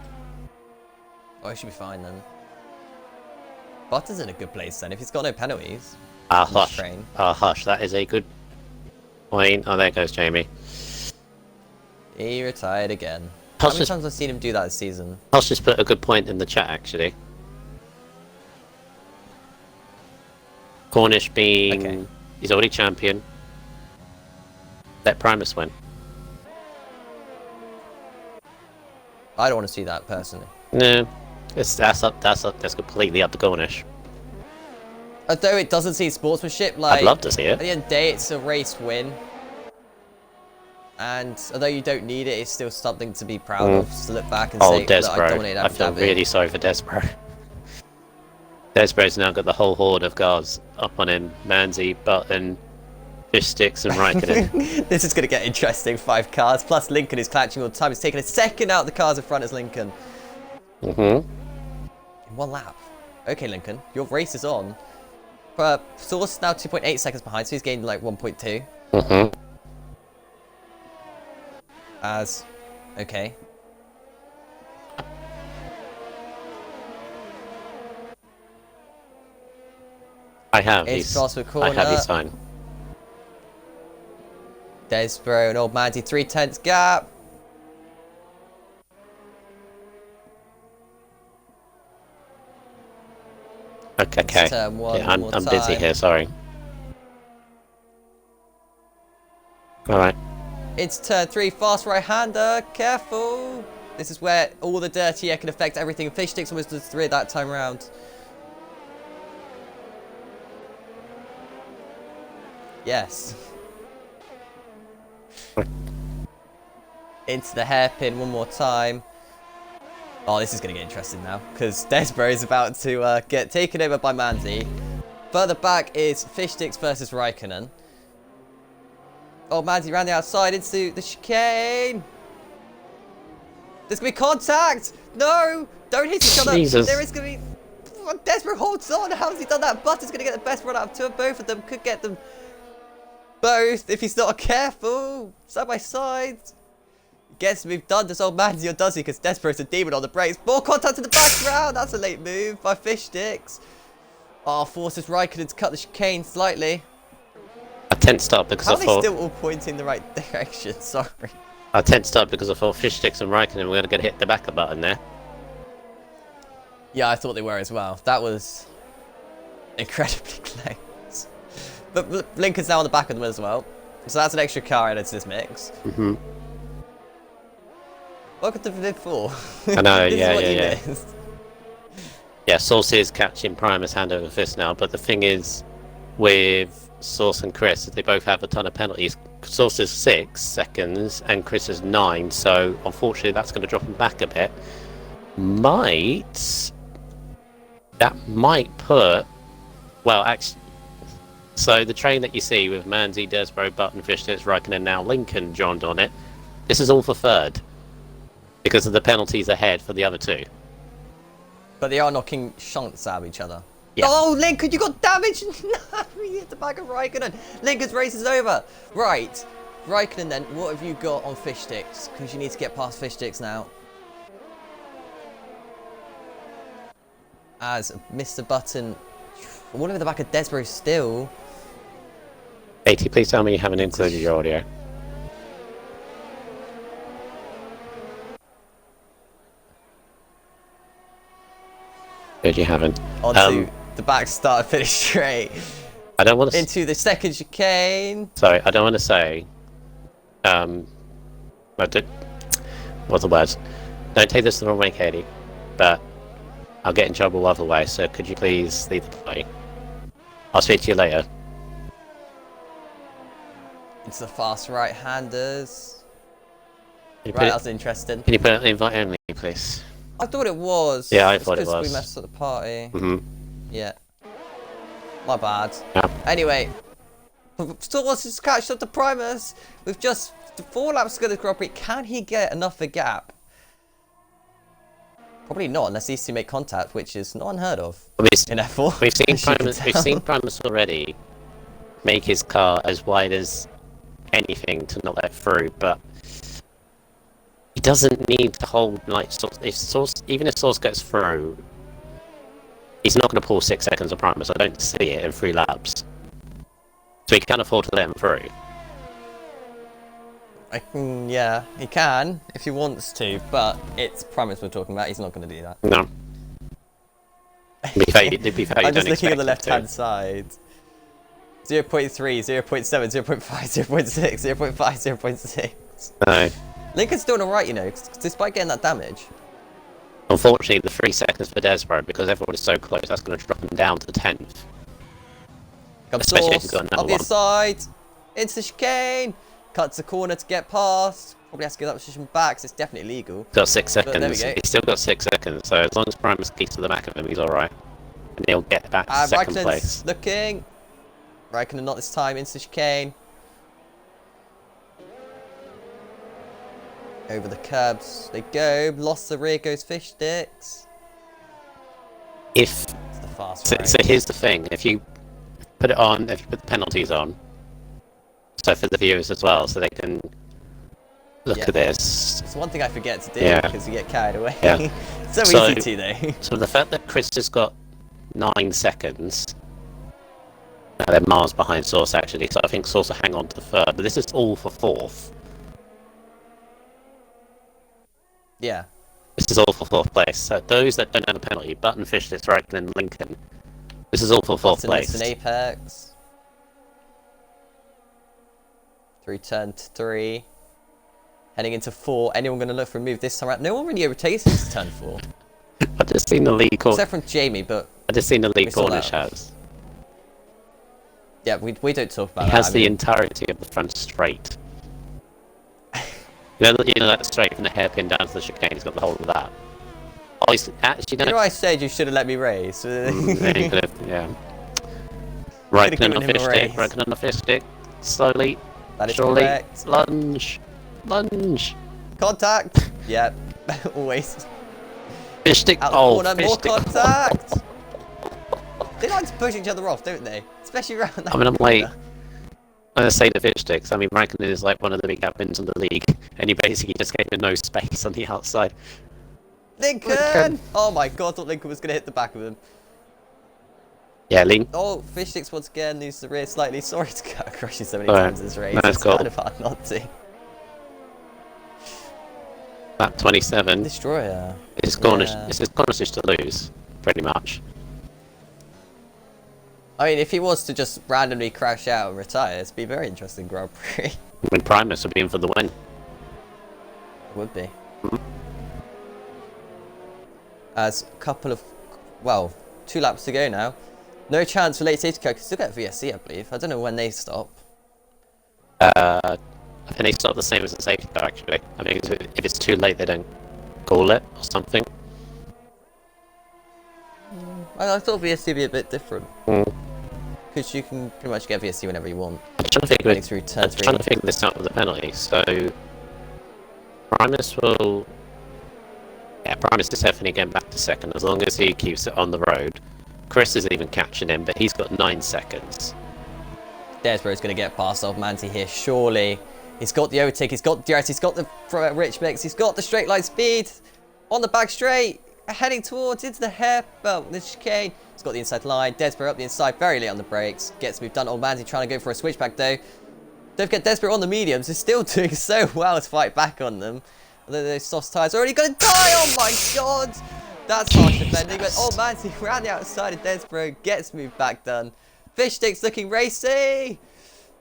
Oh, he should be fine then. Button's in a good place then if he's got no penalties. Hush. Hush. That is a good point. Oh, there goes Jamie. He retired again. How many times have I seen him do that this season? Hush just put a good point in the chat, actually. Cornish being... Okay. He's already champion. Let Primus win. I don't want to see that personally. No. That's completely up to Cornish. Although it doesn't see sportsmanship, like... I'd love to see it. At the end of the day, it's a race win. And although you don't need it, it's still something to be proud of. Just to look back and say that I dominated Abu I feel Dhabi. really sorry for Desbro. Desbro's now got the whole horde of cars up on him. Manzi, Button, Fish Sticks and Raikkonen. This is going to get interesting. 5 cars. Plus Lincoln is clutching all the time. He's taking a second out of the cars in front as Lincoln. Mm-hmm. In 1 lap. Okay, Lincoln. Your race is on. Source now 2.8 seconds behind, so he's gained like 1.2. Mm-hmm. Okay. I have It's his corner. sign. Desbro and Old Manzi 3/10 gap. Okay. Turn one Yeah, more I'm busy time. here, sorry. Alright. It's turn 3, fast right-hander. Careful. This is where all the dirty air can affect everything. Fish Sticks almost does 3 that time round. Yes. Into the hairpin one more time. Oh, this is going to get interesting now, because Desbro is about to get taken over by Manzi. Further back is Fish Sticks versus Raikkonen. Oh, Manzi ran the outside into the chicane. There's going to be contact. No, don't hit each other. Jesus. There is going to be... Desbro holds on. How has he done that? Butter's going to get the best run out of 2 of both of them. Could get them both if he's not careful. Side by side. Gets moved done. Does Old Manzi or does he? Because Despero's a demon on the brakes. More contact in the background. That's a late move by Fish Sticks. Oh, forces Raikkonen to cut the chicane slightly. I tensed up because How I are they thought... still all pointing the right direction? Sorry. I tensed up because I thought Fish Sticks and Raikkonen were going to get hit the backer button there. Yeah, I thought they were as well. That was incredibly close. But Lincoln's now on the back of them as well. So that's an extra car added to this mix. Mm-hmm. Welcome to Viv 4. I know, This yeah, is what yeah, you yeah. missed. Yeah, Sauce is catching Primus hand over fist now, but the thing is, with Sauce and Chris, they both have a ton of penalties. Sauce is 6 seconds, and Chris is 9, so unfortunately that's going to drop him back a bit. That might put... Well, actually... So the train that you see with Manzi, Desbro, Button, Fishsticks, Raikkonen, and now Lincoln joined on it, this is all for third. Because of the penalties ahead for the other two. But they are knocking shunts out of each other. Yeah. Oh, Lincoln, you got damaged! No, you hit the back of Raikkonen. Lincoln's race is over. Right. Raikkonen then, what have you got on Fish Sticks? Because you need to get past Fish Sticks now. As Mr. Button, all over the back of Desbro still. 80, please tell me you haven't included your audio. Good, you haven't. Onto the back start, finish straight. I don't want to... Into the second chicane. Sorry, I don't want to say... What's the words? Don't take this the wrong way, Katie. But I'll get in trouble other way, so could you please leave the play? I'll speak to you later. It's the fast right-handers. Right, Right, that was interesting. Can you put it on invite only, please? I thought it was. Yeah, I It's thought it 'cause was. we messed up the party. Mm-hmm. Yeah. My bad. Yeah. Anyway, still wants to catch up to Primus with just 4 laps to go to the Grand Prix. Can he get enough of a gap? Probably not, unless these two make contact, which is not unheard of in F4. We've seen as you can Primus. We've tell. seen Primus already make his car as wide as anything to not let through, but he doesn't need to hold like even if Source gets through, he's not going to pull 6 seconds of Primus. I don't see it in 3 laps, so he can afford to let him through. Yeah, he can if he wants to, but it's Primus we're talking about. He's not going to do that. No. To be fair, you I'm just don't looking at the expect him left-hand to. side. 0.3, 0.7, 0.5, 0.6, 0.5, 0.6. No. Lincoln's doing alright, you know, despite getting that damage. Unfortunately, the 3 seconds for Desbro, because everyone is so close, that's going to drop him down to 10th. Comes Especially if Source, he's got another up the one. side, into the chicane, cuts the corner to get past. Probably has to get that position back, so it's definitely legal. Got 6 But there we seconds. go. He's still got 6 seconds, so as long as Primus keeps to the back of him, he's alright. And he'll get back to second Raikkonen's place. looking. Raikkonen not this time, into the chicane. Over the curbs they go, lost the rear, goes Fish Sticks. It's the fast So, right. so here's the thing: if you put it on, if you put the penalties on, so for the viewers as well, so they can look Yeah. at this. It's one thing I forget to do Yeah. because you get carried away. Yeah. so So- easy to though. So the fact that Chris has got 9 seconds, they're miles behind Source actually. So I think Source will hang on to third, but this is all for fourth. Yeah. This is all for fourth place. So those that don't have a penalty, Button, Fishless, Raikkonen, and Lincoln. This is all for fourth Button place. missed an apex. Through turn 3. Heading into 4. Anyone going to look for a move this time around? No one really overtakes into turn 4. I just seen the lead corner. Except from Jamie, but I just seen the we lead saw corner that. shows. yeah, we don't talk about He that. has I the mean, entirety of the front straight. You know that straight from the hairpin down to the chicane. He's got the whole of that. Oh, he's actually you done know I said you should have let me race. Yeah, you could have, yeah. Could've Raikkonen given on him a fish stick. raise. Raikkonen on the fish stick. Slowly. That is Surely. correct. Lunge. Lunge. Contact. Yep. Always. Fish stick. Out the Oh, corner. fish More stick. contact. They like to push each other off, don't they? Especially around that I mean, I'm corner. like, when I say the fish sticks, I mean Raikkonen is like one of the big captains in the league, and he basically just gave him no space on the outside. Lincoln! Lincoln. Oh my god, I thought Lincoln was going to hit the back of him. Yeah, Link. Oh, Fish Sticks once again loses the rear slightly. Sorry to cut across you so many Alright, times this race. that's It's cool. kind of hard not to. Lap 27. Destroyer. It's Cornish. Yeah. It's Cornish to lose, pretty much. I mean, if he was to just randomly crash out and retire, it'd be a very interesting Grand Prix. When Primus would be in for the win. It would be. As a couple of, well, 2 laps to go now. No chance for late safety car. Still get VSC, I believe. I don't know when they stop. I think they start the same as the safety car, actually. I think if it's too late, they don't call it or something. I thought VSC would be a bit different. Because you can pretty much get VSC whenever you want. I'm trying to figure this out with the penalty. So Primus will, Primus is definitely getting back to second as long as he keeps it on the road. Chris isn't even catching him, but he's got 9 seconds. Desborough's going to get past old Manzi here, surely. He's got the overtake, he's got DRS, he's got the rich mix, he's got the straight line speed on the back straight, heading towards into the hair, well, the chicane. He's got the inside line. Desborough up the inside, very late on the brakes. Gets moved done. Old Manzi trying to go for a switchback though. Don't forget Desborough on the mediums is still doing so well to fight back on them. Although those soft tyres are already going to die. Oh my god! That's harsh defending, but Old Manzi ran the outside of Desborough, gets moved back done. Fish Sticks looking racy.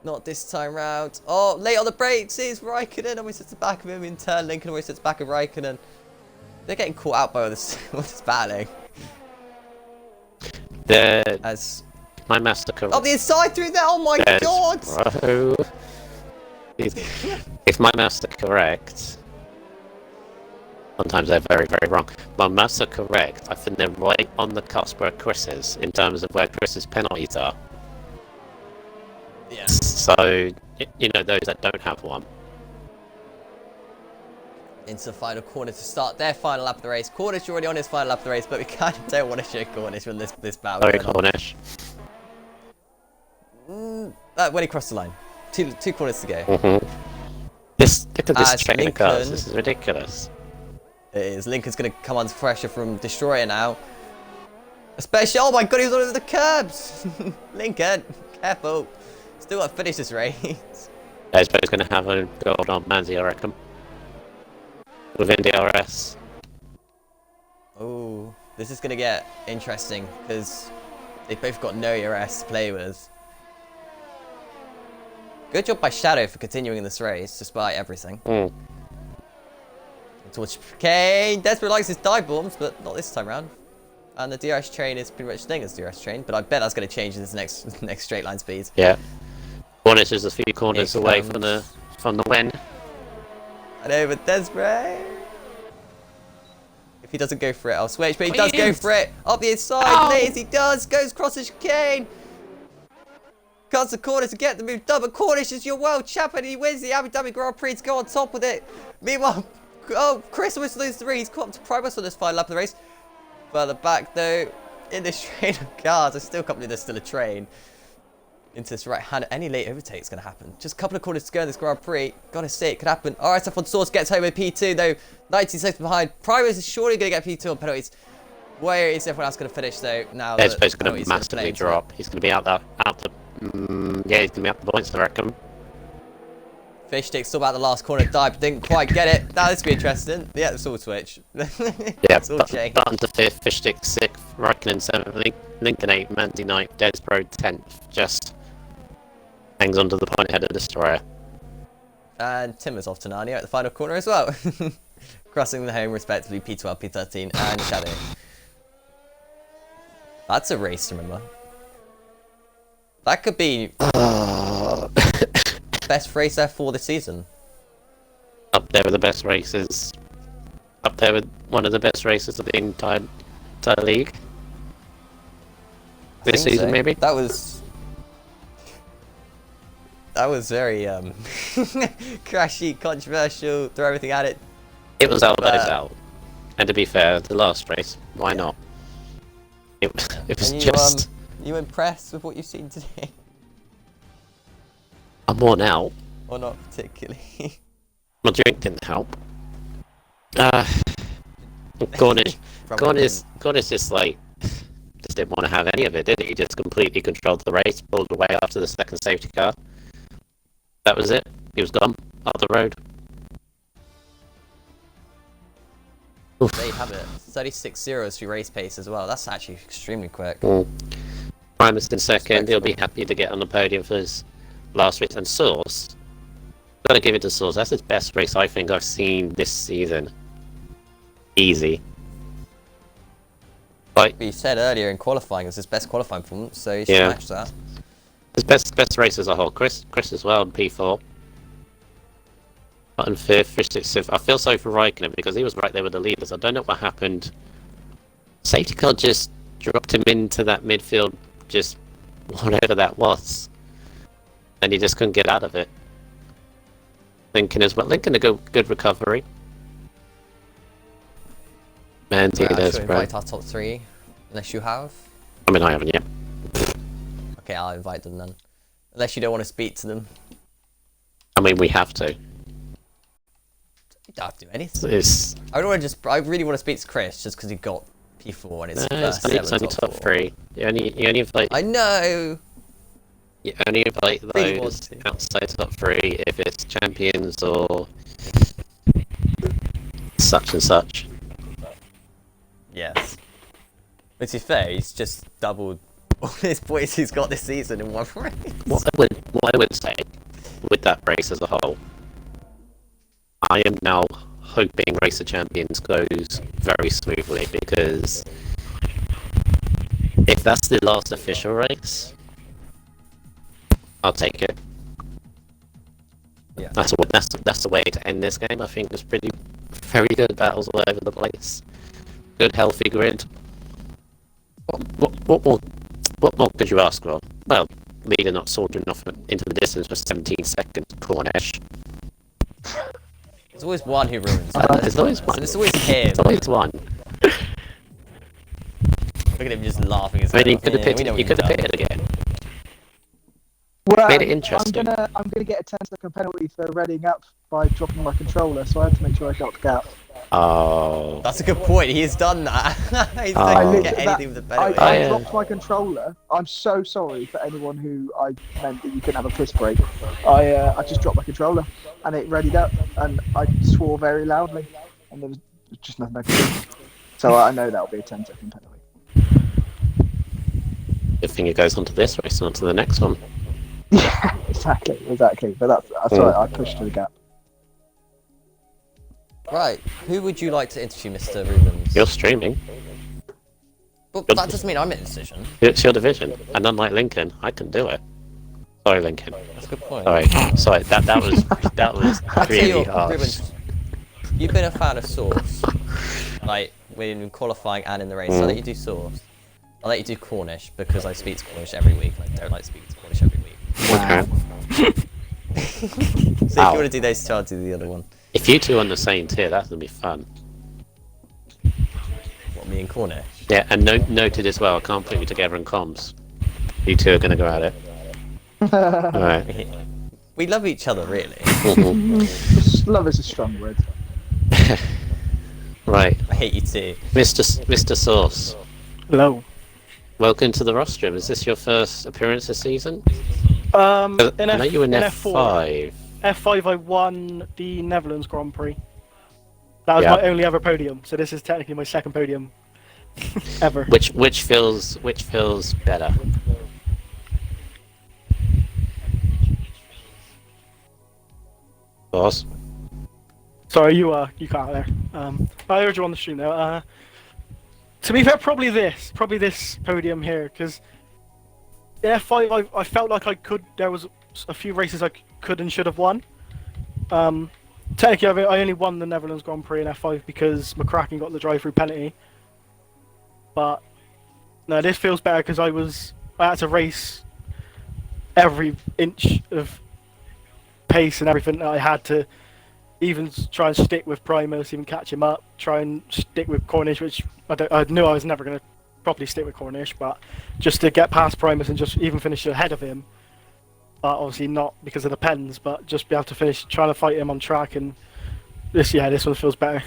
Not this time round. Oh, late on the brakes is Raikkonen. Almost at the back of him in turn. Lincoln almost at the back of Raikkonen. They're getting caught out by all this battling. As my master correct. Oh, the inside through there. Oh my god! Bro. If my master correct, sometimes they're very, very wrong. My maths are correct. I think they're right on the cusp where Chris is, in terms of where Chris's penalties are. Yeah. So, you know, those that don't have one. Into the final corner to start their final lap of the race. Cornish already on his final lap of the race, but we kind of don't want to show Cornish when this battle. Sorry, Cornish. When he crossed the line. Two corners to go. Look at this train of cars. This is ridiculous. It is. Lincoln's going to come under pressure from Destroyer now. Especially, oh my god, he was all over the curbs. Lincoln, careful. Still got to finish this race. He's going to have a gold on Manzi, I reckon. Within DRS. Oh, this is going to get interesting because they've both got no ERS to play with. Good job by Shadow for continuing this race despite everything. Towards Kane. Desperate likes his dive bombs, but not this time round. And the DRS train is pretty much staying as DRS train, but I bet that's going to change in this next straight line speed. Yeah. Cornish is a few corners away from the win. I know, but Desperate. If he doesn't go for it, I'll switch, but he does go for it. Up the inside, Lazy he does, goes across the chicane. Cuts the corner to get the move done, but Cornish is your world champion and he wins the Abu Dhabi Grand Prix to go on top with it. Meanwhile, Chris almost loses 3. He's caught up to Primus on this final lap of the race. Further back though, in this train of cars, I still can't believe there's still a train. Into this right hand, any late overtake is going to happen. Just a couple of corners to go in this Grand Prix. Gotta say, it could happen. RSF1 Source gets home with P2 though, 19 seconds behind. Primus is surely going to get P2 on penalties. Where is everyone else going to finish though? Now he's going to massively drop. He's going to be out the yeah, he's going to be out the points, I reckon. Fish Stick still about the last corner dive, didn't quite get it. Now this will be interesting. Yeah, it's all switch. Yeah, it's all change. Button to 5th, Fish Stick 6th, Raikkonen 7th, Lincoln 8th, Manzi 9th, Desborough 10th. Just hangs onto the point ahead of the Destroyer. And Timmer's off to Narnia at the final corner as well. Crossing the home respectively, P12, P13, and Shadow. That's a race, remember. That could be best race F4 this season. Up there with the best races. Up there with one of the best races of the entire league. This season, so. Maybe? That was very crashy, controversial, throw everything at it. It was out. And to be fair, the last race, why not? It was just... you impressed with what you've seen today? I'm worn out. Or not particularly? My drink didn't help. Cornish just like... just didn't want to have any of it, did he? He just completely controlled the race, pulled away after the second safety car. That was it. He was gone, off the road. There you have it. 36 zeros through race pace as well. That's actually extremely quick. Primus in second. He'll be happy to get on the podium for his last race. And Source, gotta give it to Source. That's his best race I think I've seen this season. Easy. Like But you said earlier in qualifying, it was his best qualifying performance, so you should match that. his best race as a whole. Chris as well in P4. Button fifth, Fish sixth. I feel sorry for Raikkonen because he was right there with the leaders. I don't know what happened. Safety car just dropped him into that midfield, just whatever that was, and he just couldn't get out of it. Lincoln as well. Lincoln a good recovery. Man, Right, I should invite our top 3, unless you have. I mean, I haven't yet. Okay, I'll invite them then. Unless you don't want to speak to them. I mean, we have to. You don't have to do anything. It's I really want to speak to Chris, just because he got P4 and it's first it's only top 3. You only invite. I know! You only invite Really want those to. outside top 3 if it's champions or such and such. Yes. But to be fair, he's just doubled all his points he's got this season in one race. What I would say with that race as a whole, I am now hoping Race of Champions goes very smoothly because if that's the last official race, I'll take it. Yeah. That's the way to end this game. I think there's very good battles all over the place. Good healthy grid. What more could you ask for? Well, leader not sauntering off into the distance for 17 seconds, Cornish. There's always one who ruins There's always one. And it's always him. There's always one. Look at him just laughing his I mean, head you off. could have Yeah, picked we know what you could have you've picked it again. Well, Made it interesting. I'm gonna get a 10-second penalty for reading up by dropping my controller, so I had to make sure I got the gap. Oh. That's a good point. He's done that. He's Oh. not I gonna get literally- anything with the penalty. I dropped my controller. I'm so sorry for anyone who I meant that you couldn't have a piss break. I just dropped my controller and it readied up, and I swore very loudly, and there was just nothing I could do. So I know that'll be a 10-second penalty. Good thing it goes on to this race and on to the next one. Yeah, exactly. But that's why I pushed to the gap. Right, who would you like to interview, Mr. Rubens? You're streaming. But that doesn't mean I made a decision. It's your division, and unlike Lincoln, I can do it. Sorry, Lincoln. That's a good point. Sorry. That was I'll tell really you what, harsh. Rubens, you've been a fan of Source, like in qualifying and in the race. I'll let you do Source. I'll let you do Cornish because I speak to Cornish every week. And I don't like speaking to Cornish every week. Okay. So if you want to do those two, I'll do the other one. If you two are on the same tier, that's gonna be fun. What, me and Cornish? Yeah, and noted as well. I can't put you together in comms. You two are gonna go at it. All right. We love each other, really. Love is a strong word. Right, I hate you too. Mr. Sauce. Hello. Welcome to the rostrum. Is this your first appearance this season? In I know you were in F4. F5. F5, I won the Netherlands Grand Prix. That was Yeah. my only ever podium, so this is technically my second podium ever. Which feels better? Boss. Sorry, you cut out there. I heard you on the stream though. To be fair, probably this podium here, because in F5 I felt like I could. There was a few races I could and should have won. Technically, I only won the Netherlands Grand Prix in F5 because McCracken got the drive-through penalty. But no, this feels better because I had to race every inch of pace and everything that I had to even try and stick with Primus, even catch him up, try and stick with Cornish, which I knew I was never going to properly stick with Cornish, but just to get past Primus and just even finish ahead of him. But obviously not because of the pens, but just be able to finish trying to fight him on track, and this one feels better.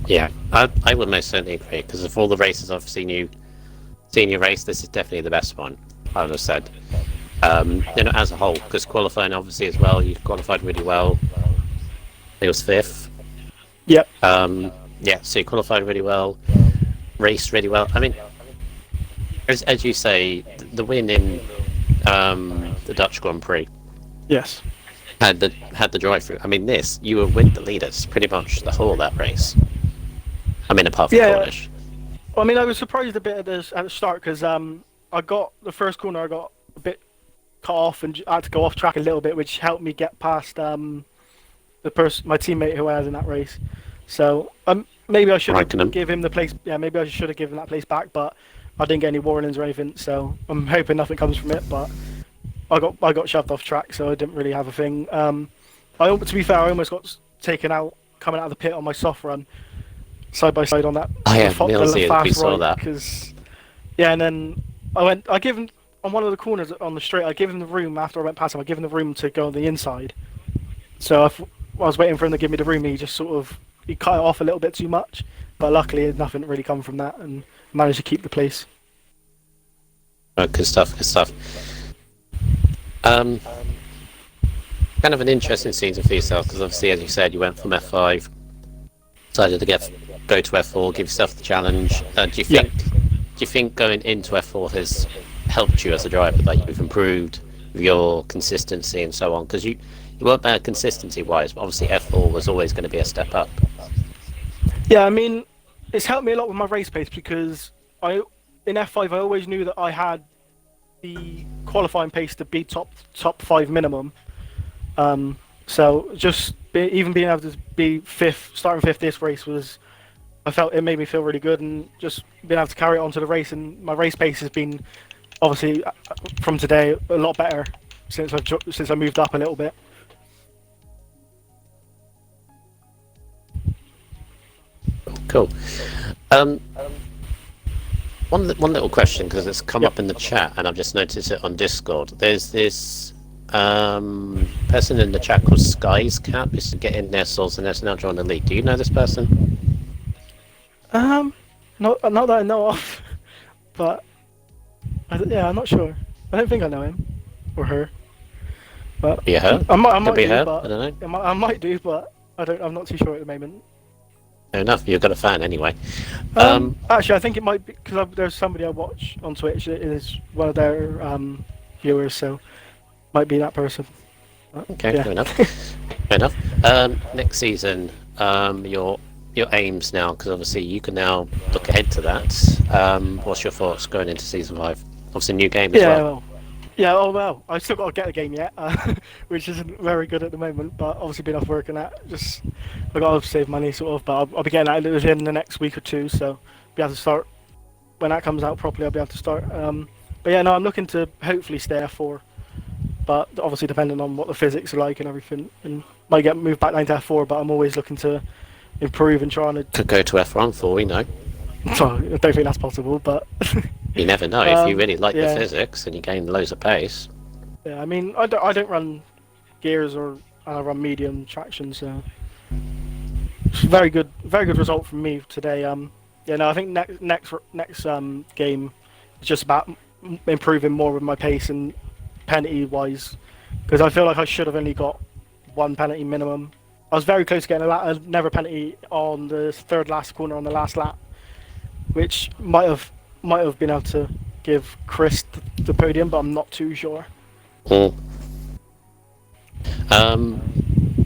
Yeah, I would most certainly agree, because of all the races I've seen you race, this is definitely the best one, I would have said. As a whole, because qualifying obviously as well, you qualified really well. It was 5th. Yep. Yeah, so you qualified really well, raced really well. I mean, as you say, the win in the Dutch Grand Prix Yes. had the drive-through. I mean, you were with the leaders pretty much the whole of that race. I mean, apart from Cornish. Well, I mean, I was surprised a bit at the start because I got the first corner. I got a bit cut off and I had to go off track a little bit, which helped me get past my teammate who I had in that race. So maybe I should have give him the place. Yeah, maybe I should have given that place back, but I didn't get any warnings or anything. So I'm hoping nothing comes from it. But I got shoved off track, so I didn't really have a thing. To be fair, I almost got taken out coming out of the pit on my soft run, side by side on that. Oh yeah, we saw that. Because and then I give him on one of the corners on the straight. I give him the room after I went past him. I give him the room to go on the inside. So I was waiting for him to give me the room. He just he cut it off a little bit too much, but luckily nothing really come from that, and managed to keep the place. Oh, good stuff. Good stuff. Kind of an interesting season for yourself because obviously, as you said, you went from F5, decided to go to F4, give yourself the challenge. Do you think going into F4 has helped you as a driver? Like you've improved your consistency and so on? Because you weren't bad consistency-wise, but obviously F4 was always going to be a step up. Yeah, I mean, it's helped me a lot with my race pace because in F5 I always knew that I had the qualifying pace to be top 5 minimum. So just even being able to be starting fifth this race it made me feel really good, and just being able to carry it on to the race, and my race pace has been obviously from today a lot better since I moved up a little bit. Cool. One little question, because it's come up in the chat and I've just noticed it on Discord. There's this person in the chat called Sky's Cap who's to get in their souls and has now joined the league. Do you know this person? Not that I know of, but I'm not sure. I don't think I know him or her. But be her. I might be do, her. but I don't know. I might do, but I'm not too sure at the moment. Fair enough. You've got a fan anyway. Actually, I think it might be because there's somebody I watch on Twitch that is one of their viewers, so might be that person. Okay, yeah. Fair enough. Fair enough. Next season, your aims now, because obviously you can now look ahead to that. What's your thoughts going into season 5? Obviously, new game as well. Well, I've still got to get the game yet, which isn't very good at the moment. But obviously, been off work and that. I got to save money, sort of. But I'll be getting that within the next week or two, so be able to start when that comes out properly. I'll be able to start. But yeah, no, I'm looking to hopefully stay F4. But obviously, depending on what the physics are like and everything, and might get moved back down to F4. But I'm always looking to improve and trying to. Could go to F1 for we know. So, I don't think that's possible, but. You never know if you really like the physics and you gain loads of pace. Yeah, I mean, I don't run gears or I run medium traction, so very good result from me today. I think next game is just about improving more with my pace and penalty wise, because I feel like I should have only got 1 penalty minimum. I was very close to getting another penalty on the third last corner on the last lap, which might have been able to give Chris the podium, but I'm not too sure. One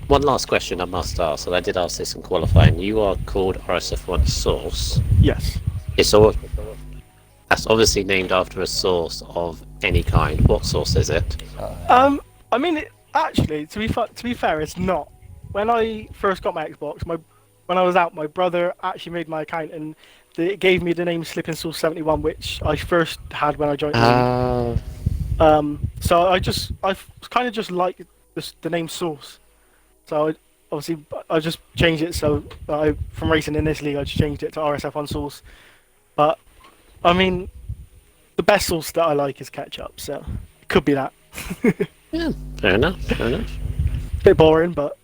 last question I must ask, and I did ask this in qualifying. You are called RSF1 Source. Yes. That's obviously named after a source of any kind. What source is it? I mean, actually, to be fair, it's not. When I first got my Xbox, when I was out, my brother actually made my account and it gave me the name Slipping Source 71, which I first had when I joined the league. So I kind of just like the name Source. So I just changed it so from racing in this league, I just changed it to RSF1 Source. But I mean, the best sauce that I like is ketchup, so it could be that. Yeah, fair enough. Bit boring, but.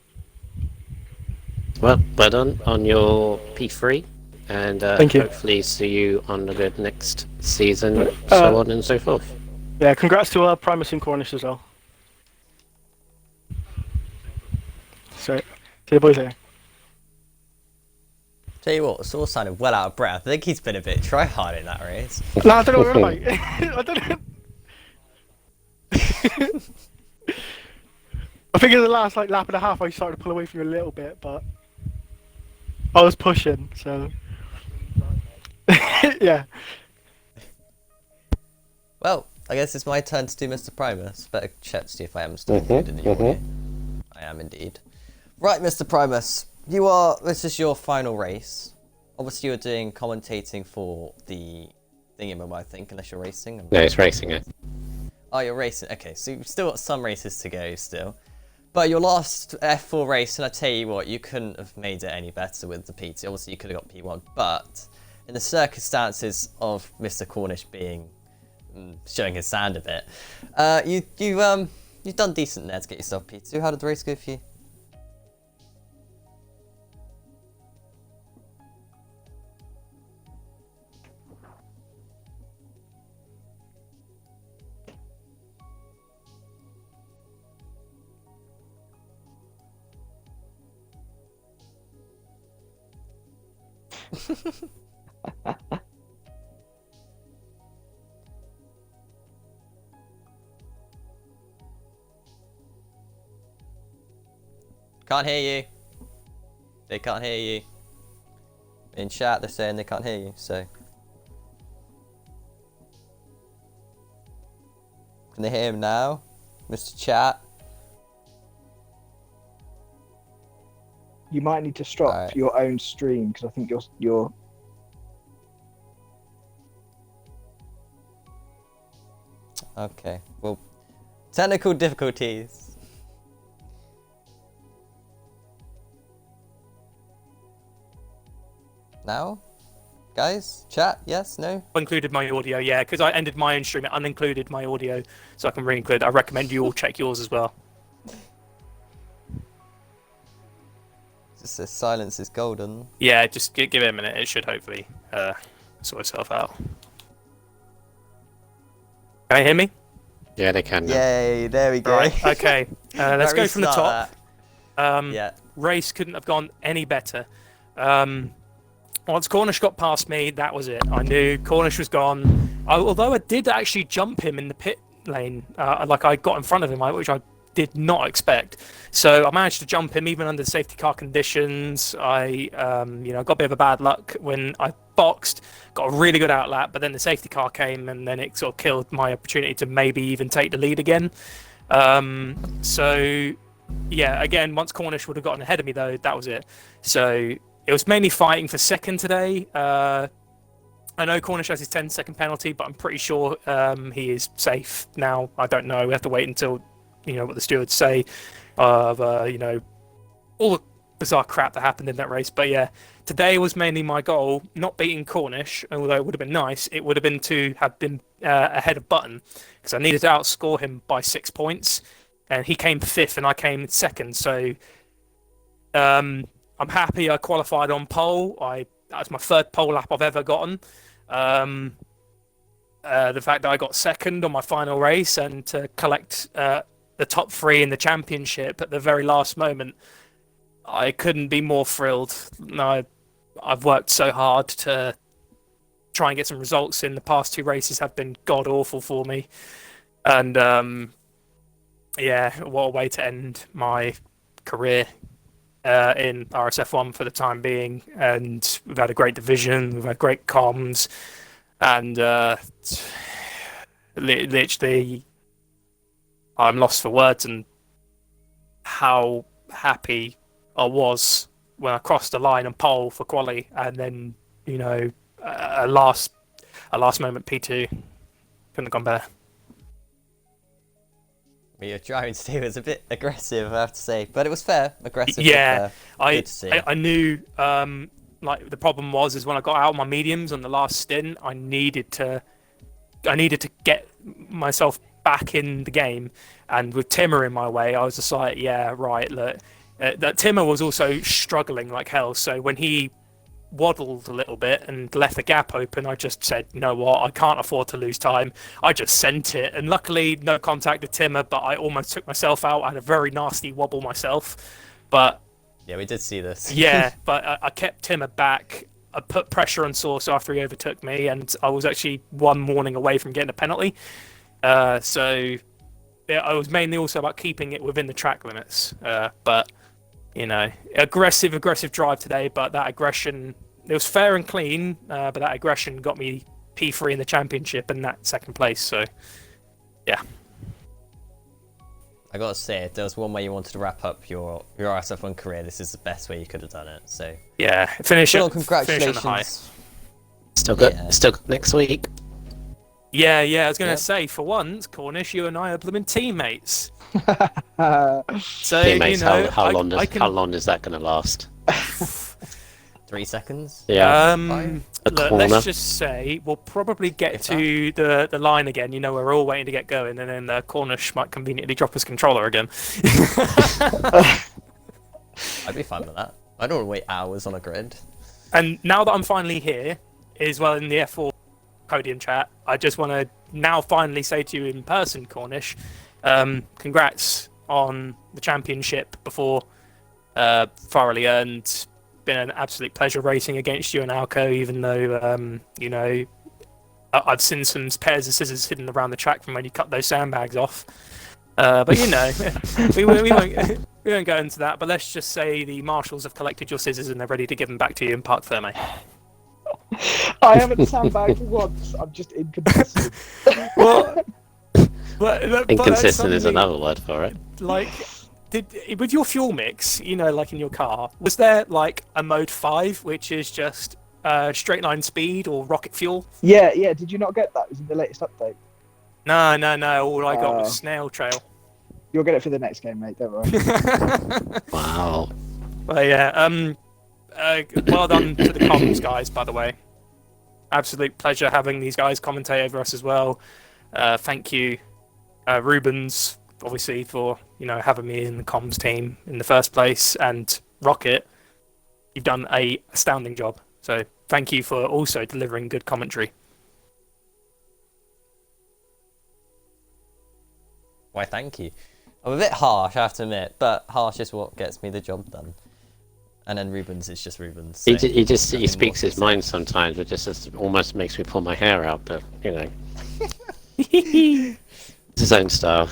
Well done on your P3, and Thank you. Hopefully see you on the good next season, so on and so forth. Yeah, congrats to Primus and Cornish as well. So, see you boys later. Tell you what, Saul sounded well out of breath. I think he's been a bit try-hard in that race. No, I don't know what you're like. I don't know. I think in the last like lap and a half, I started to pull away from you a little bit, but I was pushing, so yeah. Well, I guess it's my turn to do Mr. Primus. Better check to see if I am still included in your audio. I am indeed. Right, Mr. Primus, this is your final race. Obviously, you're doing commentating for the thingamab, I think, unless you're racing. No, it's racing it. Oh, you're racing. Okay, so you've still got some races to go still. But your last F4 race, and I tell you what, you couldn't have made it any better with the PT. Obviously, you could have got P1, but in the circumstances of Mr. Cornish being showing his sand a bit, you've done decent there to get yourself P2. How did the race go for you? Can't hear you. They can't hear you. In chat, they're saying they can't hear you, so. Can they hear him now? Mr. Chat? You might need to stop Alright. your own stream because I think you're. Okay, well, technical difficulties. Now? Guys? Chat? Yes? No? Included my audio, yeah, because I ended my own stream, it unincluded my audio, so I can re-include. I recommend you all check yours as well. Just says silence is golden. Yeah, just give it a minute. It should hopefully sort itself out. Can you hear me? Yeah, they can. Yay, there we go. Right, okay. Let's go from the top. Yeah. Race couldn't have gone any better. Once Cornish got past me, that was it. I knew Cornish was gone. Although I did actually jump him in the pit lane, like I got in front of him, which I did not expect. So I managed to jump him even under the safety car conditions. I got a bit of a bad luck when I boxed, got a really good outlap, but then the safety car came and then it sort of killed my opportunity to maybe even take the lead again. So yeah, again, once Cornish would have gotten ahead of me though, that was it. So it was mainly fighting for second today. I know Cornish has his 10-second penalty, but I'm pretty sure he is safe now. I don't know. We have to wait until what the stewards say of all the bizarre crap that happened in that race. But yeah, today was mainly my goal, not beating Cornish, although it would have been nice. It would have been to have been ahead of Button, because I needed to outscore him by 6 points, and he came fifth and I came second. So I'm happy I qualified on pole. That's my third pole lap I've ever gotten. The fact that I got second on my final race and to collect the top three in the championship at the very last moment, I couldn't be more thrilled. No, I've worked so hard to try and get some results in the past two races have been god awful for me, and yeah, what a way to end my career in RSF1 for the time being. And we've had a great division, we've had great comms, and literally I'm lost for words and how happy I was when I crossed the line and pole for quali, and then a last moment P2 couldn't have gone better. Your driving today was a bit aggressive, I have to say, but it was fair, aggressive. Yeah, good to see. I knew like the problem was when I got out of my mediums on the last stint, I needed to get myself back in the game, and with Timmer in my way, I was just like, yeah, right, look. That Timmer was also struggling like hell, so when he waddled a little bit and left the gap open, I just said, you know what, I can't afford to lose time. I just sent it, and luckily no contact with Timmer, but I almost took myself out. I had a very nasty wobble myself, but Yeah, we did see this. Yeah, but I kept Tim aback. I put pressure on Source after he overtook me, and I was actually one warning away from getting a penalty. So yeah, I was mainly also about keeping it within the track limits. But you know, aggressive drive today. But that aggression, it was fair and clean. But that aggression got me P3 in the championship and that second place. So yeah. I gotta say, if there was one way you wanted to wrap up your RSF1 career, this is the best way you could have done it. So Yeah, finish well, it. congratulations. Finish on the high. Still good. Yeah. Still good next week. Yeah. I was going to Yep. say, for once, Cornish, you and I are blooming teammates. So Teammates, you know, how long I long is that going to last? 3 seconds. Yeah. A Look, corner. let's just say we'll probably get If to the line again. You know, we're all waiting to get going, and then Cornish might conveniently drop his controller again. I'd be fine with that. I don't want to wait hours on a grid. And now that I'm finally here, as well in the F4 podium chat, I just want to now finally say to you in person, Cornish, congrats on the championship before thoroughly earned. Been an absolute pleasure racing against you and Alco, even though you know, I've seen some pairs of scissors hidden around the track from when you cut those sandbags off. But you know, we won't go into that. But let's just say the marshals have collected your scissors and they're ready to give them back to you in Parc Ferme. I haven't sandbagged once. I'm just inconsistent. Well, but Inconsistent is suddenly, another word for it. Like, with your fuel mix, you know, like in your car, was there like a mode 5, which is just straight line speed or rocket fuel? Yeah. Did you not get that? It was in the latest update. No. All I got was snail trail. You'll get it for the next game, mate. Don't worry. Wow. But yeah, well done to the comms guys, by the way. Absolute pleasure having these guys commentate over us as well. Thank you, Rubens, obviously, for having me in the comms team in the first place, and Rocket, you've done a astounding job. So thank you for also delivering good commentary. Why, thank you. I'm a bit harsh, I have to admit, but harsh is what gets me the job done. And then Rubens is just Rubens. So He nothing speaks more his to mind sometimes, but just almost makes me pull my hair out. But it's his own style.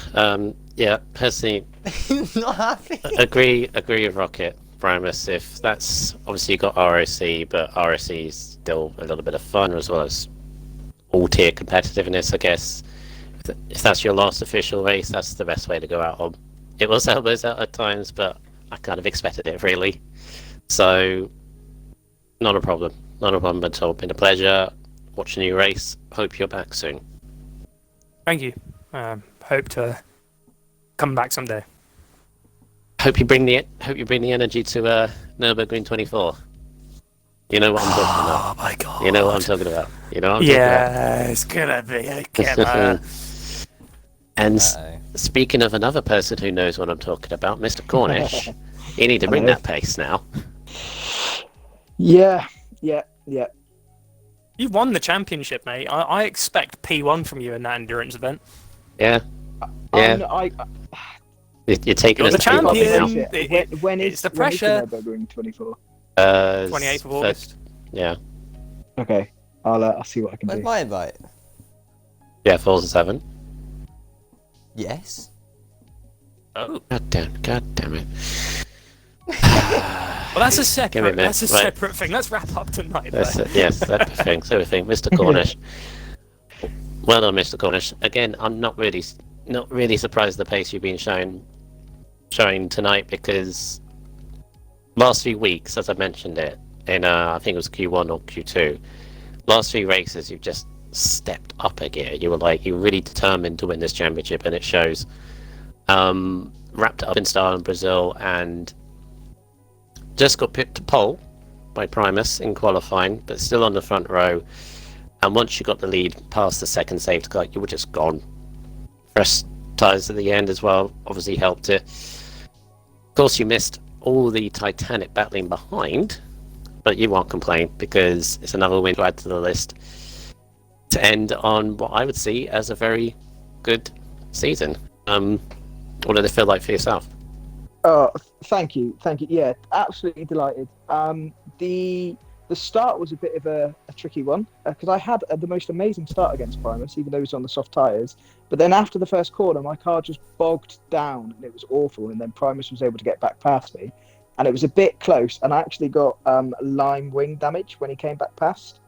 Yeah, personally, say. Not happy. agree with Rocket, Primus. If that's obviously you got ROC, but ROC is still a little bit of fun as well as all tier competitiveness, I guess. If that's your last official race, that's the best way to go out on. It was elbows out at times, but I kind of expected it really. So, not a problem. Not a problem at all. Been a pleasure watching you race. Hope you're back soon. Thank you. Hope to come back someday. Hope you bring the energy to Nürburgring 24. You know what I'm talking about. Oh my god. You know what I'm talking about. Yeah, it's gonna be a killer. And Uh-oh. speaking of another person who knows what I'm talking about, Mr. Cornish, you need to bring Hello. that pace now. Yeah. You won the championship, mate. I expect P1 from you in that endurance event. Yeah, yeah. You're taking You're us the to Bobby now. champion. When It's is the when is pressure. Nürburgring 24? 28th of August. Yeah, Okay, I'll see what I can Where's do. my invite? yeah, 4-7. Yes. Oh, God damn it. well, that's a Give me a separate. minute. That's a Right. separate thing. Let's wrap up tonight. That's though. it. Yes, that thing. Mr. Cornish. Well done, Mr. Cornish. Again, I'm not really surprised the pace you've been showing tonight, because last few weeks, as I mentioned it in I think it was Q1 or Q2, last few races you've just stepped up a gear. You were really determined to win this championship, and it shows. Wrapped it up in style in Brazil, and just got picked to pole by Primus in qualifying, but still on the front row. And once you got the lead past the second safety car, you were just gone. Fresh tyres at the end as well obviously helped it. Of course, you missed all the Titanic battling behind, but you won't complain, because it's another win to add to the list to end on what I would see as a very good season. What did it feel like for yourself? Thank you. Yeah, absolutely delighted. The start was a bit of a tricky one because I had the most amazing start against Primus, even though it was on the soft tyres. But then after the first corner, my car just bogged down and it was awful. And then Primus was able to get back past me, and it was a bit close. And I actually got lime wing damage when he came back past.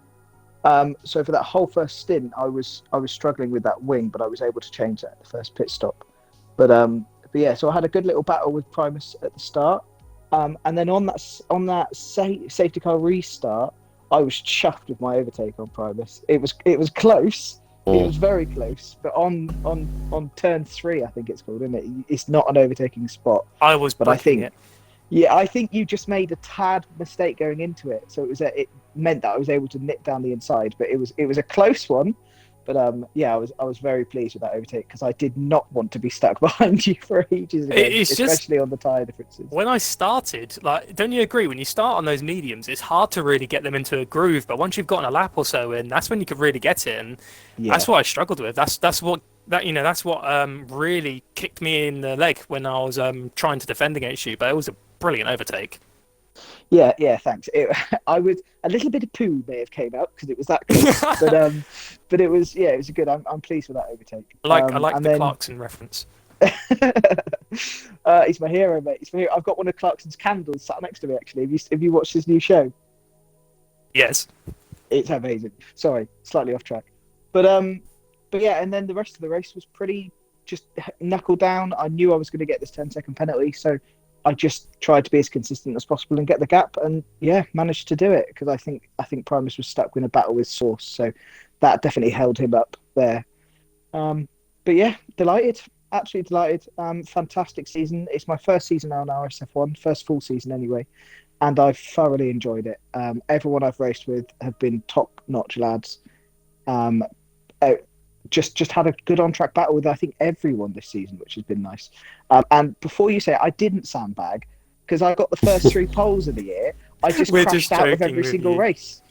So for that whole first stint, I was struggling with that wing, but I was able to change that at the first pit stop. But yeah, so I had a good little battle with Primus at the start. And then on that safety car restart, I was chuffed with my overtake on Primus. It was close. It was very close. But on turn 3, I think it's called, isn't it? It's not an overtaking spot. I was, but I think it. Yeah, I think you just made a tad mistake going into it. So it meant that I was able to nip down the inside, but it was a close one. But yeah, I was very pleased with that overtake because I did not want to be stuck behind you for ages again, especially on the tyre differences. When I started, like, don't you agree? When you start on those mediums, it's hard to really get them into a groove. But once you've gotten a lap or so in, that's when you can really get it. And that's what I struggled with. That's what really kicked me in the leg when I was trying to defend against you. But it was a brilliant overtake. Yeah, thanks. I would a little bit of poo may have came out because it was that close, but it was a good. I'm pleased with that overtake. I like the Clarkson reference. He's my hero, mate. He's my hero. I've got one of Clarkson's candles sat next to me. Actually, have you watched his new show? Yes, it's amazing. Sorry, slightly off track, but yeah. And then the rest of the race was pretty just knuckle down. I knew I was going to get this 10-second penalty, so I just tried to be as consistent as possible and get the gap, and yeah, managed to do it because I think Primus was stuck in a battle with Source, so that definitely held him up there. But yeah, delighted, absolutely delighted. Fantastic season. It's my first season now on RSF1, first full season anyway, and I've thoroughly enjoyed it. Everyone I've raced with have been top-notch lads. Just had a good on-track battle with, I think, everyone this season, which has been nice. And before you say it, I didn't sandbag because I got the first 3 poles of the year. I just crashed out of every single race.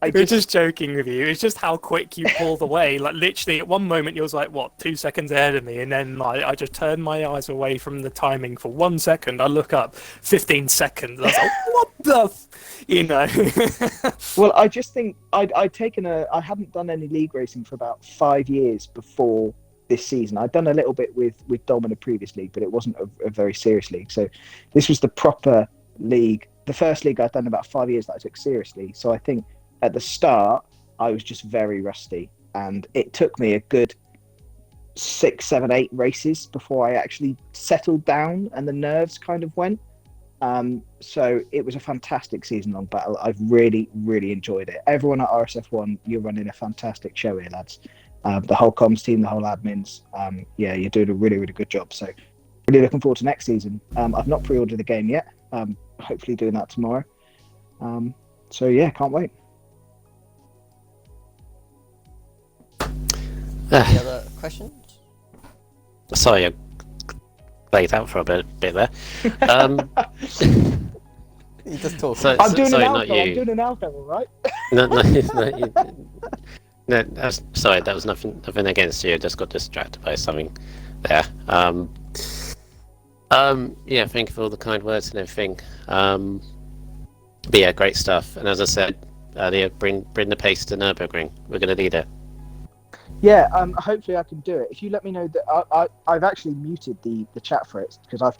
We're just joking with you. It's just how quick you pulled away. Like, literally, at one moment, you was like, 2 seconds ahead of me? And then, like, I just turned my eyes away from the timing for 1 second. I look up, 15 seconds. I was like, what the Well, I just think I hadn't done any league racing for about 5 years before this season. I'd done a little bit with Dom in a previous league, but it wasn't a very serious league. So this was the proper league, the first league I'd done about 5 years that I took seriously. So I think at the start, I was just very rusty, and it took me a good 6, 7, 8 races before I actually settled down and the nerves kind of went. So it was a fantastic season-long battle. I've really, really enjoyed it. Everyone at RSF1, you're running a fantastic show here, lads. The whole comms team, the whole admins, yeah, you're doing a really, really good job. So really looking forward to next season. I've not pre-ordered the game yet. Hopefully doing that tomorrow. So yeah, can't wait. Any other questions? Sorry, I played out for a bit there. You just talk. I'm doing sorry, an not alcohol. you. I'm doing an alcohol, right? No, sorry, that was nothing against you. I just got distracted by something there. Yeah, thank you for all the kind words and everything. But yeah, great stuff. And as I said earlier, bring the pace to Nürburgring. We're going to need it. Yeah, hopefully I can do it. If you let me know that I've actually muted the chat for it because I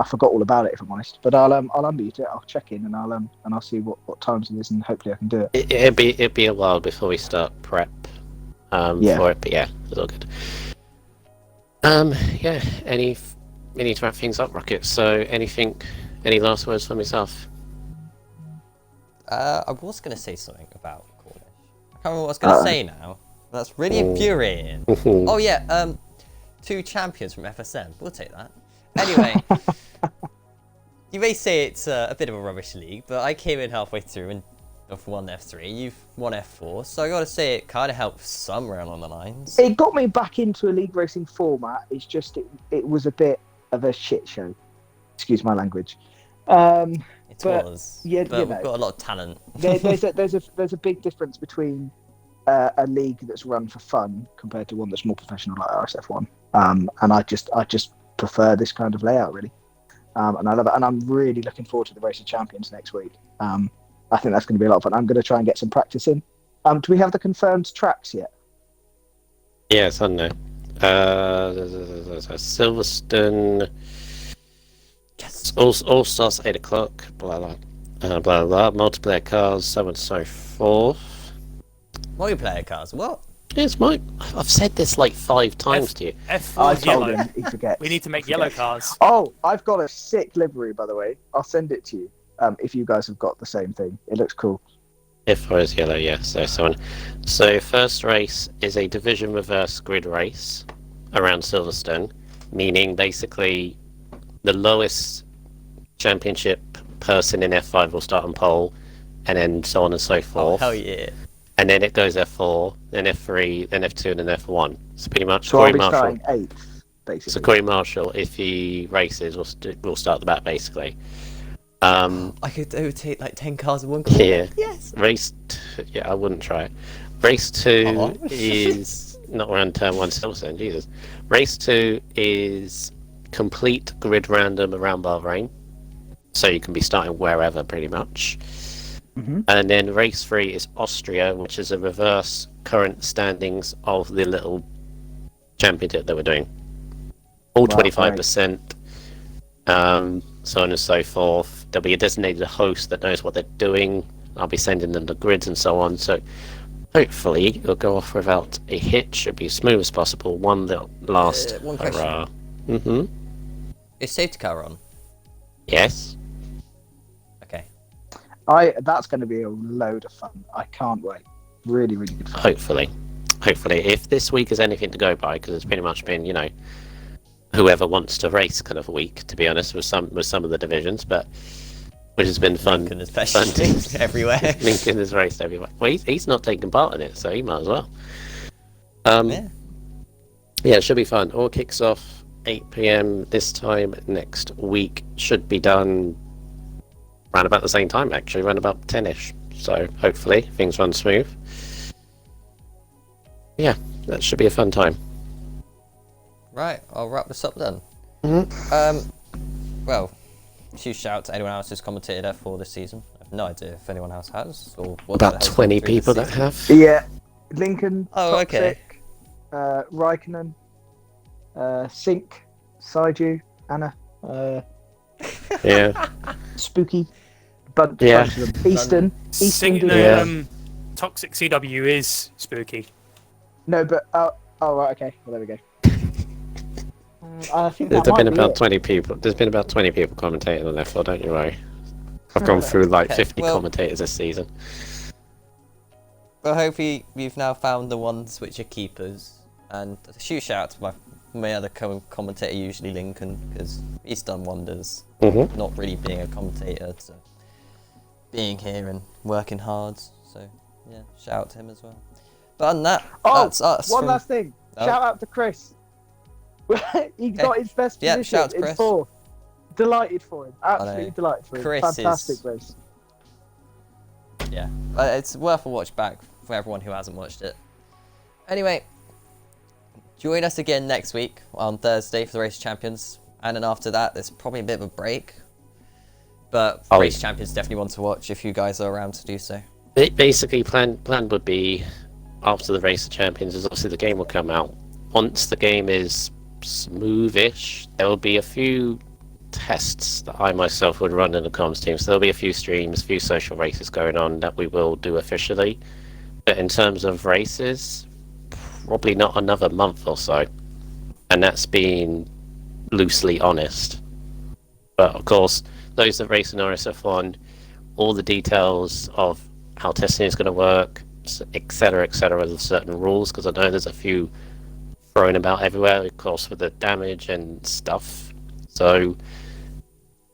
forgot all about it, if I'm honest. But I'll unmute it. I'll check in and I'll see what times it is, and hopefully I can do it. It'd be a while before we start prep for it, but yeah, it's all good. Yeah. We need to wrap things up, Rocket. So any last words from yourself? I was going to say something about Cornish. I can't remember what I was going to say now. That's really infuriating. Oh yeah, 2 champions from FSM. We'll take that. Anyway, you may say it's a bit of a rubbish league, but I came in halfway through and I've won F3. You've won F4, so I got to say it kind of helped somewhere along the lines. It got me back into a league racing format. It's just it was a bit of a shit show. Excuse my language. It was. Yeah, but we've got a lot of talent. There's a big difference between a league that's run for fun compared to one that's more professional like RSF1. And I just prefer this kind of layout, really. And I love it. And I'm really looking forward to the Race of Champions next week. I think that's going to be a lot of fun. I'm going to try and get some practice in. Do we have the confirmed tracks yet? Yeah, it's on there. Silverstone. Yes. All starts 8 o'clock. Blah blah. Blah blah. Multiplayer cars, so on and so forth. Multiplayer cars. What? Yes, Mike. I've said this like 5 times to you. F4 I is told yellow. him he forgets. We need to make He yellow forgets. cars. Oh, I've got a sick livery, by the way. I'll send it to you. If you guys have got the same thing, it looks cool. F4 is yellow, yeah. So first race is a division reverse grid race around Silverstone, meaning basically the lowest championship person in F5 will start on pole, and then so on and so Oh, forth. hell yeah. And then it goes F4, then F3, then F2, and then F1. So pretty much So I'll Corey be Marshall. starting 8th, basically. So Corey Marshall, if he races, will start the back basically. I could overtake like 10 cars in one corner. Yeah. Yes. Yeah, I wouldn't try it. Race 2 Uh-oh. is not around turn 1 Silverstone, Jesus. Race 2 is complete grid random around Bahrain. So you can be starting wherever pretty much. Mhm. And then race 3 is Austria, which is a reverse current standings of the little championship that we're doing. All Wow, 25%. So on and so forth. There'll be a designated host that knows what they're doing. I'll be sending them the grids and so on. So hopefully it'll go off without a hitch. Should be as smooth as possible. One little last One question. hurrah. Mm-hmm. Is safety car on? Yes. Okay. That's going to be a load of fun. I can't wait. Really, really good fun. Hopefully. If this week is anything to go by, because it's pretty much been, whoever wants to race kind of a week, to be honest, with some of the divisions, but which has been fun. Lincoln especially everywhere. Lincoln has raced everywhere. Well, he's not taking part in it, so he might as well. Yeah. Yeah, it should be fun. All kicks off 8 p.m. this time next week. Should be done around about the same time, actually, around about 10ish. So hopefully things run smooth. Yeah, that should be a fun time. Right, I'll wrap this up then. Well, huge shout out to anyone else who's commentated F4 this season. I have no idea if anyone else has or what. About 20 people that have. Yeah. Lincoln, Oh, okay. Toxic, Raikkonen, Sink, Saiju, Anna, Yeah. Spooky, bunch Yeah. of them. Eastern Sing, did Yeah. Toxic CW is spooky. No, but oh right, okay. Well, there we go. I think There's that been might be about it. 20 people. There's been about 20 people commentating on F4, don't you worry. I've gone through like Okay, 50 well- commentators this season. Well, hopefully you've now found the ones which are keepers. And a huge shout out to my other commentator, usually Lincoln, because he's done wonders. Mm-hmm. Not really being a commentator to being here and working hard. So yeah, shout out to him as well. But other than that, Oh, that's us. one from- last thing. Oh. Shout out to Chris. He got his best Yeah, position shout out to in Chris. 4th. Delighted for him. know. Absolutely delighted for him. Chris Fantastic is- race. Yeah, it's worth a watch back for everyone who hasn't watched it. Anyway, join us again next week on Thursday for the Race Champions, and then after that, there's probably a bit of a break. But Oh, Race Champions definitely want to watch if you guys are around to do so. Basically, plan would be after the Race of Champions, is obviously the game will come out. Once the game is smoothish, there will be a few tests that I myself would run in the comms team. So there'll be a few streams, a few social races going on that we will do officially. But in terms of races, probably not another month or so. And that's being loosely honest. But of course, those that race in RSF1, all the details of how testing is going to work, etc., with certain rules, because I know there's a few thrown about everywhere, of course, with the damage and stuff. So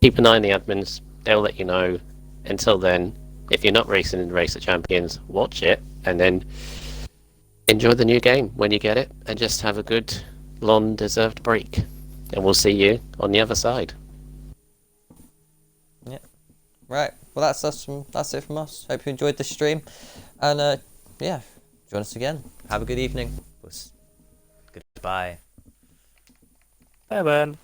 keep an eye on the admins, they'll let you know. Until then, if you're not racing in Race of Champions, watch it, and then enjoy the new game when you get it, and just have a good, long, deserved break. And we'll see you on the other side. Right, well that's it from us. Hope you enjoyed the stream, and yeah, join us again. Have a good evening. Goodbye. Bye, man.